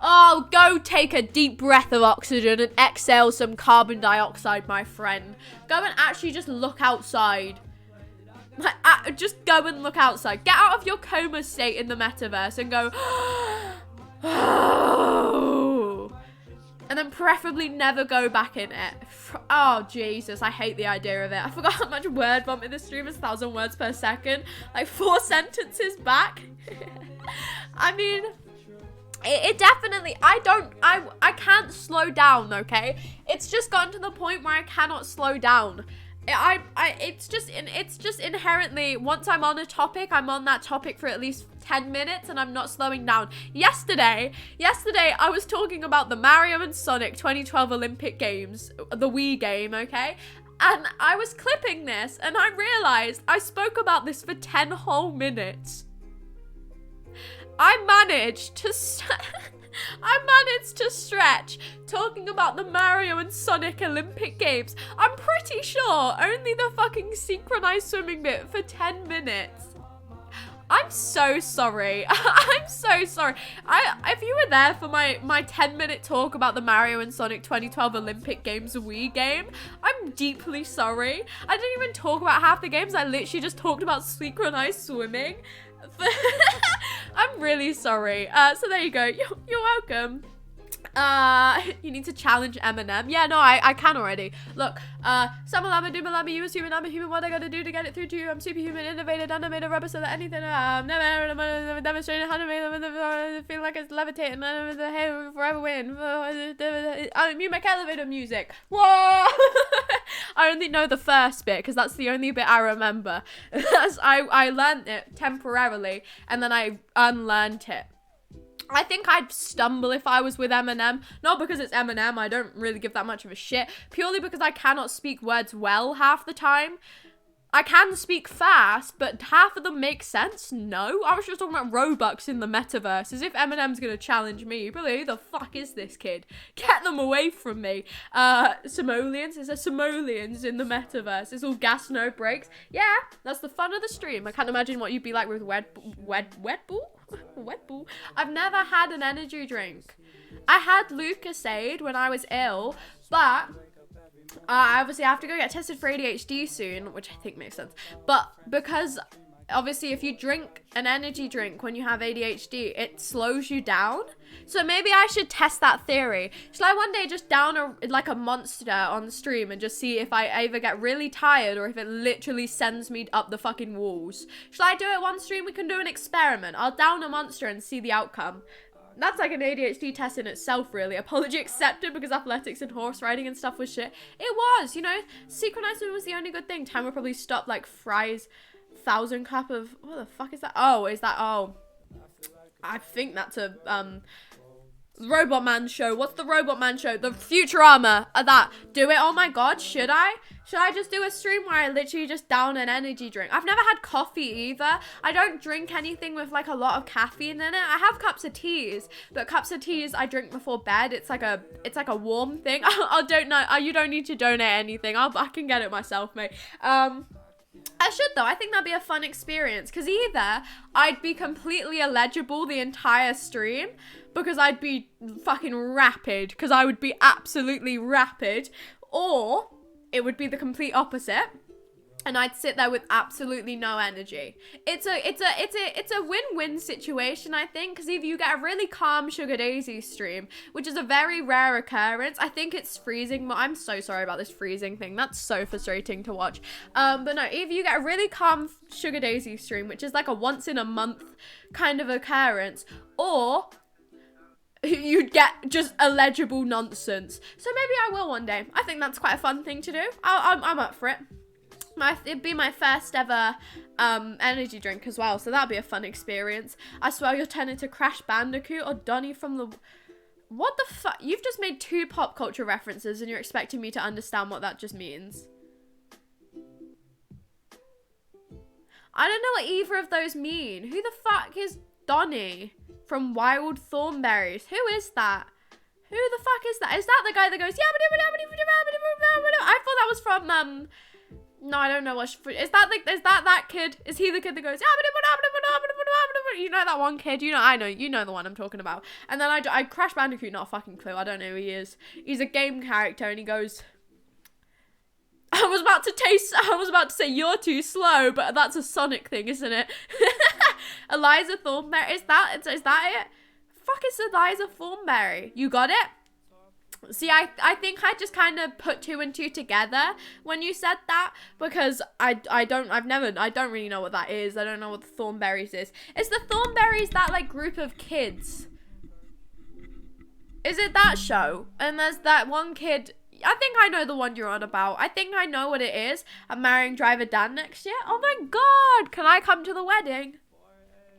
oh, go take a deep breath of oxygen and exhale some carbon dioxide, my friend. Go and actually just look outside. Just go and look outside. Get out of your coma state in the metaverse and go, oh. And then preferably never go back in it. Oh, Jesus, I hate the idea of it. I forgot how much word vomit this stream is, 1,000 words per second. Like 4 sentences back. I mean, it definitely, I can't slow down, okay? It's just gotten to the point where I cannot slow down. It's just inherently, once I'm on a topic, I'm on that topic for at least 10 minutes and I'm not slowing down. Yesterday, I was talking about the Mario and Sonic 2012 Olympic Games, the Wii game, okay? And I was clipping this and I realized I spoke about this for 10 whole minutes. I managed to I managed to stretch talking about the Mario and Sonic Olympic Games. I'm pretty sure only the fucking synchronized swimming bit for 10 minutes. I'm so sorry. I'm so sorry. If you were there for my 10-minute talk about the Mario and Sonic 2012 Olympic Games Wii game, I'm deeply sorry. I didn't even talk about half the games. I literally just talked about synchronized swimming. I'm really sorry. So there you go. You're welcome. You need to challenge Eminem. Yeah, no, I can already. Look, Summer Lama, Duma Lama, you assume I'm a human. What I gotta do to get it through to you? I'm superhuman, innovated, animated rubber, so that anything, never demonstrated how to make it feel like it's levitating, forever waiting. You make elevator music. Whoa! I only know the first bit, because that's the only bit I remember. I learned it temporarily, and then I unlearned it. I think I'd stumble if I was with Eminem. Not because it's Eminem, I don't really give that much of a shit. Purely because I cannot speak words well half the time. I can speak fast, but half of them make sense? No. I was just talking about Robux in the metaverse. As if Eminem's gonna challenge me. Really, who the fuck is this kid? Get them away from me. Simoleons? Is there Simoleons in the metaverse? It's all gas, no brakes. Yeah, that's the fun of the stream. I can't imagine what you'd be like with Wet Bull? Wet Bull? I've never had an energy drink. I had Lucasade when I was ill, but obviously I have to go get tested for ADHD soon, which I think makes sense. But because obviously if you drink an energy drink when you have ADHD, it slows you down. So maybe I should test that theory. Shall I one day just down a monster on the stream and just see if I either get really tired or if it literally sends me up the fucking walls? Shall I do it one stream? We can do an experiment. I'll down a monster and see the outcome. That's like an ADHD test in itself, really. Apology accepted because athletics and horse riding and stuff was shit. It was, you know. Synchronized swimming was the only good thing. Time would probably stop like Fry's 1,000 cup of... What the fuck is that? Oh, is that... Oh. I think that's a... Robot Man show. What's the Robot Man show? The Futurama. That. Do it. Oh my god. Should I? Should I just do a stream where I literally just down an energy drink? I've never had coffee either. I don't drink anything with like a lot of caffeine in it. I have cups of teas, but cups of teas I drink before bed. It's like a warm thing. I don't know. You don't need to donate anything. I can get it myself, mate. I should though. I think that'd be a fun experience because either I'd be completely illegible the entire stream because I'd be fucking rapid because I would be absolutely rapid, or it would be the complete opposite and I'd sit there with absolutely no energy. It's a win-win situation, I think, because either you get a really calm Sugar Daisy stream, which is a very rare occurrence. I think it's freezing. I'm so sorry about this freezing thing. That's so frustrating to watch. But no, either you get a really calm Sugar Daisy stream, which is like a once in a month kind of occurrence, or you'd get just illegible nonsense. So maybe I will one day. I think that's quite a fun thing to do. I'm up for it. It'd be my first ever energy drink as well, so that'd be a fun experience. I swear you'll turn into Crash Bandicoot or Donnie from the... What the fuck? You've just made 2 pop culture references and you're expecting me to understand what that just means. I don't know what either of those mean. Who the fuck is Donnie from Wild Thornberries? Who is that? Who the fuck is that? Is that the guy that goes... I thought that was from... No, I don't know what... Is that kid? Is he the kid that goes... You know that one kid? You know the one I'm talking about. And then I Crash Bandicoot, not a fucking clue. I don't know who he is. He's a game character and he goes... I was about to say you're too slow, but that's a Sonic thing, isn't it? Eliza Thornberry. Is that it? Fuck, it's Eliza Thornberry. You got it? See, I think I just kind of put 2 and 2 together when you said that, because I don't really know what that is. I don't know what the Thornberries is. Is the Thornberries that like group of kids? Is it that show? And there's that one kid. I think I know the one you're on about. I think I know what it is. I'm marrying Driver Dan next year. Oh my god, can I come to the wedding?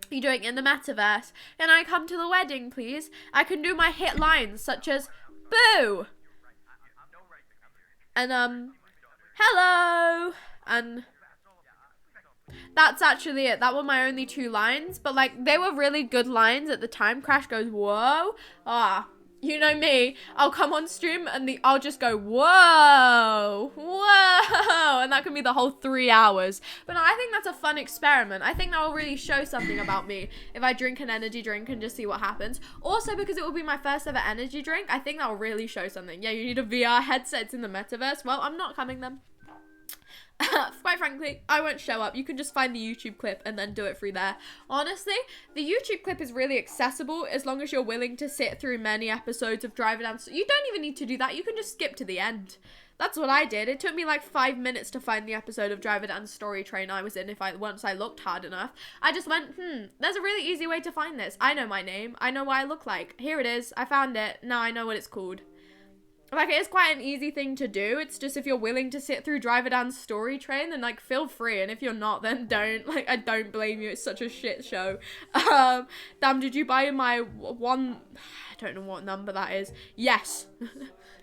You're doing it in the metaverse. Can I come to the wedding, please? I can do my hit lines such as boo! And, hello! And, That's actually it. That were my only 2 lines, but like they were really good lines at the time. Crash goes, whoa. You know me, I'll come on stream and I'll just go, whoa, whoa, and that can be the whole 3 hours. But no, I think that's a fun experiment. I think that will really show something about me if I drink an energy drink and just see what happens. Also, because it will be my first ever energy drink, I think that will really show something. Yeah, you need a VR headset, it's in the metaverse. Well, I'm not coming then. Quite frankly, I won't show up. You can just find the YouTube clip and then do it through there. Honestly, the YouTube clip is really accessible as long as you're willing to sit through many episodes of Drive It Down. You don't even need to do that. You can just skip to the end. That's what I did. It took me like 5 minutes to find the episode of Drive It Down Story Train I was in once I looked hard enough. I just went, there's a really easy way to find this. I know my name. I know what I look like. Here it is. I found it. Now I know what it's called. Like, it is quite an easy thing to do. It's just if you're willing to sit through Drive It Down Story Train, then, like, feel free. And if you're not, then don't. Like, I don't blame you. It's such a shit show. Damn, did you buy my one... I don't know what number that is. Yes.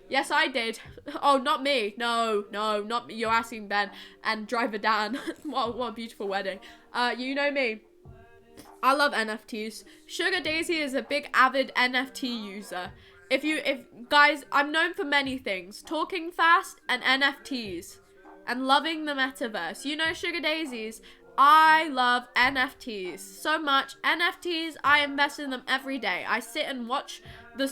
Yes, I did. Oh, not me. No, not me. You're asking Ben. And Drive It Down. What a beautiful wedding. You know me. I love NFTs. Sugar Daisy is a big avid NFT user. If guys, I'm known for many things. Talking fast and NFTs. And loving the metaverse. You know Sugar Daisies. I love NFTs so much. NFTs, I invest in them every day. I sit and watch the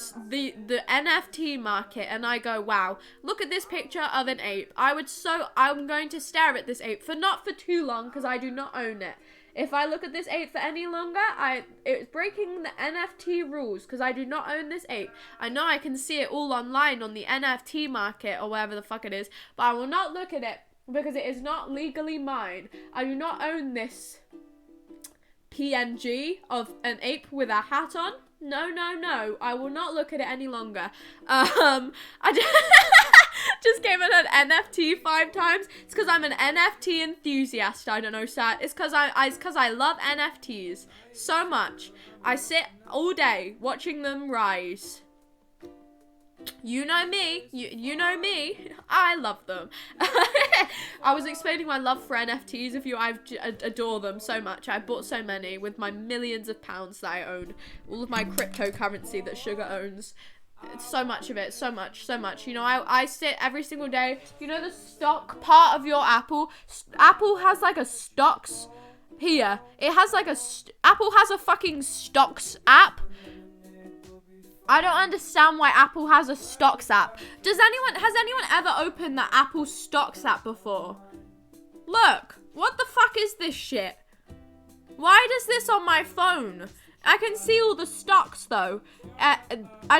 NFT market and I go, wow, look at this picture of an ape. I'm going to stare at this ape not for too long because I do not own it. If I look at this ape for any longer, it's breaking the NFT rules because I do not own this ape. I know I can see it all online on the NFT market or wherever the fuck it is, but I will not look at it because it is not legally mine. I do not own this PNG of an ape with a hat on. No. I will not look at it any longer. I just came in an NFT 5 times. It's because I'm an NFT enthusiast. I don't know, Sat. It's because I love NFTs so much. I sit all day watching them rise. You know me. You know me. I love them. I was explaining my love for NFTs. I adore them so much. I bought so many with my millions of pounds that I own. All of my cryptocurrency that Sugar owns. So much of it. So much. You know, I sit every single day. You know the stock part of your Apple? Apple has like a stocks here. It has like Apple has a fucking stocks app. I don't understand why Apple has a stocks app. Has anyone ever opened the Apple stocks app before? Look, what the fuck is this shit? Why does this on my phone? I can see all the stocks though. I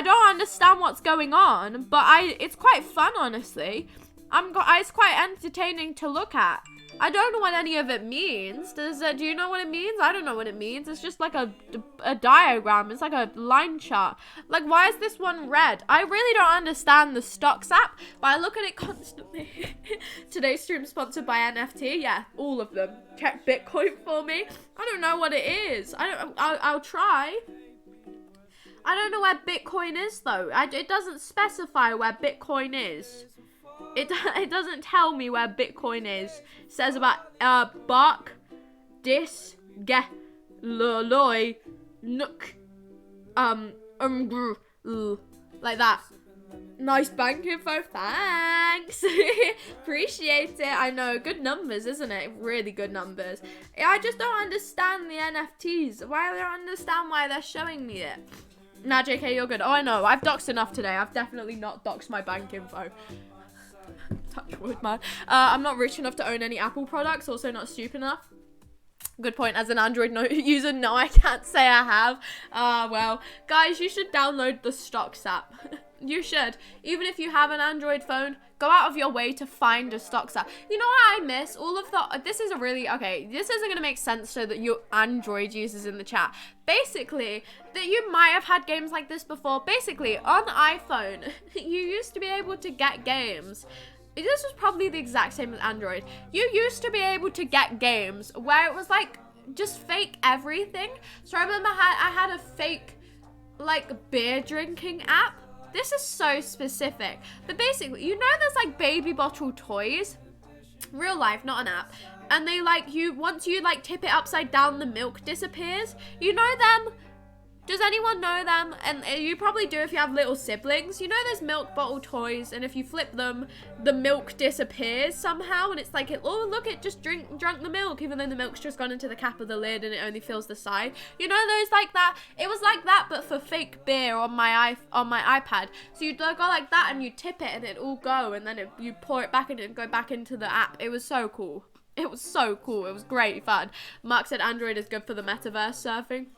don't understand what's going on, but it's quite fun, honestly. It's quite entertaining to look at. I don't know what any of it means. Do you know what it means? I don't know what it means. It's just like a diagram. It's like a line chart. Like, why is this one red? I really don't understand the stocks app, but I look at it constantly. Today's stream sponsored by NFT. Yeah, all of them. Check Bitcoin for me. I don't know what it is. I'll try. I don't know where Bitcoin is though. It doesn't specify where Bitcoin is. It doesn't tell me where Bitcoin is. It says about bark, dis, ge, loy, nook, like that. Nice bank info, thanks. Appreciate it. I know, good numbers, isn't it? Really good numbers. I just don't understand the NFTs. I don't understand why they're showing me it. Nah, JK, you're good. Oh, I know. I've doxed enough today. I've definitely not doxed my bank info. Touch wood, man. I'm not rich enough to own any Apple products. Also not stupid enough. Good point. As an Android user, no, I can't say I have. Well, guys, you should download the stocks app. You should. Even if you have an Android phone, go out of your way to find a stocks app. You know what I miss? This isn't going to make sense so that you Android users in the chat. Basically, that you might have had games like this before. Basically, on iPhone, you used to be able to get games. This was probably the exact same as Android. You used to be able to get games where it was like just fake everything. So I remember I had a fake like beer drinking app. This is so specific. But basically, you know there's like baby bottle toys? Real life, not an app. and they like once you like tip it upside down, the milk disappears. You know them? Does anyone know them? And you probably do if you have little siblings. You know those milk bottle toys, and if you flip them, the milk disappears somehow, and it's like, oh look, it just drunk the milk, even though the milk's just gone into the cap of the lid and it only fills the side. You know those like that? It was like that, but for fake beer on my iPad. So you'd go like that, and you tip it, and it'd all go, and then you pour it back in and go back into the app. It was so cool. It was so cool. It was great fun. Mark said Android is good for the metaverse surfing.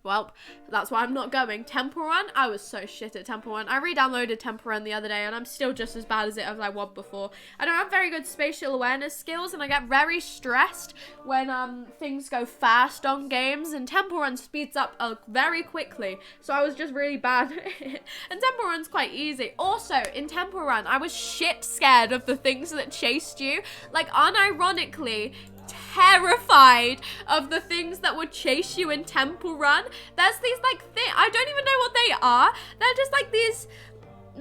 Well, that's why I'm not going. Temple Run, I was so shit at Temple Run. I re-downloaded Temple Run the other day, and I'm still just as bad as I was before. I don't have very good spatial awareness skills, and I get very stressed when things go fast on games, and Temple Run speeds up very quickly, so I was just really bad. And Temple Run's quite easy. Also, in Temple Run, I was shit scared of the things that chased you. Like, unironically, terrified of the things that would chase you in Temple Run. There's these like I don't even know what they are. They're just like these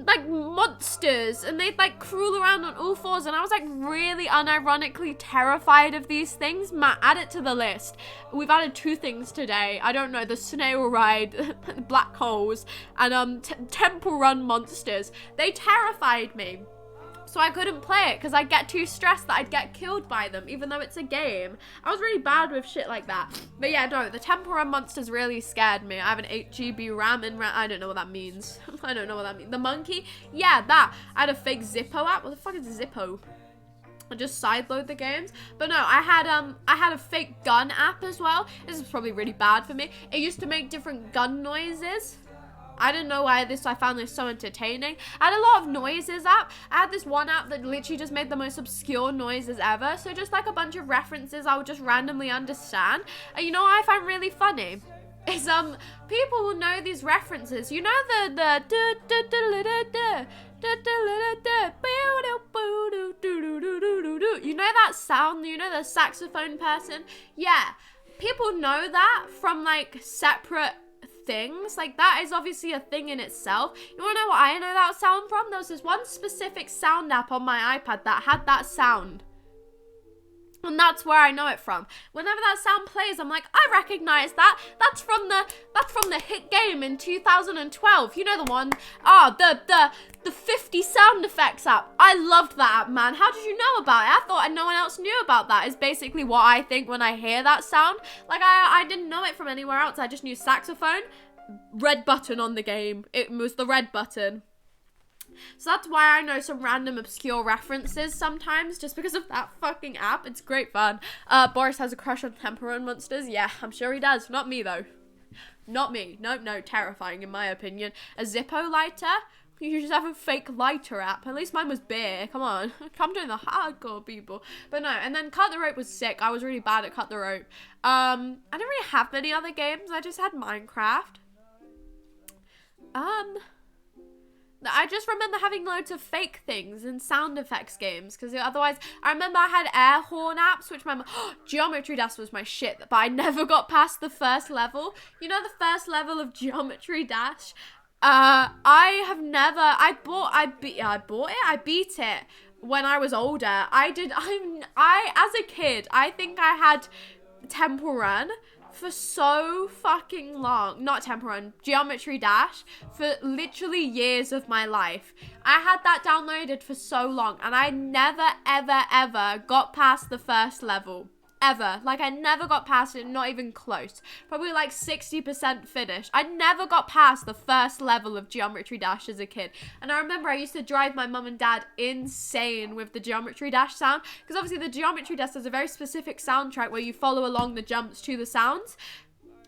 like monsters, and they'd like crawl around on all fours, and I was like really unironically terrified of these things. Matt, add it to the list. We've added 2 things today. I don't know, the snail ride, black holes, and Temple Run monsters. They terrified me. So I couldn't play it because I'd get too stressed that I'd get killed by them, even though it's a game. I was really bad with shit like that. But yeah, no, the Temple Run monsters really scared me. I have an 8 GB RAM and I don't know what that means. I don't know what that means. The monkey? Yeah, that. I had a fake Zippo app. What the fuck is Zippo? I just sideload the games. But no, I had a fake gun app as well. This is probably really bad for me. It used to make different gun noises. I didn't know why I found this so entertaining. I had a lot of noises app. I had this one app that literally just made the most obscure noises ever. So just like a bunch of references I would just randomly understand. And you know what I find really funny? Is people will know these references. You know the you know that sound? You know the saxophone person? Yeah. People know that from like separate things. Like that is obviously a thing in itself. You want to know what I know that sound from? There was this one specific sound app on my iPad that had that sound, and that's where I know it from. Whenever that sound plays, I'm like, I recognize that. That's from the hit game in 2012. You know the one? The 50 sound effects app. I loved that app, man. How did you know about it? I thought no one else knew about that. Is basically what I think when I hear that sound. Like I didn't know it from anywhere else. I just knew saxophone, red button on the game. It was the red button. So that's why I know some random obscure references sometimes, just because of that fucking app. It's great fun. Boris has a crush on Temple Run monsters. Yeah, I'm sure he does. Not me, though. Not me. No, terrifying in my opinion. A Zippo lighter? You just have a fake lighter app. At least mine was beer. Come on. Come to the hardcore people. But no, and then Cut the Rope was sick. I was really bad at Cut the Rope. I didn't really have many other games. I just had Minecraft. I just remember having loads of fake things and sound effects games, because otherwise, I remember I had air horn apps, which Geometry Dash was my shit, but I never got past the first level. You know the first level of Geometry Dash? I beat it when I was older. As a kid, I think I had Temple Run for so fucking long. Not Temple Run, Geometry Dash, for literally years of my life. I had that downloaded for so long, and I never, ever, ever got past the first level. Ever. Like, I never got past it, not even close. Probably like 60% finished. I never got past the first level of Geometry Dash as a kid. And I remember I used to drive my mum and dad insane with the Geometry Dash sound, because obviously the Geometry Dash has a very specific soundtrack where you follow along the jumps to the sounds.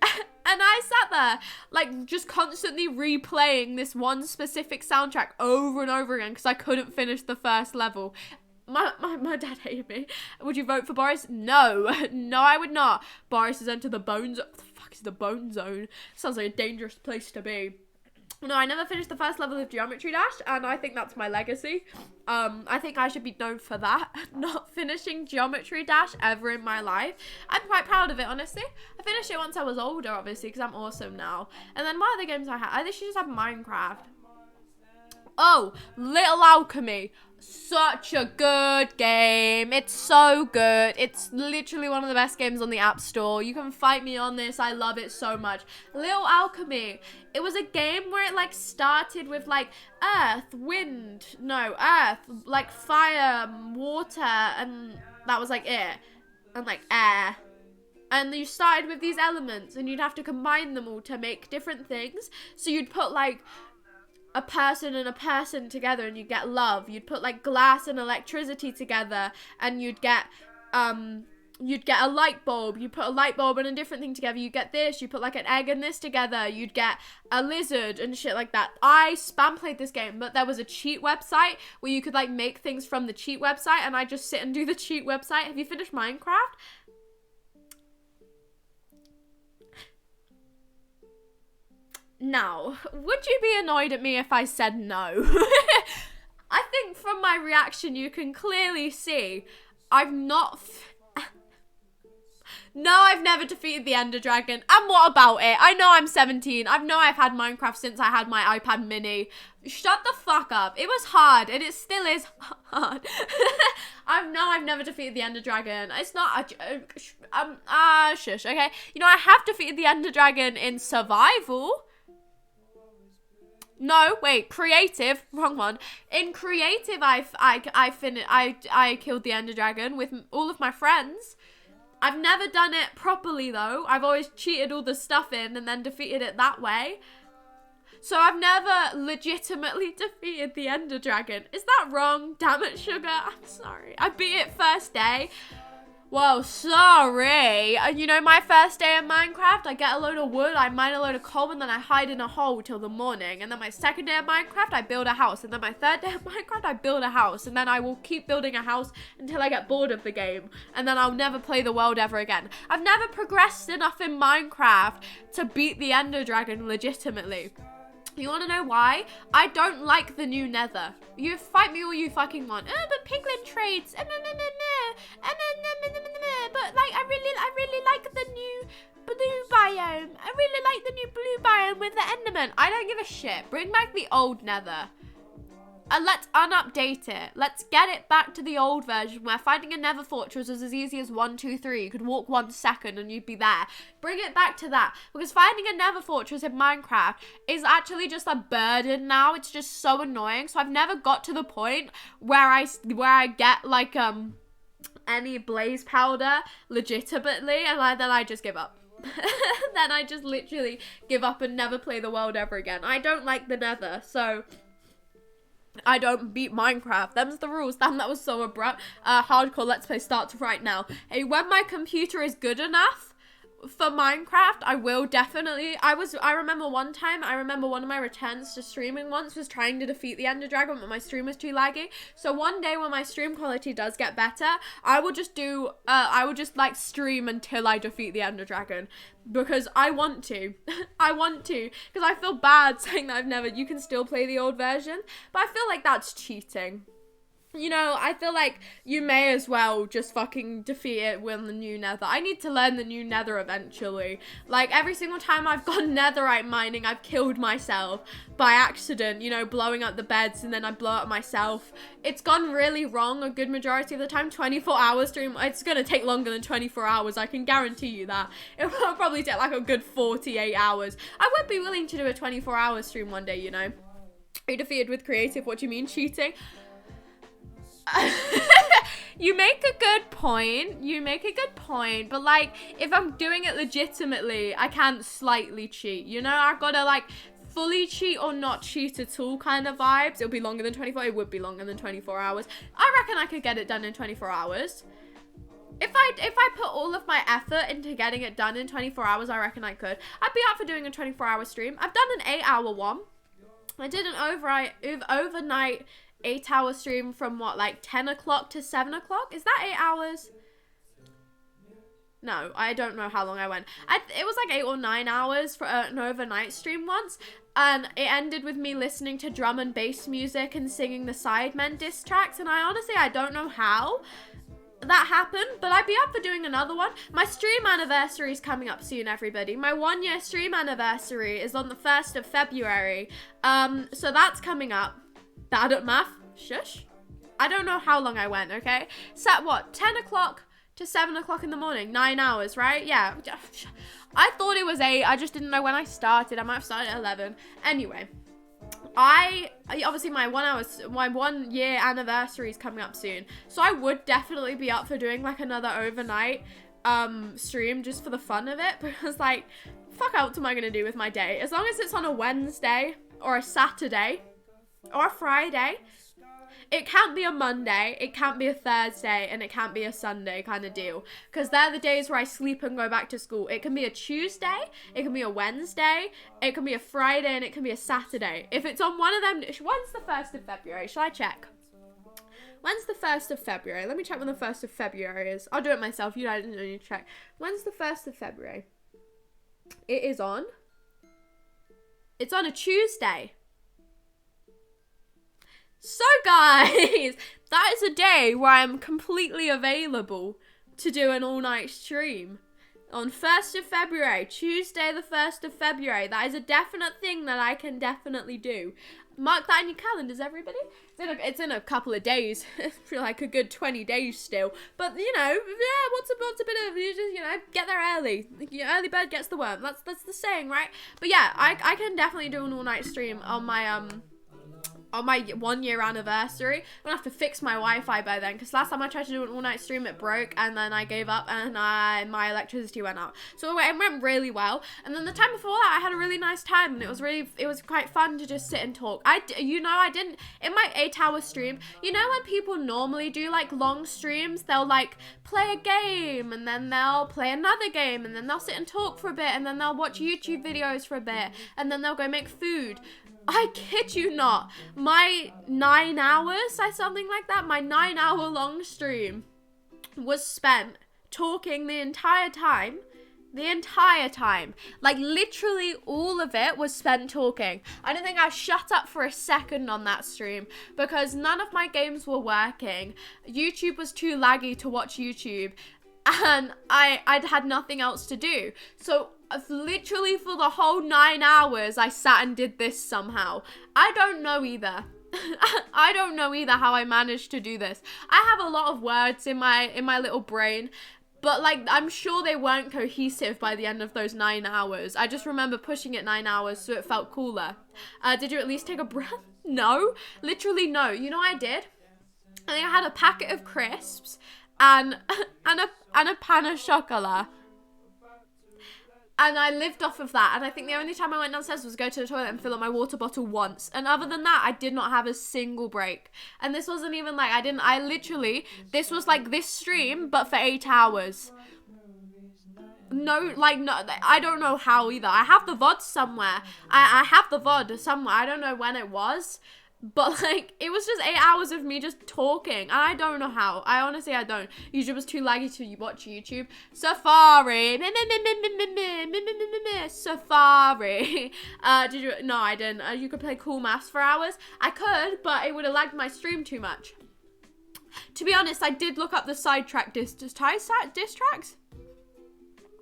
And I sat there, like, just constantly replaying this one specific soundtrack over and over again because I couldn't finish the first level. My dad hated me. Would you vote for Boris? No. No, I would not. Boris has entered the bone zone. What the fuck is the bone zone? Sounds like a dangerous place to be. No, I never finished the first level of Geometry Dash, and I think that's my legacy. I think I should be known for that. Not finishing Geometry Dash ever in my life. I'm quite proud of it, honestly. I finished it once I was older, obviously, because I'm awesome now. And then what other games I had? I literally just had Minecraft. Oh, Little Alchemy. such a good game. It's so good. It's literally one of the best games on the App Store. You can fight me on this. I love it so much. Little Alchemy. It was a game where it like started with like earth, like fire, water, and that was like it. And like air. And you started with these elements and you'd have to combine them all to make different things. So you'd put like a person and a person together and you'd get love. You'd put like glass and electricity together and you'd get a light bulb. You put a light bulb and a different thing together, you get this. You put like an egg and this together, you'd get a lizard and shit like that. I spam played this game, but there was a cheat website where you could like make things from the cheat website, and I just sit and do the cheat website. Have you finished Minecraft? Now, would you be annoyed at me if I said no? I think from my reaction you can clearly see I've not... No, I've never defeated the Ender Dragon. And what about it? I know I'm 17. I know I've had Minecraft since I had my iPad mini. Shut the fuck up. It was hard, and it still is hard. I've never defeated the Ender Dragon. It's not a... shush, okay? You know, I have defeated the Ender Dragon in survival. No, wait, creative, wrong one. In creative, I killed the Ender Dragon with all of my friends. I've never done it properly though. I've always cheated all the stuff in and then defeated it that way. So I've never legitimately defeated the Ender Dragon. Is that wrong? Damn it, Sugar. I'm sorry. I beat it first day. Whoa, sorry. You know, my first day in Minecraft, I get a load of wood, I mine a load of coal, and then I hide in a hole till the morning. And then my second day of Minecraft, I build a house. And then my third day of Minecraft, I build a house. And then I will keep building a house until I get bored of the game. And then I'll never play the world ever again. I've never progressed enough in Minecraft to beat the Ender Dragon legitimately. You want to know why? I don't like the new Nether. You fight me all you fucking want. But piglin trades. But like, I really like the new blue biome. I really like the new blue biome with the Enderman. I don't give a shit. Bring back the old Nether. And let's unupdate it. Let's get it back to the old version where finding a Nether fortress was as easy as 1, 2, 3. You could walk 1 second and you'd be there. Bring it back to that. Because finding a Nether fortress in Minecraft is actually just a burden now. It's just so annoying. So I've never got to the point where I get like any blaze powder legitimately, and then I just give up. Then I just literally give up and never play the world ever again. I don't like the Nether, so I don't beat Minecraft. Them's the rules. Damn, that was so abrupt. Hardcore Let's Play starts right now. Hey, when my computer is good enough for Minecraft, I will definitely. I remember one of my returns to streaming once was trying to defeat the Ender Dragon, but my stream was too laggy. So one day when my stream quality does get better, I will just like stream until I defeat the Ender Dragon. Because I want to. I want to. Because I feel bad saying that you can still play the old version. But I feel like that's cheating. You know, I feel like you may as well just fucking defeat it with the new Nether. I need to learn the new Nether eventually. Like, every single time I've gone netherite mining, I've killed myself by accident, you know, blowing up the beds and then I blow up myself. It's gone really wrong a good majority of the time. 24 hours stream, it's gonna take longer than 24 hours, I can guarantee you that. It will probably take like a good 48 hours. I would be willing to do a 24-hour stream one day, you know. Are you defeated with creative? What do you mean, cheating? You make a good point, but like, if I'm doing it legitimately, I can't slightly cheat, you know? I've got to like fully cheat or not cheat at all kind of vibes. It'll be longer than 24. It would be longer than 24 hours. I reckon I could get it done in 24 hours. If I put all of my effort into getting it done in 24 hours, I reckon I could. I'd be up for doing a 24-hour stream. I've done an 8-hour one. I did an overnight 8-hour stream from what, like 10 o'clock to 7 o'clock? Is that 8 hours? No, I don't know how long I went. It was like 8 or 9 hours for an overnight stream once. And it ended with me listening to drum and bass music and singing the Sidemen diss tracks. And I don't know how that happened, but I'd be up for doing another one. My stream anniversary is coming up soon, everybody. My 1-year stream anniversary is on the 1st of February. So that's coming up. Bad at math. Shush. I don't know how long I went, okay? Set what? 10 o'clock to 7 o'clock in the morning. 9 hours, right? Yeah. I thought it was 8. I just didn't know when I started. I might have started at 11. Anyway. Obviously my 1 year anniversary is coming up soon, so I would definitely be up for doing like another overnight stream just for the fun of it, because like, fuck else am I gonna do with my day? As long as it's on a Wednesday or a Saturday or a Friday. It can't be a Monday, it can't be a Thursday, and it can't be a Sunday kind of deal. Because they're the days where I sleep and go back to school. It can be a Tuesday, it can be a Wednesday, it can be a Friday, and it can be a Saturday. If it's on one of them, when's the 1st of February? Shall I check? When's the 1st of February? Let me check when the 1st of February is. I'll do it myself, you don't need to check. When's the 1st of February? It's on a Tuesday. So guys, that is a day where I'm completely available to do an all-night stream. On 1st of February, Tuesday the 1st of February. That is a definite thing that I can definitely do. Mark that in your calendars, everybody. It's in a couple of days. For like a good 20 days still. But, you know, yeah, what's a bit of, you just, you know, get there early. Early bird gets the worm. That's the saying, right? But yeah, I can definitely do an all-night stream on my 1 year anniversary. I'm gonna have to fix my Wi-Fi by then, because last time I tried to do an all-night stream it broke, and then I gave up and my electricity went out. So it went really well. And then the time before that I had a really nice time, and it was quite fun to just sit and talk. I didn't in my 8-hour stream, you know when people normally do like long streams, they'll like play a game, and then they'll play another game, and then they'll sit and talk for a bit, and then they'll watch YouTube videos for a bit, and then they'll go make food. I kid you not, my 9 hours, something like that, my 9-hour long stream was spent talking the entire time. Like, literally all of it was spent talking. I don't think I shut up for a second on that stream, because none of my games were working. YouTube was too laggy to watch YouTube, and I'd had nothing else to do. So literally for the whole 9 hours, I sat and did this somehow. I don't know either. I don't know either how I managed to do this. I have a lot of words in my little brain, but like, I'm sure they weren't cohesive by the end of those 9 hours. I just remember pushing it 9 hours so it felt cooler. Did you at least take a breath? No, literally no. You know what I did? I think I had a packet of crisps and a pan of chocolat. And I lived off of that. And I think the only time I went downstairs was go to the toilet and fill up my water bottle once. And other than that, I did not have a single break. And this wasn't even like, this was like this stream, but for 8 hours. No, I don't know how either. I have the VOD somewhere. I have the VOD somewhere. I don't know when it was. But, like, it was just 8 hours of me just talking. And I don't know how. I honestly don't. YouTube was too laggy to watch YouTube. Safari. Safari. Did you? No, I didn't. You could play Cool Maths for hours. I could, but it would have lagged my stream too much. To be honest, I did look up the sidetrack diss tracks?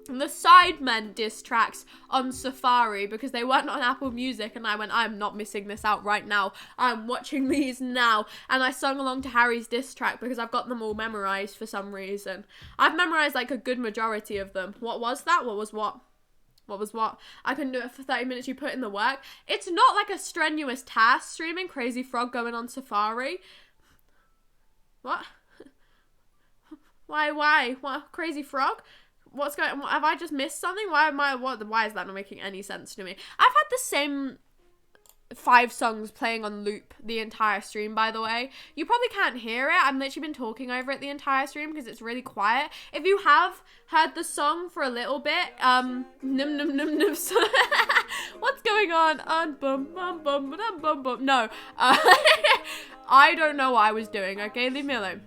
The Sidemen diss tracks on Safari, because they weren't on Apple Music, and I went, I'm not missing this out right now. I'm watching these now. And I sung along to Harry's diss track because I've got them all memorized for some reason. I've memorized like a good majority of them. What was that? What was what? What was what? I couldn't do it for 30 minutes. You put in the work. It's not like a strenuous task streaming Crazy Frog going on Safari. What? Why? What? Crazy Frog? What's going on? Have I just missed something? Why is that not making any sense to me? I've had the same 5 songs playing on loop the entire stream, by the way. You probably can't hear it. I've literally been talking over it the entire stream because it's really quiet. If you have heard the song for a little bit, num num num num. What's going on? No. I don't know what I was doing, okay? Leave me alone.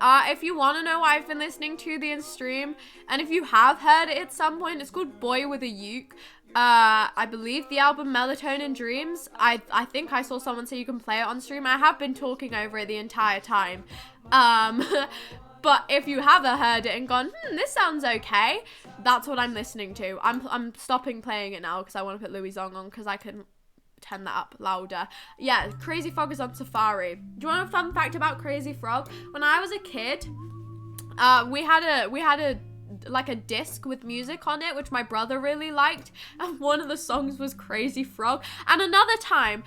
If you want to know what I've been listening to the stream, and if you have heard it at some point, it's called Boy with a Uke. I believe the album Melatonin Dreams. I think I saw someone say you can play it on stream. I have been talking over it the entire time. But if you haven't heard it and gone, this sounds okay, that's what I'm listening to. I'm stopping playing it now because I want to put Louis Zong on because I can turn that up louder. Yeah, Crazy Frog is on Safari. Do you want a fun fact about Crazy Frog? When I was a kid, we had a like a disc with music on it, which my brother really liked, and one of the songs was Crazy Frog. And another time,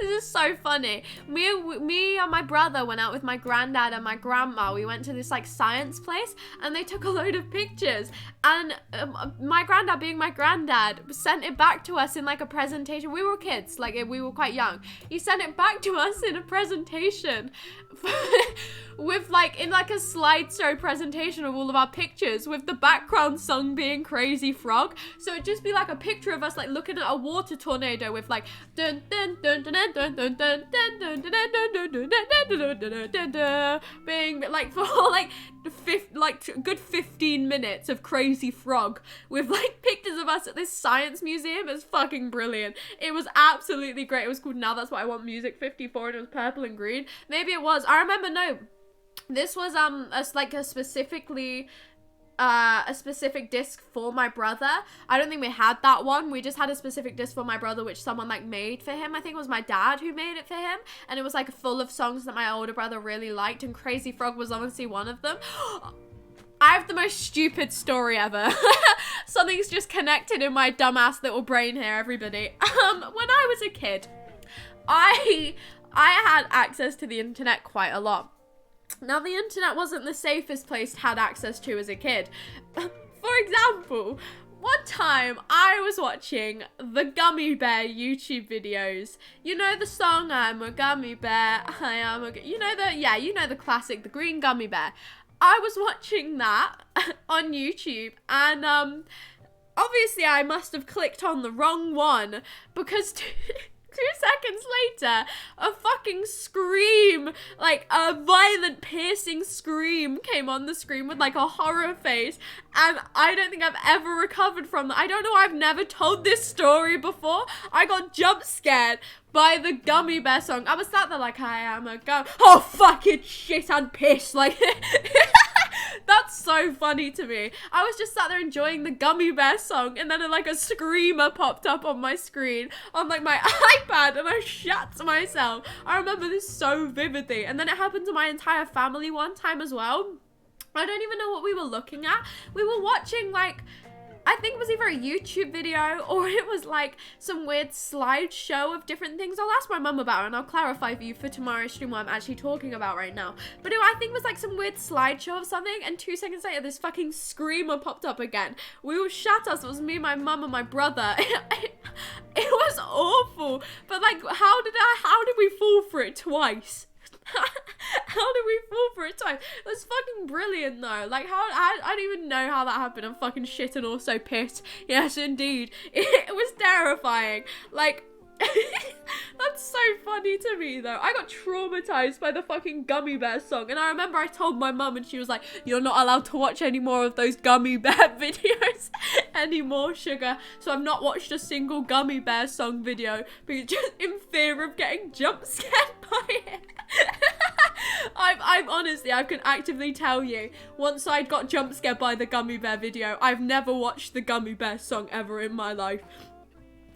this is so funny, me and my brother went out with my granddad and my grandma. We went to this like science place, and they took a load of pictures, and my granddad, being my granddad, sent it back to us in like a presentation. We were kids, like we were quite young. He sent it back to us in a presentation with like in like a slideshow presentation of all of our pictures, with the background song being Crazy Frog. So it'd just be like a picture of us like looking at a water tornado with like dun dun dun dun dun dun dun dun dun dun dun dun dun dun dun, being like for like good 15 minutes of Crazy Frog with like pictures of us at this science museum. It's fucking brilliant. It was absolutely great. It was called Now That's What I Want Music 54, and it was purple and green. Maybe it was. I remember, no, this was a specific disc for my brother. I don't think we had that one. We just had a specific disc for my brother, which someone like made for him. I think it was my dad who made it for him, and it was like full of songs that my older brother really liked, and Crazy Frog was honestly one of them. I have the most stupid story ever. Something's just connected in my dumbass little brain here, everybody. When I was a kid, I had access to the internet quite a lot. Now, the internet wasn't the safest place to have access to as a kid. For example, one time I was watching the Gummy Bear YouTube videos. You know the song, I'm a gummy bear, I am a... You know the classic, the green gummy bear. I was watching that on YouTube, and obviously I must have clicked on the wrong one, because 2 seconds later, a fucking scream, like a violent piercing scream, came on the screen with like a horror face, and I don't think I've ever recovered from that. I don't know, I've never told this story before. I got jump scared by the Gummy Bear song. I was sat there like, I am a oh fucking shit, I'm pissed, like that's so funny to me. I was just sat there enjoying the Gummy Bear song, and then like a screamer popped up on my screen on like my iPad, and I shat myself. I remember this so vividly. And then it happened to my entire family one time as well. I don't even know what we were looking at. We were watching like, I think it was either a YouTube video or it was like some weird slideshow of different things. I'll ask my mum about it, and I'll clarify for you for tomorrow's stream what I'm actually talking about right now. But I think it was like some weird slideshow of something, and 2 seconds later this fucking screamer popped up again. We all shat us. It was me, my mum, and my brother. It was awful. But like, how did we fall for it twice? How did we fall for it twice? It was fucking brilliant though. Like, I don't even know how that happened. I'm fucking shit and also pissed. Yes, indeed. It was terrifying. Like, that's so funny to me though. I got traumatized by the fucking Gummy Bear song, and I remember I told my mum, and she was like, you're not allowed to watch any more of those Gummy Bear videos anymore, sugar. So I've not watched a single Gummy Bear song video, because just in fear of getting jump scared by it. I'm honestly, I can actively tell you, once I got jump scared by the Gummy Bear video, I've never watched the Gummy Bear song ever in my life.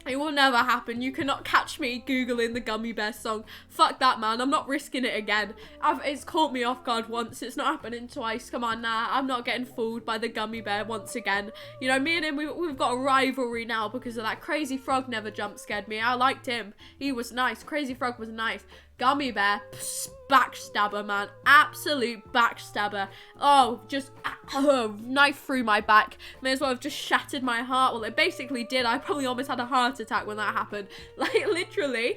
It will never happen. You cannot catch me Googling the Gummy Bear song. Fuck that, man. I'm not risking it again. It's caught me off guard once. It's not happening twice. Come on, nah. I'm not getting fooled by the Gummy Bear once again. You know, me and him, we've got a rivalry now because of that. Crazy Frog never jump scared me. I liked him. He was nice. Crazy Frog was nice. Gummy Bear, backstabber, man. Absolute backstabber. Oh, just knife through my back. May as well have just shattered my heart. Well, it basically did. I probably almost had a heart attack when that happened. Like, literally.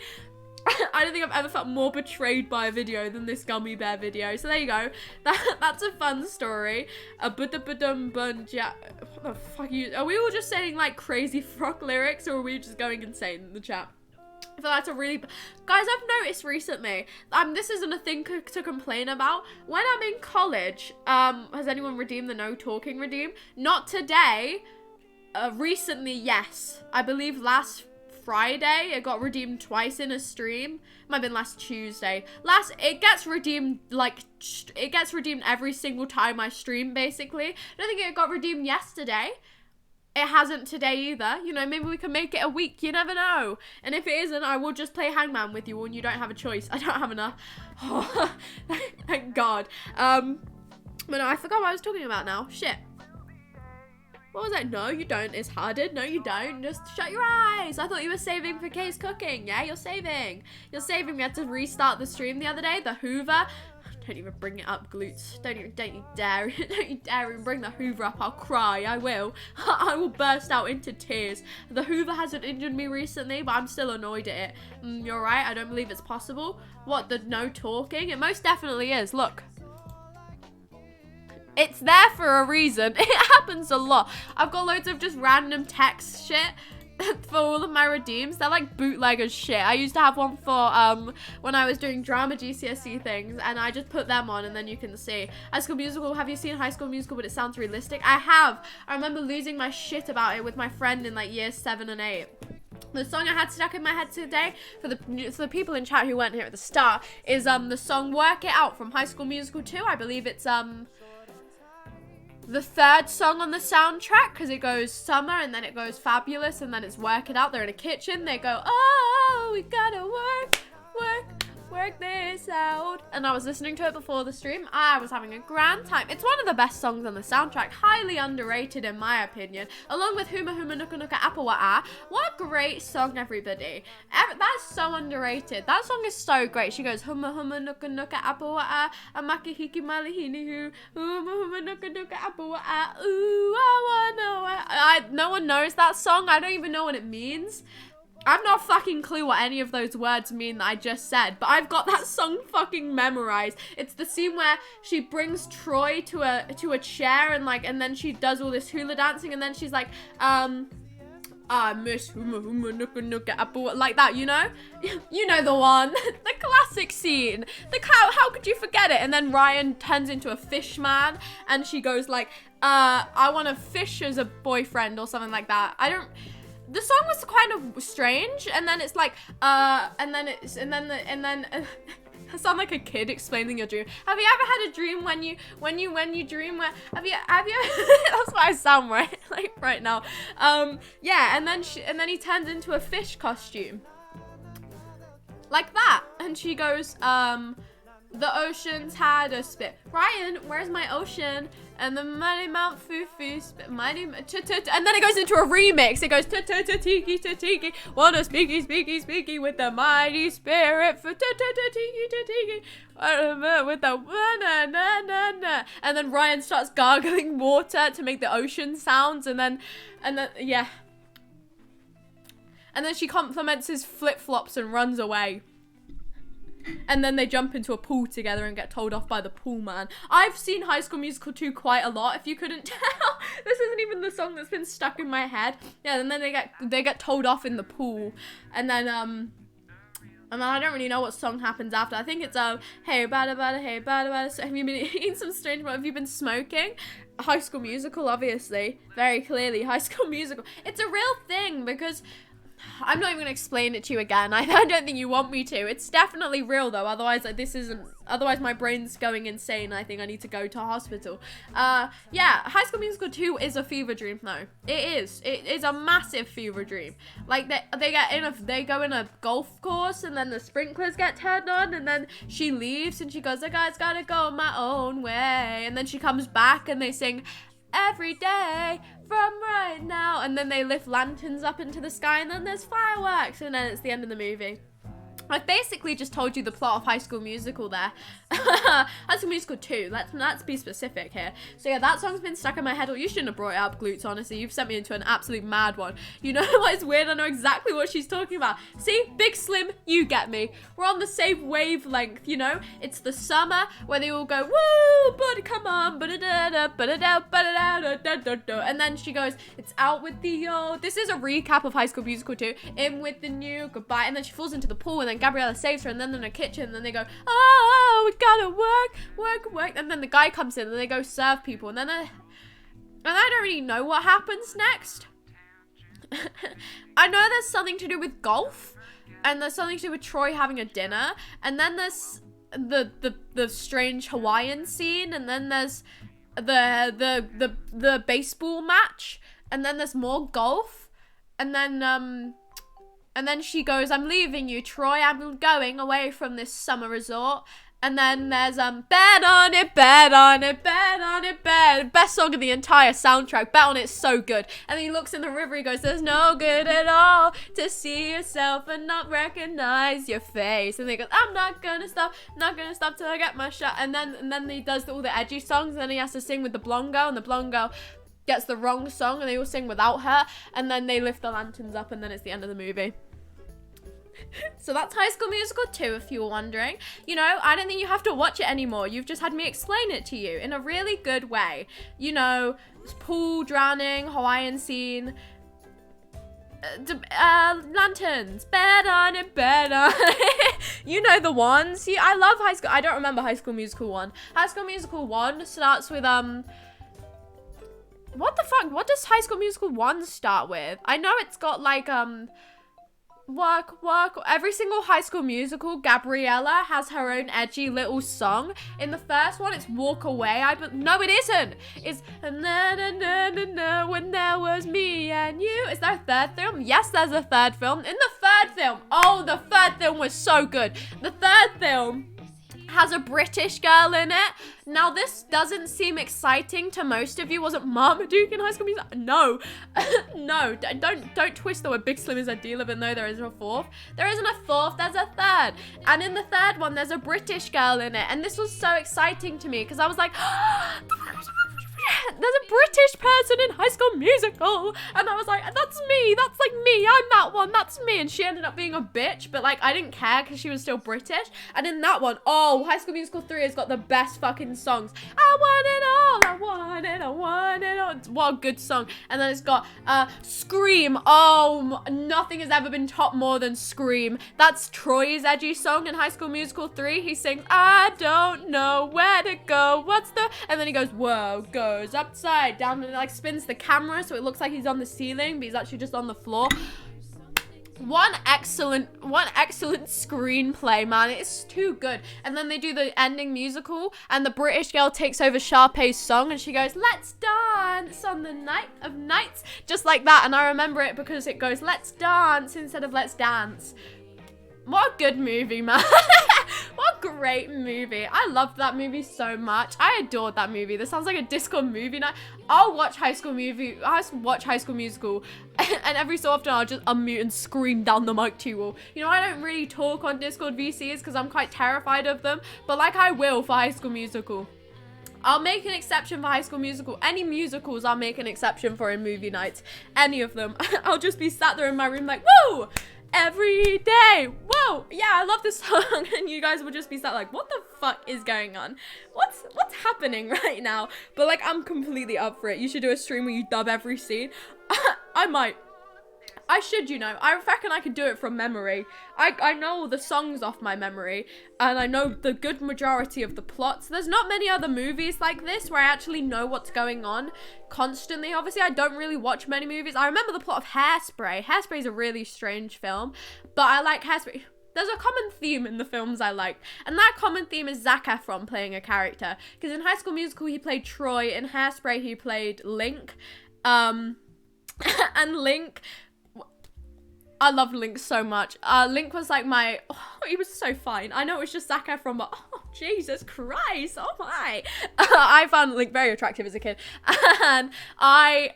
I don't think I've ever felt more betrayed by a video than this Gummy Bear video. So there you go. That's a fun story. What the fuck are we all just saying like Crazy Frog lyrics, or are we just going insane in the chat? I feel that's a really... Guys, I've noticed recently, this isn't a thing to complain about. When I'm in college, has anyone redeemed the no talking redeem? Not today. Recently, yes. I believe last Friday, it got redeemed twice in a stream. Might have been last Tuesday. It gets redeemed, like, it gets redeemed every single time I stream, basically. I don't think it got redeemed yesterday. it hasn't today either. You know, maybe we can make it a week. You never know. And if it isn't, I will just play Hangman with you, and you don't have a choice. I don't have enough. Oh, thank God. But no, I forgot what I was talking about now. Shit. What was that? No, you don't. It's harder. No, you don't. Just shut your eyes. I thought you were saving for Kay's cooking. Yeah, you're saving. You're saving. We had to restart the stream the other day. The Hoover. Don't even bring it up, glutes. Don't you dare. Don't you dare even bring the Hoover up. I'll cry. I will. I will burst out into tears. The Hoover hasn't injured me recently, but I'm still annoyed at it. You're right. I don't believe it's possible. What, the no talking? It most definitely is. Look. It's there for a reason. It happens a lot. I've got loads of just random text shit for all of my redeems. They're like bootleg as shit. I used to have one for when I was doing drama GCSE things, and I just put them on, and then you can see. High School Musical. Have you seen High School Musical, but it sounds realistic? I have. I remember losing my shit about it with my friend in like years 7 and 8. The song I had stuck in my head today, for the people in chat who weren't here at the start, is the song Work It Out from High School Musical 2. I believe it's the third song on the soundtrack, because it goes summer, and then it goes fabulous, and then it's Work It Out. They're in a kitchen. They go, oh, we gotta work this out. And I was listening to it before the stream. I was having a grand time. It's one of the best songs on the soundtrack. Highly underrated in my opinion. Along with Huma Huma Nuka Nuka Apple Wa'a. What a great song, everybody. That's so underrated. That song is so great. She goes, Huma Huma Nuka Nuka Apple Wa'a. Amaki Hiki Malihini Hu. Huma Huma Nuka Nuka Apple Wa'a. Ooh, I wanna. No one knows that song. I don't even know what it means. I've not fucking clue what any of those words mean that I just said, but I've got that song fucking memorized. It's the scene where she brings Troy to a chair, and then she does all this hula dancing, and then she's like, Miss Huma Huma Nuka Nuka Apple, like that, you know? You know the one. The classic scene. How could you forget it? And then Ryan turns into a fish man, and she goes like, I want to fish as a boyfriend or something like that. The song was kind of strange, and then it's like, I sound like a kid explaining your dream. Have you ever had a dream when you dream where, have you, that's what I sound right now. Yeah, and then he turns into a fish costume. Like that. And she goes, the ocean's had a spit. Ryan, where's my ocean? And the mighty Mount Fufu spit, mighty, and then it goes into a remix. It goes tiki, wanna speaky with the mighty spirit for tiki with the na. And then Ryan starts gargling water to make the ocean sounds, and then yeah. And then she compliments his flip-flops and runs away. And then they jump into a pool together and get told off by the pool man. I've seen High School Musical 2 quite a lot, if you couldn't tell. This isn't even the song that's been stuck in my head. Yeah, and then they get told off in the pool. And then I don't really know what song happens after. I think it's hey bada, hey bada. So have you been eating some strange, have you been smoking? High School Musical, obviously. Very clearly, High School Musical. It's a real thing, because I'm not even gonna explain it to you again. I don't think you want me to. It's definitely real though. Otherwise, otherwise my brain's going insane. I think I need to go to hospital. Yeah, High School Musical 2 is a fever dream though. It is. It is a massive fever dream. Like they go in a golf course, and then the sprinklers get turned on, and then she leaves and she goes, "I gotta go my own way," and then she comes back and they sing "Every Day from Right Now," and then they lift lanterns up into the sky, and then there's fireworks, and then it's the end of the movie. I've basically just told you the plot of High School Musical there. High School Musical 2, let's be specific here. So yeah, that song's been stuck in my head. Well, you shouldn't have brought it up, Glutes, honestly. You've sent me into an absolute mad one. You know what is weird? I know exactly what she's talking about. See? Big Slim, you get me. We're on the same wavelength, you know? It's the summer where they all go, woo, but come on, ba-da-da-da, ba-da-da, ba-da-da-da-da-da. And then she goes, it's out with the old. This is a recap of High School Musical 2. In with the new, goodbye. And then she falls into the pool, and then Gabriella saves her, and then they're in a kitchen, and then they go, oh, we gotta work, and then the guy comes in, and they go serve people, and then I don't really know what happens next. I know there's something to do with golf, and there's something to do with Troy having a dinner, and then there's the strange Hawaiian scene, and then there's the baseball match. and then there's more golf, and then she goes, I'm leaving you, Troy, I'm going away from this summer resort. And then there's bet on it, bet on it, bet on it, bet. Best song of the entire soundtrack. Bet on it's so good. And then he looks in the river, he goes, there's no good at all to see yourself and not recognize your face. And then he goes, I'm not gonna stop till I get my shot. And then he does all the edgy songs, and then he has to sing with the blonde girl, and the blonde girl gets the wrong song, and they all sing without her. And then they lift the lanterns up, and then it's the end of the movie. So that's High School Musical 2, if you were wondering. You know, I don't think you have to watch it anymore. You've just had me explain it to you in a really good way. You know, pool, drowning, Hawaiian scene, lanterns, bet on it, bet on it. You know the ones. I love High School. I don't remember High School Musical 1. High School Musical 1 starts with, what the fuck? What does High School Musical 1 start with? I know it's got, like, work. Every single High School Musical, Gabriella has her own edgy little song. In the first one, it's Walk Away. No, it isn't. It's na na na na na when there was me and you. Is there a third film? Yes, there's a third film. In the third film, oh, the third film was so good. The third film has a British girl in it. Now, this doesn't seem exciting to most of you. Was it Marmaduke in High School Musical? No. No, don't twist the word Big Slim is a deal, even though there isn't a fourth. There isn't a fourth, there's a third. And in the third one, there's a British girl in it. And this was so exciting to me because I was like, there's a British person in High School Musical, and I was like, that's me, that's like me, I'm that one, that's me. And she ended up being a bitch, but like I didn't care because she was still British. And in that one, oh, High School Musical 3 has got the best fucking songs. I want it all, I want it, I want it all. What a good song. And then it's got Scream. Oh, nothing has ever been topped more than Scream. That's Troy's edgy song in High School Musical 3. He sings, I don't know where to go, what's the, and then he goes, whoa, goes upside down, and it like spins the camera so it looks like he's on the ceiling, but he's actually just on the floor. One excellent screenplay, man. It's too good. And then they do the ending musical, and the British girl takes over Sharpay's song, and she goes, let's dance on the night of nights, just like that. And I remember it because it goes, let's dance instead of let's dance. What a good movie, man. What a great movie. I loved that movie so much. I adored that movie. This sounds like a Discord movie night. I'll watch High School Musical, and every so often I'll just unmute and scream down the mic to you all. You know, I don't really talk on Discord VCs because I'm quite terrified of them, but like I will for High School Musical. I'll make an exception for High School Musical. Any musicals I'll make an exception for in movie nights. Any of them. I'll just be sat there in my room like, woo! Every day, whoa, yeah, I love this song. And you guys will just be sat like, what the fuck is going on? What's happening right now? But like, I'm completely up for it. You should do a stream where you dub every scene. I might. I should, you know. I reckon I could do it from memory. I know all the songs off my memory, and I know the good majority of the plots. There's not many other movies like this where I actually know what's going on constantly. Obviously, I don't really watch many movies. I remember the plot of Hairspray. Hairspray is a really strange film, but I like Hairspray. There's a common theme in the films I like, and that common theme is Zac Efron playing a character. Because in High School Musical, he played Troy. In Hairspray, he played Link. And Link... I love Link so much. Link was like he was so fine. I know it was just Zac Efron, but oh, Jesus Christ, oh my. I found Link very attractive as a kid. And I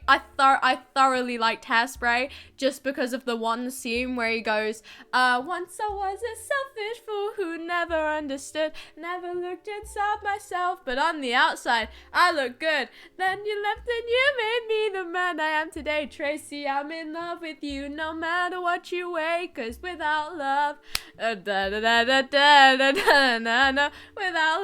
thoroughly liked Hairspray just because of the one scene where he goes, once I was a selfish fool who never understood, never looked inside myself, but on the outside, I look good. Then you left and you made me the man I am today. Tracy, I'm in love with you no matter what you weigh, cause without love, without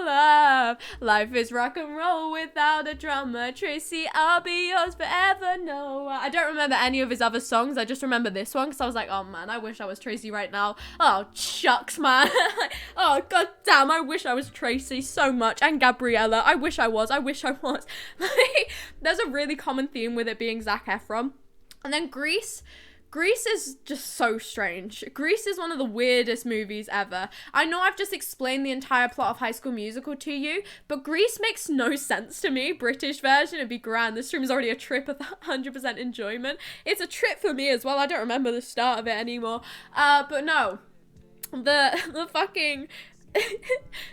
love, life is rock and roll without a drummer. Tracy, I'll be yours forever. No, I don't remember any of his other songs. I just remember this one because I was like, oh man, I wish I was Tracy right now. Oh shucks, man. Oh god damn, I wish I was Tracy so much. And Gabriella, I wish I was. There's a really common theme with it being Zac Efron. And then Grease Grease is just so strange. Grease is one of the weirdest movies ever. I know I've just explained the entire plot of High School Musical to you, but Grease makes no sense to me. British version, it'd be grand. This stream is already a trip of 100% enjoyment. It's a trip for me as well. I don't remember the start of it anymore. But no. The fucking...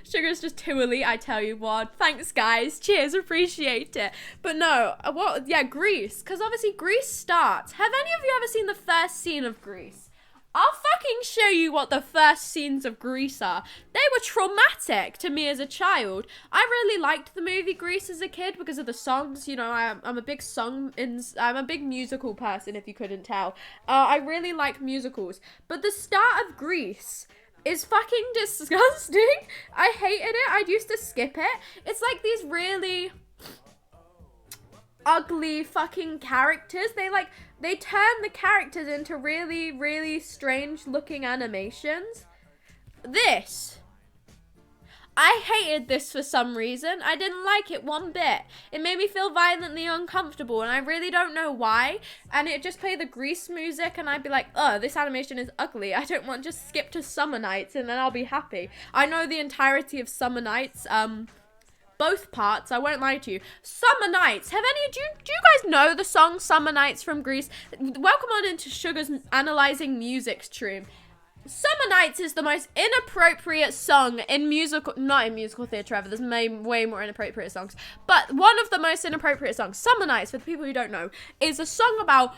Sugar's just too elite, I tell you what. Thanks, guys. Cheers, appreciate it. But no, Grease. Because obviously Grease starts. Have any of you ever seen the first scene of Grease? I'll fucking show you what the first scenes of Grease are. They were traumatic to me as a child. I really liked the movie Grease as a kid because of the songs. You know, I'm a big I'm a big musical person, if you couldn't tell. I really like musicals. But the start of Grease is fucking disgusting. I hated it. I used to skip it. It's like these really ugly fucking characters. They turn the characters into really, really strange looking animations. I hated this for some reason. I didn't like it one bit. It made me feel violently uncomfortable, and I really don't know why. And it just played the Grease music, and I'd be like, oh, this animation is ugly. I don't want to just skip to Summer Nights, and then I'll be happy. I know the entirety of Summer Nights, both parts, I won't lie to you. Summer Nights, do you guys know the song Summer Nights from Grease? Welcome on into Sugar's Analyzing Music stream. Summer Nights is the most inappropriate song in not in musical theatre ever. There's way more inappropriate songs. But one of the most inappropriate songs, Summer Nights, for the people who don't know, is a song about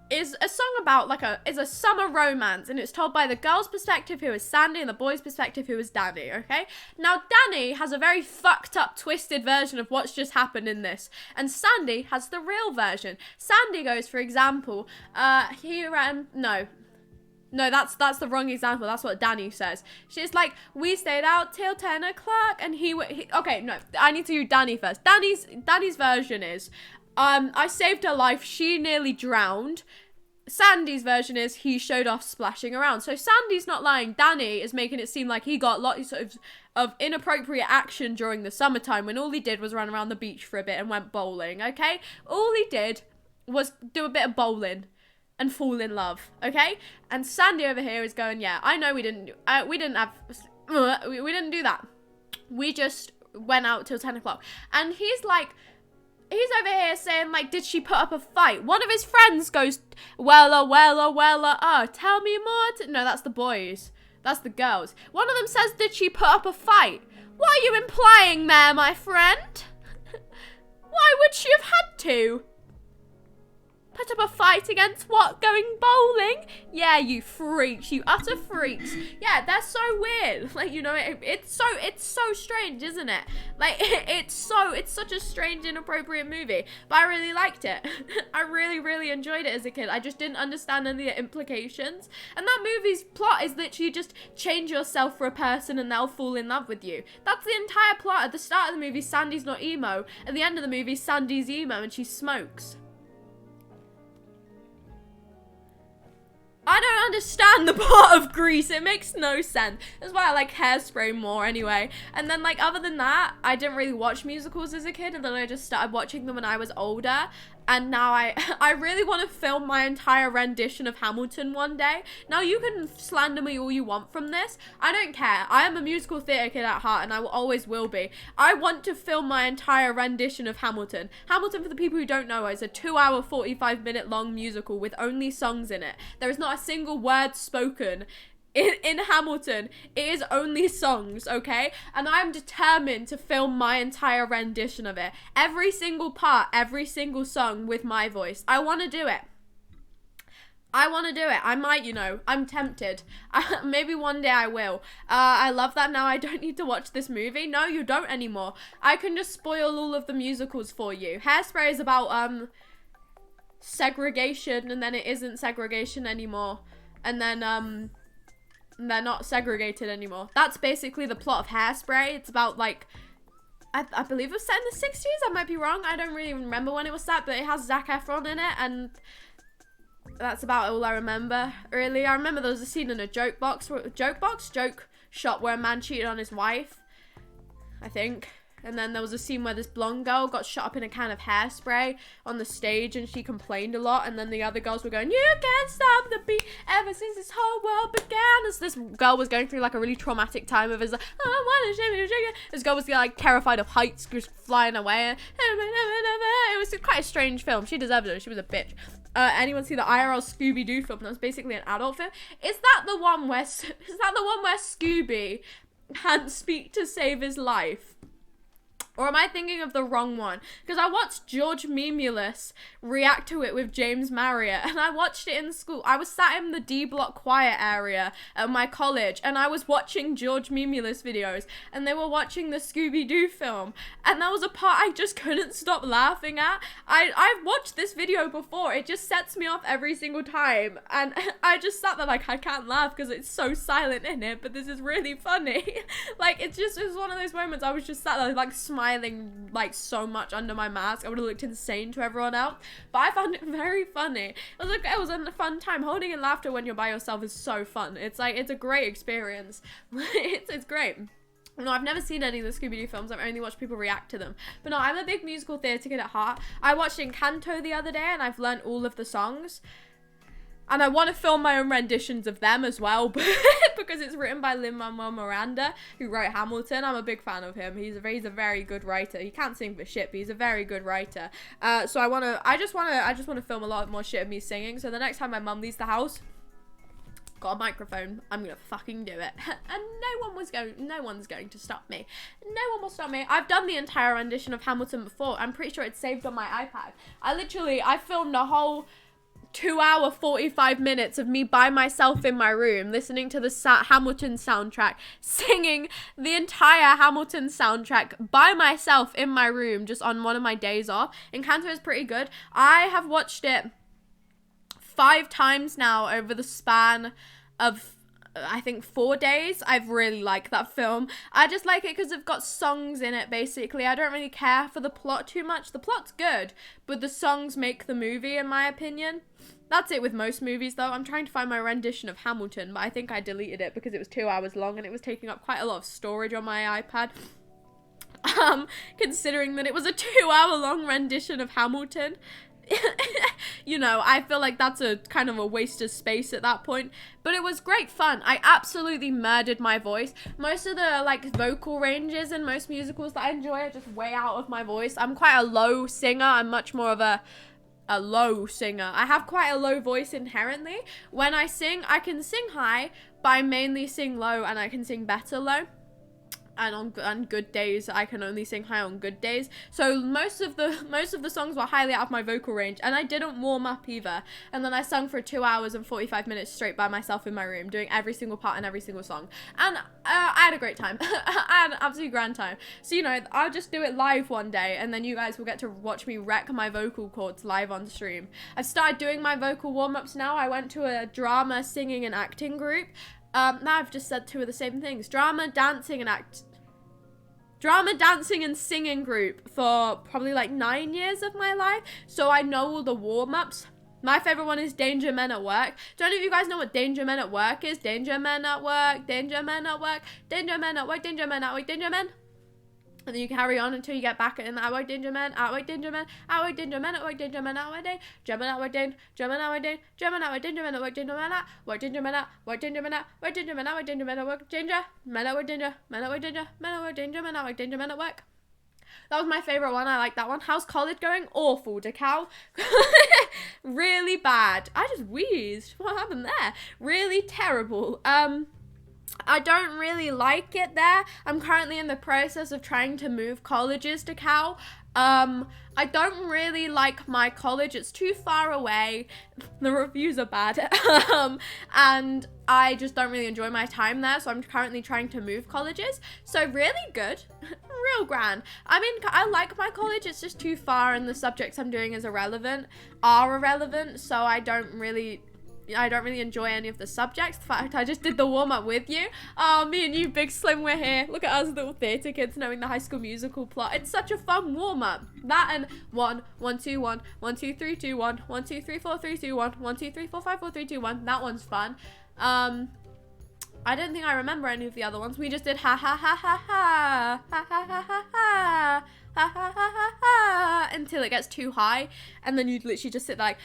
is a summer romance, and it's told by the girl's perspective, who is Sandy, and the boy's perspective, who is Danny, okay? Now, Danny has a very fucked up, twisted version of what's just happened in this, and Sandy has the real version. Sandy goes, for example, No, that's the wrong example. That's what Danny says. She's like, we stayed out till 10 o'clock and okay, no, I need to do Danny first. Danny's version is, I saved her life, she nearly drowned. Sandy's version is, he showed off splashing around. So Sandy's not lying. Danny is making it seem like he got lots of inappropriate action during the summertime when all he did was run around the beach for a bit and went bowling, okay? All he did was do a bit of bowling and fall in love, okay? And Sandy over here is going, yeah, I know we didn't do that. We just went out till 10 o'clock. And he's over here saying, like, did she put up a fight? One of his friends goes, tell me more. No, that's the boys. That's the girls. One of them says, did she put up a fight? What are you implying there, my friend? Why would she have had to? Put up a fight against what? Going bowling? Yeah, you freaks. You utter freaks. Yeah, that's so weird. Like, you know, it's so strange, isn't it? Like, it's such a strange, inappropriate movie. But I really liked it. I really, really enjoyed it as a kid. I just didn't understand any of the implications. And that movie's plot is literally just change yourself for a person and they'll fall in love with you. That's the entire plot. At the start of the movie, Sandy's not emo. At the end of the movie, Sandy's emo and she smokes. I don't understand the plot of Grease. It makes no sense. That's why I like Hairspray more anyway. And then, like, other than that, I didn't really watch musicals as a kid, and then I just started watching them when I was older. And now I really want to film my entire rendition of Hamilton one day. Now, you can slander me all you want from this. I don't care. I am a musical theatre kid at heart, and I always will be. I want to film my entire rendition of Hamilton. Hamilton, for the people who don't know, is a 2-hour, 45-minute long musical with only songs in it. There is not a single word spoken. In Hamilton, it is only songs, okay? And I'm determined to film my entire rendition of it. Every single part, every single song with my voice. I want to do it. I might, you know. I'm tempted. Maybe one day I will. I love that now I don't need to watch this movie. No, you don't anymore. I can just spoil all of the musicals for you. Hairspray is about, segregation, and then it isn't segregation anymore. And then, they're not segregated anymore. That's basically the plot of Hairspray. It's about, like, I believe it was set in the 60s. I might be wrong. I don't really remember when it was set, but it has Zac Efron in it, and that's about all I remember, really. I remember there was a scene in a joke shop where a man cheated on his wife, I think. And then there was a scene where this blonde girl got shot up in a can of hairspray on the stage and she complained a lot. And then the other girls were going, "You can't stop the beat ever since this whole world began." As this girl was going through like a really traumatic time of his like, "I want to shake it, shake it." This girl was like terrified of heights, just flying away. It was quite a strange film. She deserved it. She was a bitch. Anyone see the IRL Scooby-Doo film? That was basically an adult film. Is that the one where Scooby can't speak to save his life? Or am I thinking of the wrong one? Because I watched George Memulus react to it with James Marriott, and I watched it in school. I was sat in the D Block quiet area at my college, and I was watching George Memulus videos, and they were watching the Scooby-Doo film, and that was a part I just couldn't stop laughing at. I've watched this video before. It just sets me off every single time, and I just sat there like, I can't laugh because it's so silent in it, but this is really funny. Like, it was one of those moments I was just sat there like smiling like so much under my mask. I would have looked insane to everyone else, but I found it very funny. It was a fun time. Holding in laughter when you're by yourself is so fun. It's like, it's a great experience. It's great. No, I've never seen any of the Scooby-Doo films. I've only watched people react to them. But no, I'm a big musical theatre kid at heart. I watched Encanto the other day and I've learned all of the songs. And I want to film my own renditions of them as well, because it's written by Lin-Manuel Miranda, who wrote Hamilton. I'm a big fan of him. He's a very good writer. He can't sing for shit, but he's a very good writer. So I just want to film a lot more shit of me singing. So the next time my mum leaves the house, got a microphone, I'm gonna fucking do it. And no one's going to stop me. No one will stop me. I've done the entire rendition of Hamilton before. I'm pretty sure it's saved on my iPad. I filmed a whole 2-hour 45 minutes of me by myself in my room listening to the Hamilton soundtrack, singing the entire Hamilton soundtrack by myself in my room just on one of my days off. Encanto is pretty good. I have watched it 5 times now over the span of I think 4 days. I've really liked that film. I just like it because it's got songs in it, basically. I don't really care for the plot too much. The plot's good, but the songs make the movie, in my opinion. That's it with most movies, though. I'm trying to find my rendition of Hamilton, but I think I deleted it because it was 2 hours long and it was taking up quite a lot of storage on my iPad. Considering that it was a 2-hour long rendition of Hamilton. You know, I feel like that's a kind of a waste of space at that point, but it was great fun. I absolutely murdered my voice. Most of the like vocal ranges in most musicals that I enjoy are just way out of my voice. I'm quite a low singer. I'm much more of a low singer. I have quite a low voice inherently. When I sing, I can sing high, but I mainly sing low, and I can sing better low. And on good days, I can only sing high on good days. So most of the songs were highly out of my vocal range, and I didn't warm up either. And then I sung for 2 hours and 45 minutes straight by myself in my room, doing every single part and every single song. And I had a great time. I had an absolutely grand time. So, you know, I'll just do it live one day, and then you guys will get to watch me wreck my vocal cords live on stream. I've started doing my vocal warm-ups now. I went to a drama, singing, and acting group. Now I've just said 2 of the same things. Drama, dancing, and singing group for probably like 9 years of my life. So I know all the warm-ups. My favorite one is Danger Men at Work. Do any of you guys know what Danger Men at Work is? Danger Men at Work, Danger Men at Work, Danger Men at Work, Danger Men at Work, Danger Men. And then you carry on until you get back in the outwork danger men, outwork danger men, outwork danger men, outwork danger men, outwork danger, German outwork danger, German outwork danger, German outwork danger men, outwork danger men, outwork danger men, outwork danger men, outwork danger men, outwork danger men, outwork danger, men outwork danger, men outwork danger, men outwork danger, men outwork danger men at work. That was my favorite one. I like that one. How's college going? Awful, Decal. Really bad. I just wheezed. What happened there? Really terrible. I don't really like it there. I'm currently in the process of trying to move colleges to Cal. I don't really like my college. It's too far away. The reviews are bad. And I just don't really enjoy my time there. So I'm currently trying to move colleges. So really good. Real grand. I mean, I like my college. It's just too far and the subjects I'm doing are irrelevant. So I don't really enjoy any of the subjects. In fact, I just did the warm-up with you. Oh, me and you, Big Slim, we're here. Look at us little theatre kids knowing the High School Musical plot. It's such a fun warm-up. That and 1, 1, 2, 1, 1, 2, 3, 2, 1, 1, 2, 3, 4, 3, 2, 1, 1, 2, 3, 4, 5, 4, 3, 2, 1. That one's fun. I don't think I remember any of the other ones. We just did ha ha ha ha ha ha ha ha ha ha ha ha ha ha until it gets too high, and then you'd literally just sit there like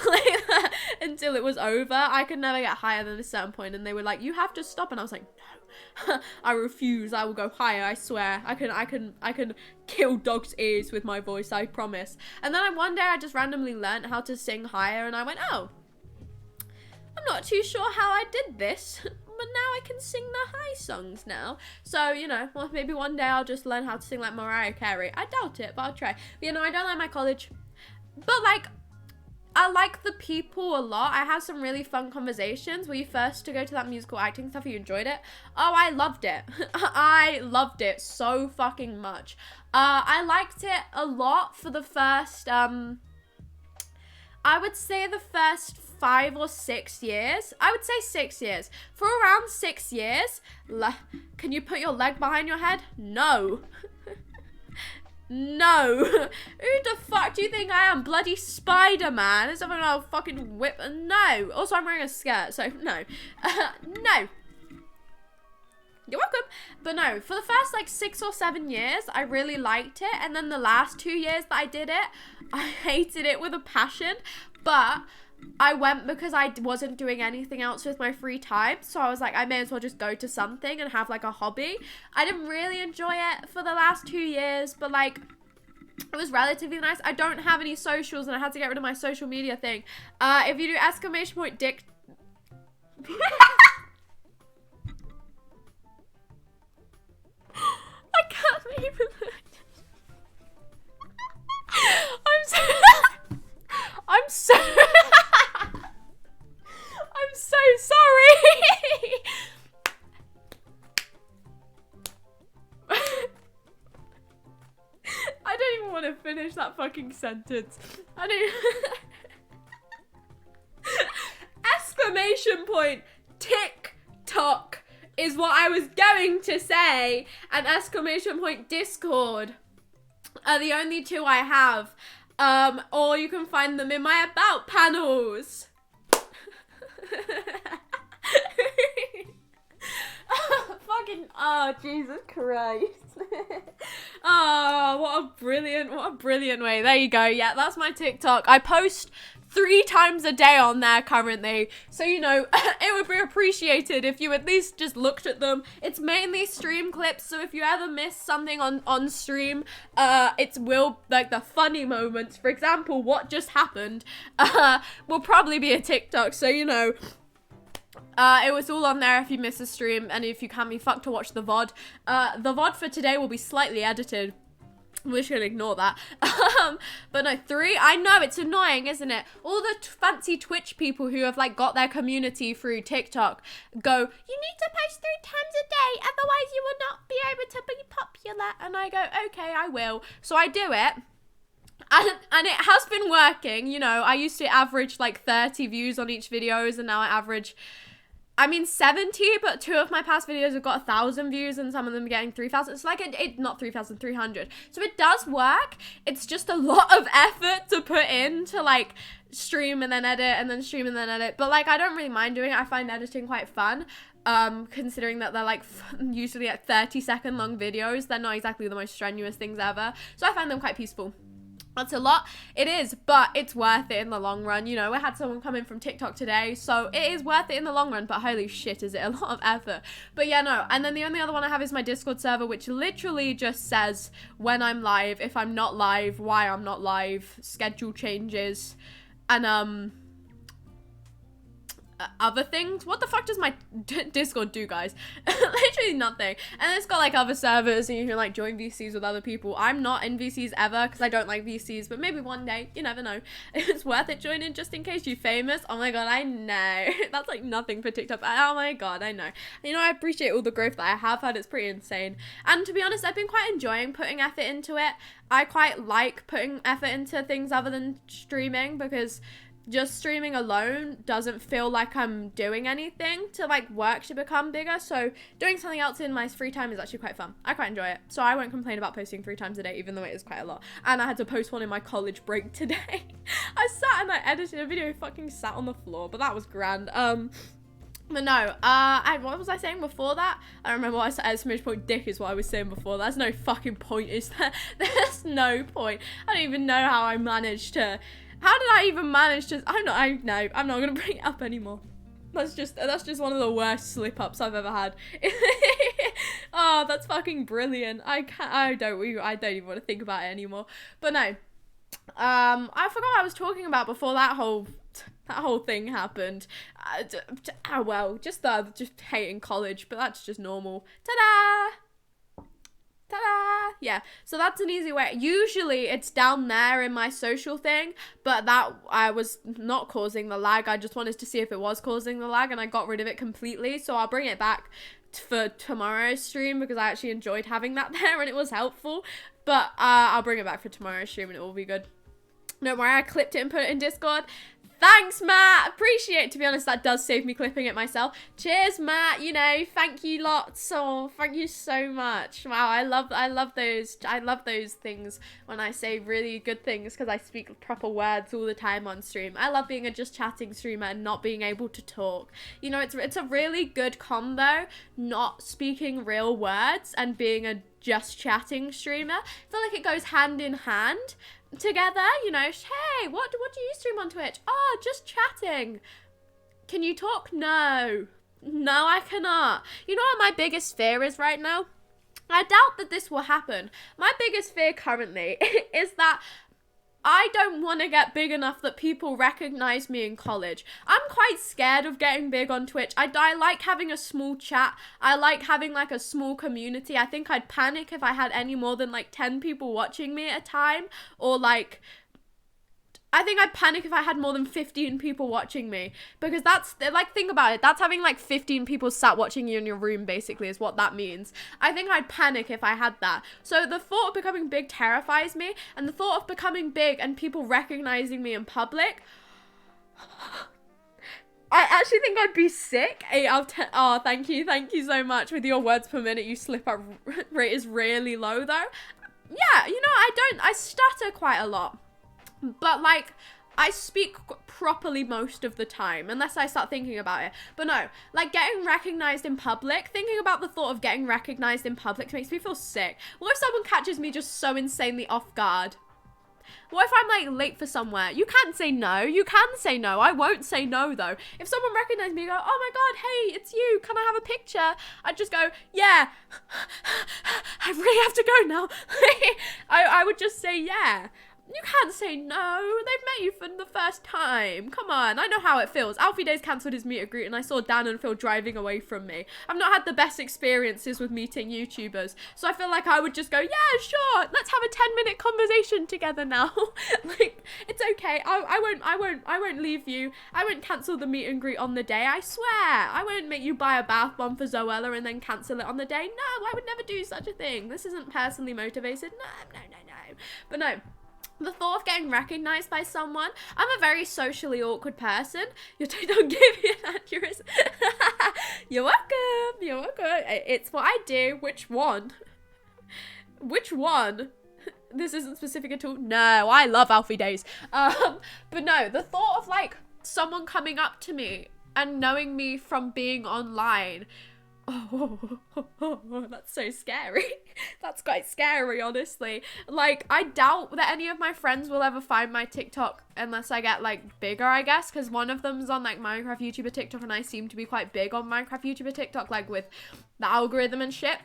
like that until it was over. I could never get higher than a certain point, and they were like, you have to stop, and I was like, no, I refuse. I will go higher, I swear. I can kill dogs' ears with my voice, I promise. And then one day I just randomly learned how to sing higher, and I went, oh, I'm not too sure how I did this, but now I can sing the high songs now. So, you know, well, maybe one day I'll just learn how to sing like Mariah Carey. I doubt it, but I'll try. But, you know, I don't like my college, but like, I like the people a lot. I have some really fun conversations. Were you first to go to that musical acting stuff? You enjoyed it? Oh, I loved it. I loved it so fucking much. I liked it a lot for the first, I would say the first 5 or 6 years. I would say 6 years. For around 6 years, can you put your leg behind your head? No. No. Who the fuck do you think I am? Bloody Spider-Man? Is something I'll fucking whip? No. Also, I'm wearing a skirt, so no. No. You're welcome. But no, for the first like 6 or 7 years, I really liked it. And then the last 2 years that I did it, I hated it with a passion. But I went because I wasn't doing anything else with my free time. So I was like, I may as well just go to something and have like a hobby. I didn't really enjoy it for the last 2 years, but like, it was relatively nice. I don't have any socials and I had to get rid of my social media thing. If you do exclamation point dick... I can't even... I'm so I'm so sorry. I don't even want to finish that fucking sentence. I don't... Exclamation point TikTok is what I was going to say, and exclamation point Discord are the only two I have. Or you can find them in my about panels. Oh, Jesus Christ. Oh, what a brilliant way. There you go. Yeah, that's my TikTok. I post 3 times a day on there currently, so you know, it would be appreciated if you at least just looked at them. It's mainly stream clips, so if you ever miss something on stream, it will, like the funny moments, for example, what just happened, will probably be a TikTok, so you know, it was all on there if you miss a stream, and if you can't be fucked to watch the VOD. The VOD for today will be slightly edited. We're just gonna ignore that. But no, 3, I know, it's annoying, isn't it? All the fancy Twitch people who have like got their community through TikTok go, you need to post 3 times a day, otherwise you will not be able to be popular. And I go, okay, I will. So I do it. And it has been working, you know. I used to average like 30 views on each videos, and now I average, I mean 70, but 2 of my past videos have got 1,000 views and some of them are getting 3,000. It's like, it not 3,300. So it does work. It's just a lot of effort to put in to like stream and then edit and then stream and then edit. But like, I don't really mind doing it. I find editing quite fun. Considering that they're like usually at 30-second long videos. They're not exactly the most strenuous things ever. So I find them quite peaceful. That's a lot. It is, but it's worth it in the long run. You know, we had someone come in from TikTok today, so it is worth it in the long run, but holy shit, is it a lot of effort. But yeah, no. And then the only other one I have is my Discord server, which literally just says when I'm live, if I'm not live, why I'm not live, schedule changes, and other things. What the fuck does my Discord do, guys? Literally nothing. And it's got like other servers, and you can like join VCs with other people. I'm not in VCs ever because I don't like VCs, but maybe one day, you never know. It's worth it joining just in case you're famous. Oh my god, I know. That's like nothing for TikTok. Oh my god, I know. You know, I appreciate all the growth that I have had. It's pretty insane. And to be honest, I've been quite enjoying putting effort into it. I quite like putting effort into things other than streaming, because just streaming alone doesn't feel like I'm doing anything to like work to become bigger. So doing something else in my free time is actually quite fun. I quite enjoy it. So I won't complain about posting 3 times a day, even though it is quite a lot. And I had to post one in my college break today. I sat and I edited a video, fucking sat on the floor, but that was grand. But no, what was I saying before that? I don't remember what I said. Exclamation point dick is what I was saying before. There's no fucking point, is there? There's no point. I don't even know how I managed to, how did I even manage to, I'm not gonna bring it up anymore. That's just one of the worst slip-ups I've ever had. Oh, that's fucking brilliant. I don't even want to think about it anymore. But no, I forgot what I was talking about before that whole thing happened. Well, just hating college, but that's just normal. Ta-da! Ta-da! Yeah, so that's an easy way. Usually it's down there in my social thing, but that I was not causing the lag. I just wanted to see if it was causing the lag, and I got rid of it completely. So I'll bring it back for tomorrow's stream because I actually enjoyed having that there and it was helpful. But I'll bring it back for tomorrow's stream and it will be good. Don't worry, I clipped it and put it in Discord. Thanks, Matt. Appreciate it. To be honest, that does save me clipping it myself. Cheers, Matt. You know, thank you lots. Oh, thank you so much. Wow, I love those things when I say really good things because I speak proper words all the time on stream. I love being a just chatting streamer and not being able to talk. You know, it's a really good combo, not speaking real words and being a just chatting streamer. I feel like it goes hand in hand together, you know. Hey, what do you stream on Twitch? Oh, just chatting. Can you talk? No, I cannot. You know what my biggest fear is right now? I doubt that this will happen. My biggest fear currently is that I don't want to get big enough that people recognize me in college. I'm quite scared of getting big on Twitch. I like having a small chat. I like having like a small community. I think I'd panic if I had any more than like 10 people watching me at a time, or like, I think I'd panic if I had more than 15 people watching me, because that's, like, think about it, that's having like 15 people sat watching you in your room, basically, is what that means. I think I'd panic if I had that. So the thought of becoming big terrifies me, and the thought of becoming big and people recognizing me in public, I actually think I'd be sick. 8 out of 10. Oh, thank you so much. With your words per minute, you slip up rate is really low though. Yeah, you know, I stutter quite a lot. But, like, I speak properly most of the time, unless I start thinking about it. But no, like, getting recognized in public, thinking about the thought of getting recognized in public makes me feel sick. What if someone catches me just so insanely off guard? What if I'm, like, late for somewhere? You can't say no. You can say no. I won't say no, though. If someone recognized me and go, oh my god, hey, it's you. Can I have a picture? I'd just go, yeah. I really have to go now. I would just say yeah. You can't say no. They've met you for the first time. Come on, I know how it feels. Alfie Days cancelled his meet and greet and I saw Dan and Phil driving away from me. I've not had the best experiences with meeting YouTubers, so I feel like I would just go, yeah, sure, let's have a 10-minute conversation together now. Like, it's okay. I won't leave you. I won't cancel the meet and greet on the day, I swear. I won't make you buy a bath bomb for Zoella and then cancel it on the day. No, I would never do such a thing. This isn't personally motivated. No. But no. The thought of getting recognized by someone, I'm a very socially awkward person. You don't give me an accuracy. You're welcome. It's what I do. Which one? This isn't specific at all. No, I love Alfie Days. But no, the thought of like someone coming up to me and knowing me from being online. Oh, that's so scary. That's quite scary, honestly. Like, I doubt that any of my friends will ever find my TikTok unless I get, like, bigger, I guess, because one of them's on, like, Minecraft YouTuber TikTok, and I seem to be quite big on Minecraft YouTuber TikTok, like, with the algorithm and shit.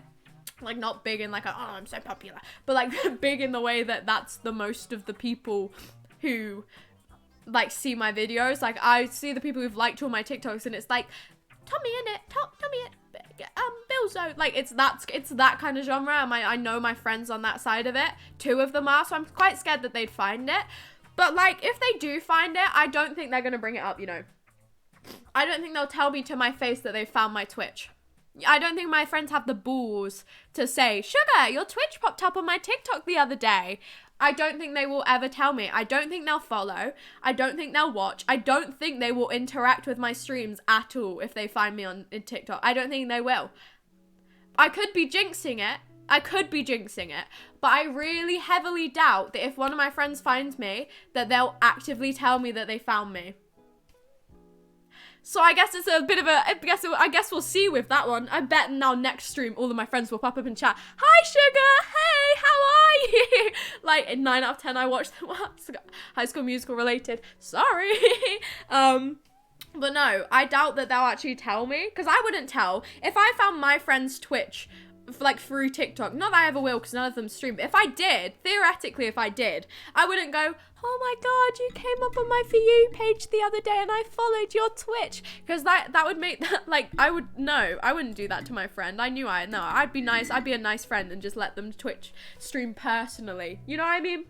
Like, not big in, like, oh, I'm so popular, but, like, big in the way that that's the most of the people who, like, see my videos. Like, I see the people who've liked all my TikToks, and it's like, Tommy in it, Tommy in it. Billzo, like it's that kind of genre, and I know my friends on that side of it. 2 of them are, so I'm quite scared that they'd find it. But like, if they do find it, I don't think they're gonna bring it up, you know. I don't think they'll tell me to my face that they found my Twitch. I don't think my friends have the balls to say, Sugar, your Twitch popped up on my TikTok the other day. I don't think they will ever tell me. I don't think they'll follow. I don't think they'll watch. I don't think they will interact with my streams at all if they find me on TikTok. I don't think they will. I could be jinxing it. But I really heavily doubt that if one of my friends finds me, that they'll actively tell me that they found me. So I guess it's a bit of a, I guess we'll see with that one. I bet now next stream, all of my friends will pop up and chat. Hi, Sugar. Hey, how are you? Like, in 9 out of 10, I watched High School Musical related. Sorry. But no, I doubt that they'll actually tell me, because I wouldn't tell. If I found my friend's Twitch, like, through TikTok, not that I ever will, because none of them stream, but if I did, theoretically if I did, I wouldn't go, oh my god, you came up on my For You page the other day and I followed your Twitch, because that would make that, like, I wouldn't do that to my friend. I'd be nice, I'd be a nice friend and just let them Twitch stream personally, you know what I mean?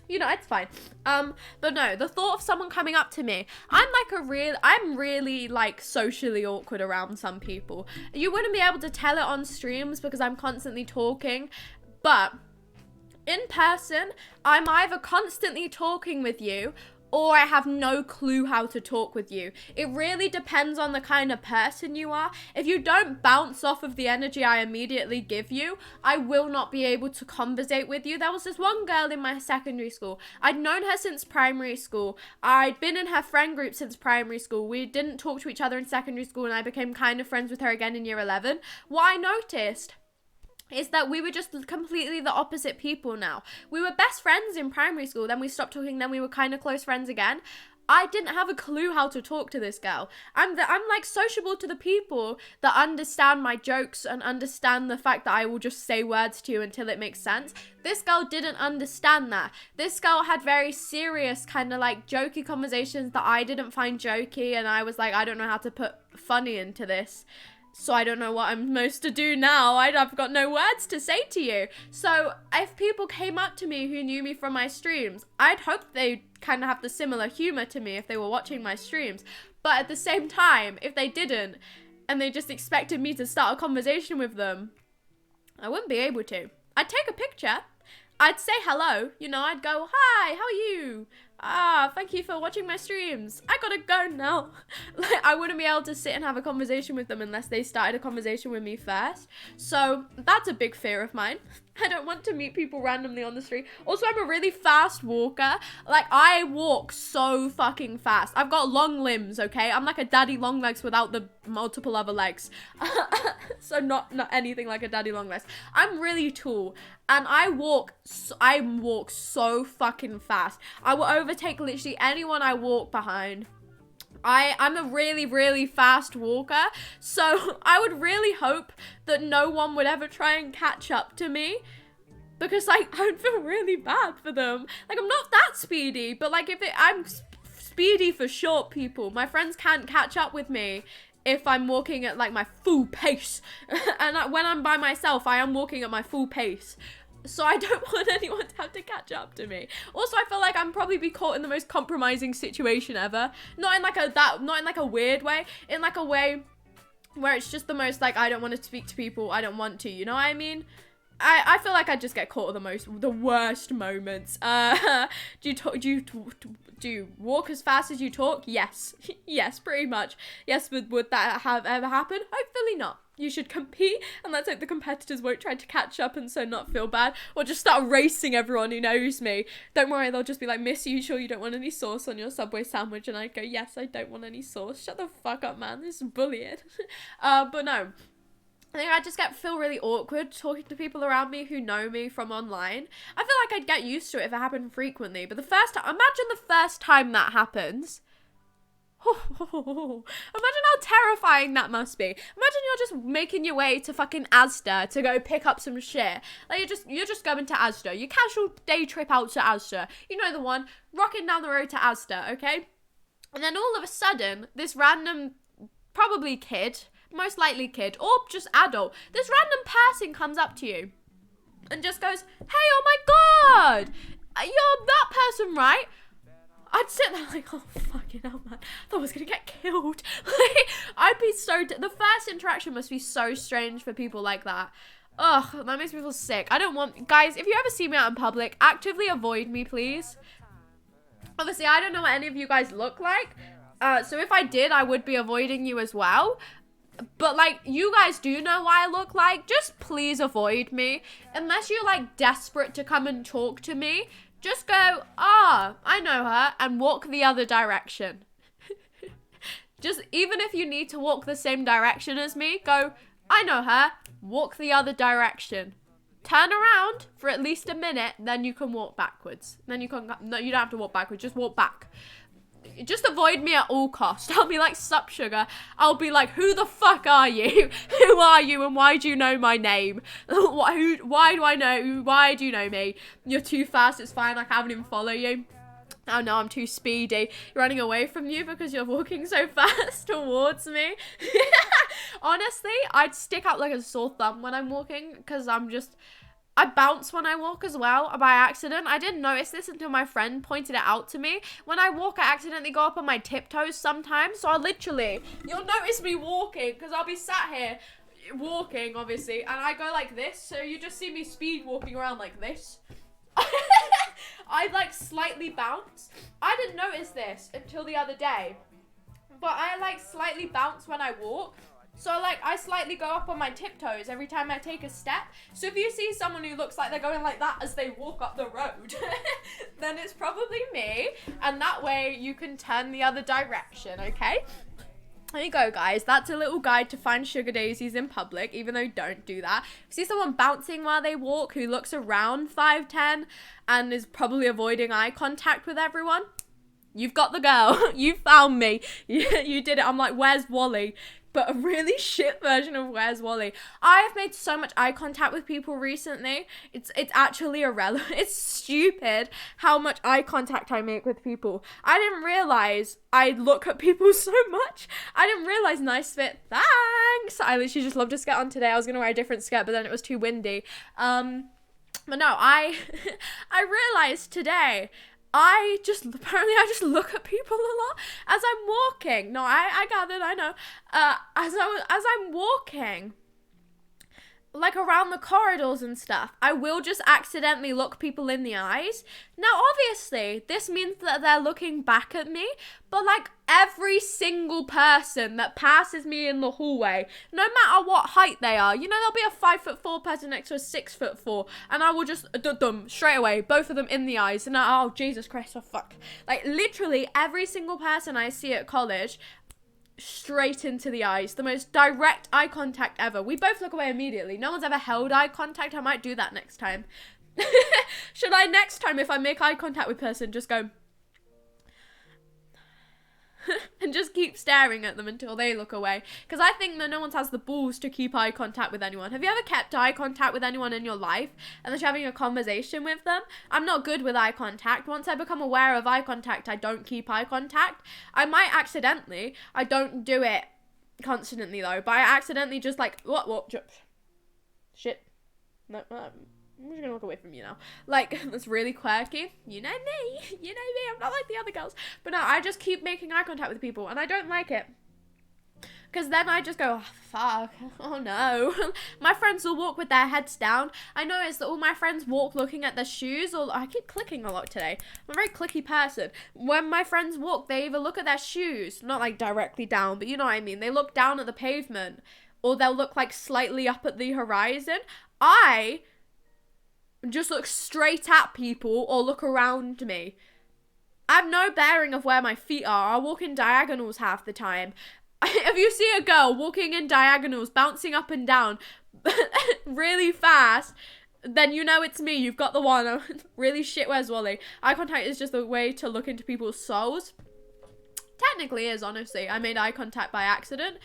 You know, it's fine. But no, the thought of someone coming up to me, I'm really like socially awkward around some people. You wouldn't be able to tell it on streams because I'm constantly talking, but in person, I'm either constantly talking with you or I have no clue how to talk with you. It really depends on the kind of person you are. If you don't bounce off of the energy I immediately give you, I will not be able to conversate with you. There was this one girl in my secondary school. I'd known her since primary school. I'd been in her friend group since primary school. We didn't talk to each other in secondary school, and I became kind of friends with her again in year 11. What I noticed is that we were just completely the opposite people now. We were best friends in primary school, then we stopped talking, then we were kind of close friends again. I didn't have a clue how to talk to this girl. I'm like sociable to the people that understand my jokes and understand the fact that I will just say words to you until it makes sense. This girl didn't understand that. This girl had very serious kind of like jokey conversations that I didn't find jokey, and I was like, I don't know how to put funny into this. So I don't know what I'm supposed to do now. I've got no words to say to you. So if people came up to me who knew me from my streams, I'd hope they'd kind of have the similar humor to me if they were watching my streams. But at the same time, if they didn't, and they just expected me to start a conversation with them, I wouldn't be able to. I'd take a picture. I'd say hello. You know, I'd go, hi, how are you? Thank you for watching my streams. I gotta go now. Like, I wouldn't be able to sit and have a conversation with them unless they started a conversation with me first. So that's a big fear of mine. I don't want to meet people randomly on the street. Also, I'm a really fast walker. Like, I walk so fucking fast. I've got long limbs, okay? I'm like a daddy long legs without the multiple other legs. So not anything like a daddy long legs. I'm really tall, and I walk so fucking fast. I will overtake literally anyone I walk behind. I'm a really, really fast walker, so I would really hope that no one would ever try and catch up to me, because, like, I would feel really bad for them. Like, I'm not that speedy, but, like, I'm speedy for short people. My friends can't catch up with me if I'm walking at, like, my full pace, and when I'm by myself, I am walking at my full pace. So I don't want anyone to have to catch up to me. Also, I feel like I'm probably be caught in the most compromising situation ever. Not in like a weird way. In like a way where it's just the most like, I don't want to speak to people. I don't want to, you know what I mean? I feel like I just get caught at the worst moments. Do you walk as fast as you talk? Yes. Yes, pretty much. Yes, but would that have ever happened? Hopefully not. You should compete, and let's hope the competitors won't try to catch up and so not feel bad, or just start racing everyone who knows me. Don't worry, they'll just be like, Miss, are you sure you don't want any sauce on your Subway sandwich? And I'd go, yes, I don't want any sauce. Shut the fuck up, man. This is bullying. But no. I think I feel really awkward talking to people around me who know me from online. I feel like I'd get used to it if it happened frequently, but imagine the first time that happens. Imagine how terrifying that must be. Imagine you're just making your way to fucking Asda to go pick up some shit. Like, you're just going to Asda. Your casual day trip out to Asda. You know the one, rocking down the road to Asda, okay? And then all of a sudden, this random, probably kid, most likely kid, or just adult, this random person comes up to you and just goes, hey, oh my god, you're that person, right? I'd sit there like, oh, fucking hell, man. I thought I was going to get killed. Like, I'd be the first interaction must be so strange for people like that. Ugh, that makes me feel sick. Guys, if you ever see me out in public, actively avoid me, please. Obviously, I don't know what any of you guys look like. So if I did, I would be avoiding you as well. But, like, you guys do know what I look like. Just please avoid me. Unless you're, like, desperate to come and talk to me. Just go, I know her, and walk the other direction. Just even if you need to walk the same direction as me, go, I know her, walk the other direction. Turn around for at least a minute, then you can walk backwards. Then you can, no, you don't have to walk backwards, just walk back. Just avoid me at all costs. I'll be like, sup, sugar. I'll be like, who the fuck are you? Who are you and why do you know my name? Why do I know? Why do you know me? You're too fast, it's fine, like I haven't even followed you. Oh no, I'm too speedy. Running away from you because you're walking so fast towards me. Honestly, I'd stick out like a sore thumb when I'm walking because I bounce when I walk as well by accident. I didn't notice this until my friend pointed it out to me. When I walk, I accidentally go up on my tiptoes sometimes. So you'll notice me walking because I'll be sat here walking, obviously, and I go like this. So you just see me speed walking around like this. I like slightly bounce. I didn't notice this until the other day, but I like slightly bounce when I walk. So like I slightly go up on my tiptoes every time I take a step. So if you see someone who looks like they're going like that as they walk up the road, then it's probably me. And that way you can turn the other direction, okay? There you go, guys. That's a little guide to find sugar daisies in public, even though don't do that. If you see someone bouncing while they walk who looks around 5'10" and is probably avoiding eye contact with everyone, you've got the girl. You found me. You did it. I'm like, where's Wally? But a really shit version of Where's Wally. I have made so much eye contact with people recently. It's actually irrelevant. It's stupid how much eye contact I make with people. I didn't realize I look at people so much. I didn't realize nice fit. Thanks. I literally just love to skirt on today. I was going to wear a different skirt, but then it was too windy. But no, I realized today I just look at people a lot as I'm walking. No, I gathered, I know. As I'm walking, like around the corridors and stuff, I will just accidentally look people in the eyes. Now, obviously, this means that they're looking back at me, but like every single person that passes me in the hallway, no matter what height they are, you know, there'll be a 5'4" person next to a 6'4", and I will just straight away, both of them in the eyes, and oh Jesus Christ, oh fuck, like literally every single person I see at college, straight into the eyes, the most direct eye contact ever. We both look away immediately. No one's ever held eye contact. I might do that next time. Should I next time, if I make eye contact with a person, just go and just keep staring at them until they look away? Because I think that no one has the balls to keep eye contact with anyone. Have you ever kept eye contact with anyone in your life unless you're having a conversation with them? I'm not good with eye contact. Once I become aware of eye contact, I don't keep eye contact. I might accidentally. I don't do it constantly though, but I accidentally just like, what, shit. No, I'm just gonna walk away from you now. Like, that's really quirky. You know me, I'm not like the other girls. But no, I just keep making eye contact with people, and I don't like it. Because then I just go, oh, fuck, oh no. My friends will walk with their heads down. I notice that all my friends walk looking at their shoes, or I keep clicking a lot today. I'm a very clicky person. When my friends walk, they either look at their shoes, not like directly down, but you know what I mean. They look down at the pavement, or they'll look like slightly up at the horizon. I just look straight at people or look around me. I have no bearing of where my feet are. I walk in diagonals half the time. If you see a girl walking in diagonals, bouncing up and down really fast, then you know it's me. You've got the one. Really shit, Where's Wally? Eye contact is just a way to look into people's souls. Technically is, honestly. I made eye contact by accident.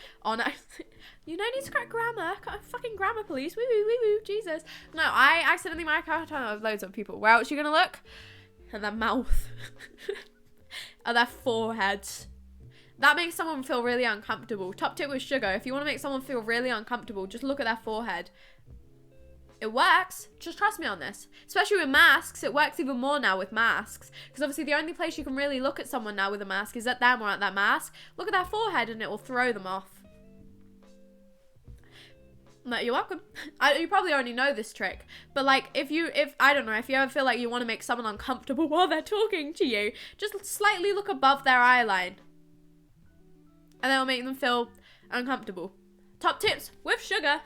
You don't need to correct grammar. Fucking grammar police. Woo woo woo woo. Jesus. No, I accidentally made eye contact with loads of people. Where else are you gonna look? At their mouth. At their foreheads. That makes someone feel really uncomfortable. Top tip with sugar. If you want to make someone feel really uncomfortable, just look at their forehead. It works. Just trust me on this. Especially with masks. It works even more now with masks. Because obviously the only place you can really look at someone now with a mask is at them or at their mask. Look at their forehead and it will throw them off. No, you're welcome. You probably already know this trick. But like, if I don't know, if you ever feel like you want to make someone uncomfortable while they're talking to you, just slightly look above their eye line. And that'll make them feel uncomfortable. Top tips with sugar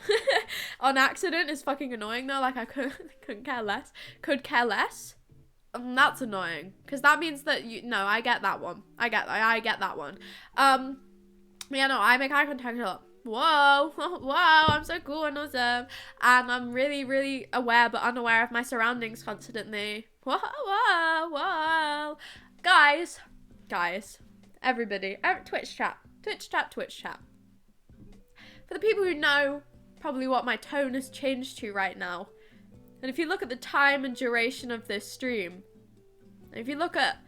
on accident is fucking annoying though. Like I couldn't care less. Could care less. That's annoying because that means that no, I get that one. I get that one. Yeah, no, I make eye contact a lot. Whoa, wow, I'm so cool and awesome. And I'm really, really aware but unaware of my surroundings constantly. Whoa, whoa, whoa. Guys, everybody, Twitch chat. For the people who know probably what my tone has changed to right now, and if you look at the time and duration of this stream, and if you look at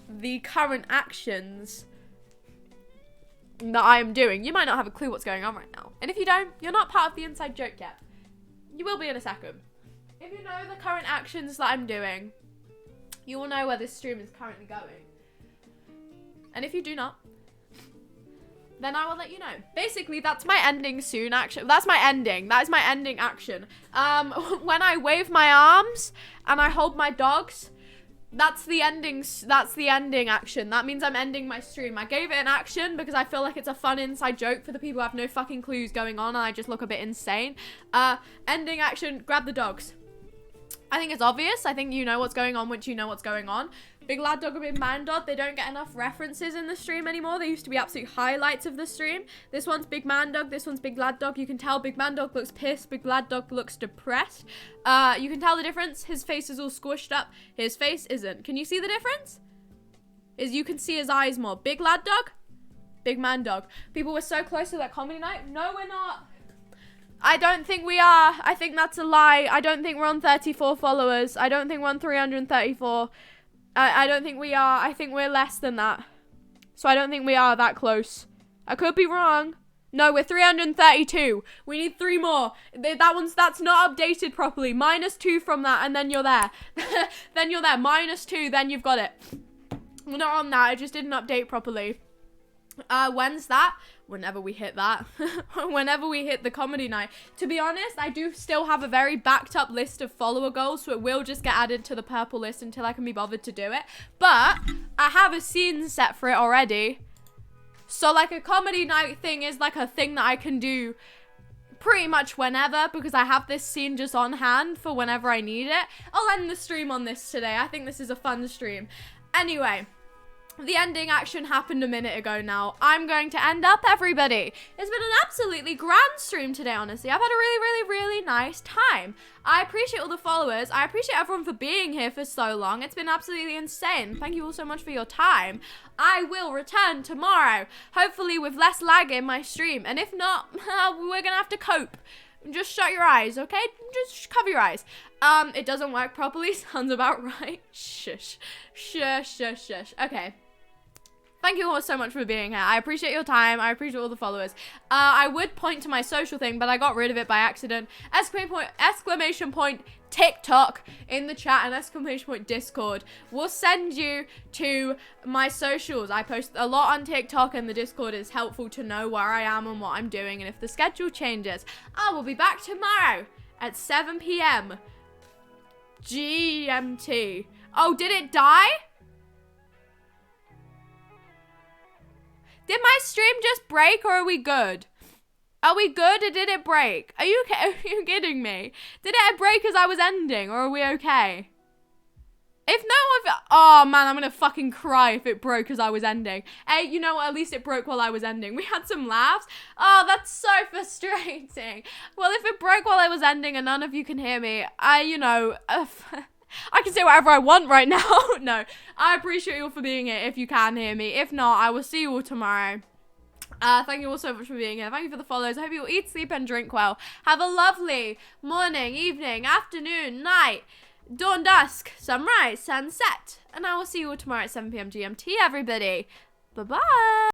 the current actions that I am doing, you might not have a clue what's going on right now. And if you don't, you're not part of the inside joke yet. You will be in a second. If you know the current actions that I'm doing, you will know where this stream is currently going. And if you do not, then I will let you know. Basically, that's my ending soon action. That's my ending. That is my ending action. When I wave my arms and I hold my dogs, that's the ending action. That means I'm ending my stream. I gave it an action because I feel like it's a fun inside joke for the people who have no fucking clues going on and I just look a bit insane. Ending action, grab the dogs. I think it's obvious. I think you know what's going on once you know what's going on. Big Lad Dog and Big Man Dog, they don't get enough references in the stream anymore. They used to be absolute highlights of the stream. This one's Big Man Dog, this one's Big Lad Dog. You can tell Big Man Dog looks pissed, Big Lad Dog looks depressed. You can tell the difference. His face is all squished up. His face isn't. Can you see the difference? You can see his eyes more. Big Lad Dog, Big Man Dog. People were so close to that comedy night. No, we're not. I don't think we are. I think that's a lie. I don't think we're on 34 followers. I don't think we're on 334. I don't think we are. I think we're less than that. So I don't think we are that close. I could be wrong. No, we're 332. We need 3 more. That's not updated properly. -2 from that, and then you're there. Then you're there. -2, then you've got it. We're not on that. It just didn't update properly. When's that? Whenever we hit that. Whenever we hit the comedy night. To be honest, I do still have a very backed up list of follower goals, so it will just get added to the purple list until I can be bothered to do it. But I have a scene set for it already. So like a comedy night thing is like a thing that I can do pretty much whenever, because I have this scene just on hand for whenever I need it. I'll end the stream on this today. I think this is a fun stream. Anyway. The ending action happened a minute ago now. I'm going to end up, everybody. It's been an absolutely grand stream today, honestly. I've had a really, really, really nice time. I appreciate all the followers. I appreciate everyone for being here for so long. It's been absolutely insane. Thank you all so much for your time. I will return tomorrow, hopefully with less lag in my stream. And if not, we're going to have to cope. Just shut your eyes, okay? Just cover your eyes. It doesn't work properly. Sounds about right. Shush. Shush, shush, shush. Okay. Thank you all so much for being here. I appreciate your time. I appreciate all the followers. I would point to my social thing, but I got rid of it by accident. Exclamation point TikTok in the chat and exclamation point Discord will send you to my socials. I post a lot on TikTok and the Discord is helpful to know where I am and what I'm doing. And if the schedule changes, I will be back tomorrow at 7 p.m. GMT. Oh, did it die? Did my stream just break or are we good? Are we good or did it break? Are you okay? Are you kidding me? Did it break as I was ending or are we okay? Oh man, I'm gonna fucking cry if it broke as I was ending. Hey, you know what? At least it broke while I was ending. We had some laughs. Oh, that's so frustrating. Well, if it broke while I was ending and none of you can hear me, I can say whatever I want right now. No, I appreciate you all for being here if you can hear me. If not, I will see you all tomorrow. Thank you all so much for being here. Thank you for the follows. I hope you all eat, sleep, and drink well. Have a lovely morning, evening, afternoon, night, dawn, dusk, sunrise, sunset. And I will see you all tomorrow at 7 p.m. GMT, everybody. Bye-bye.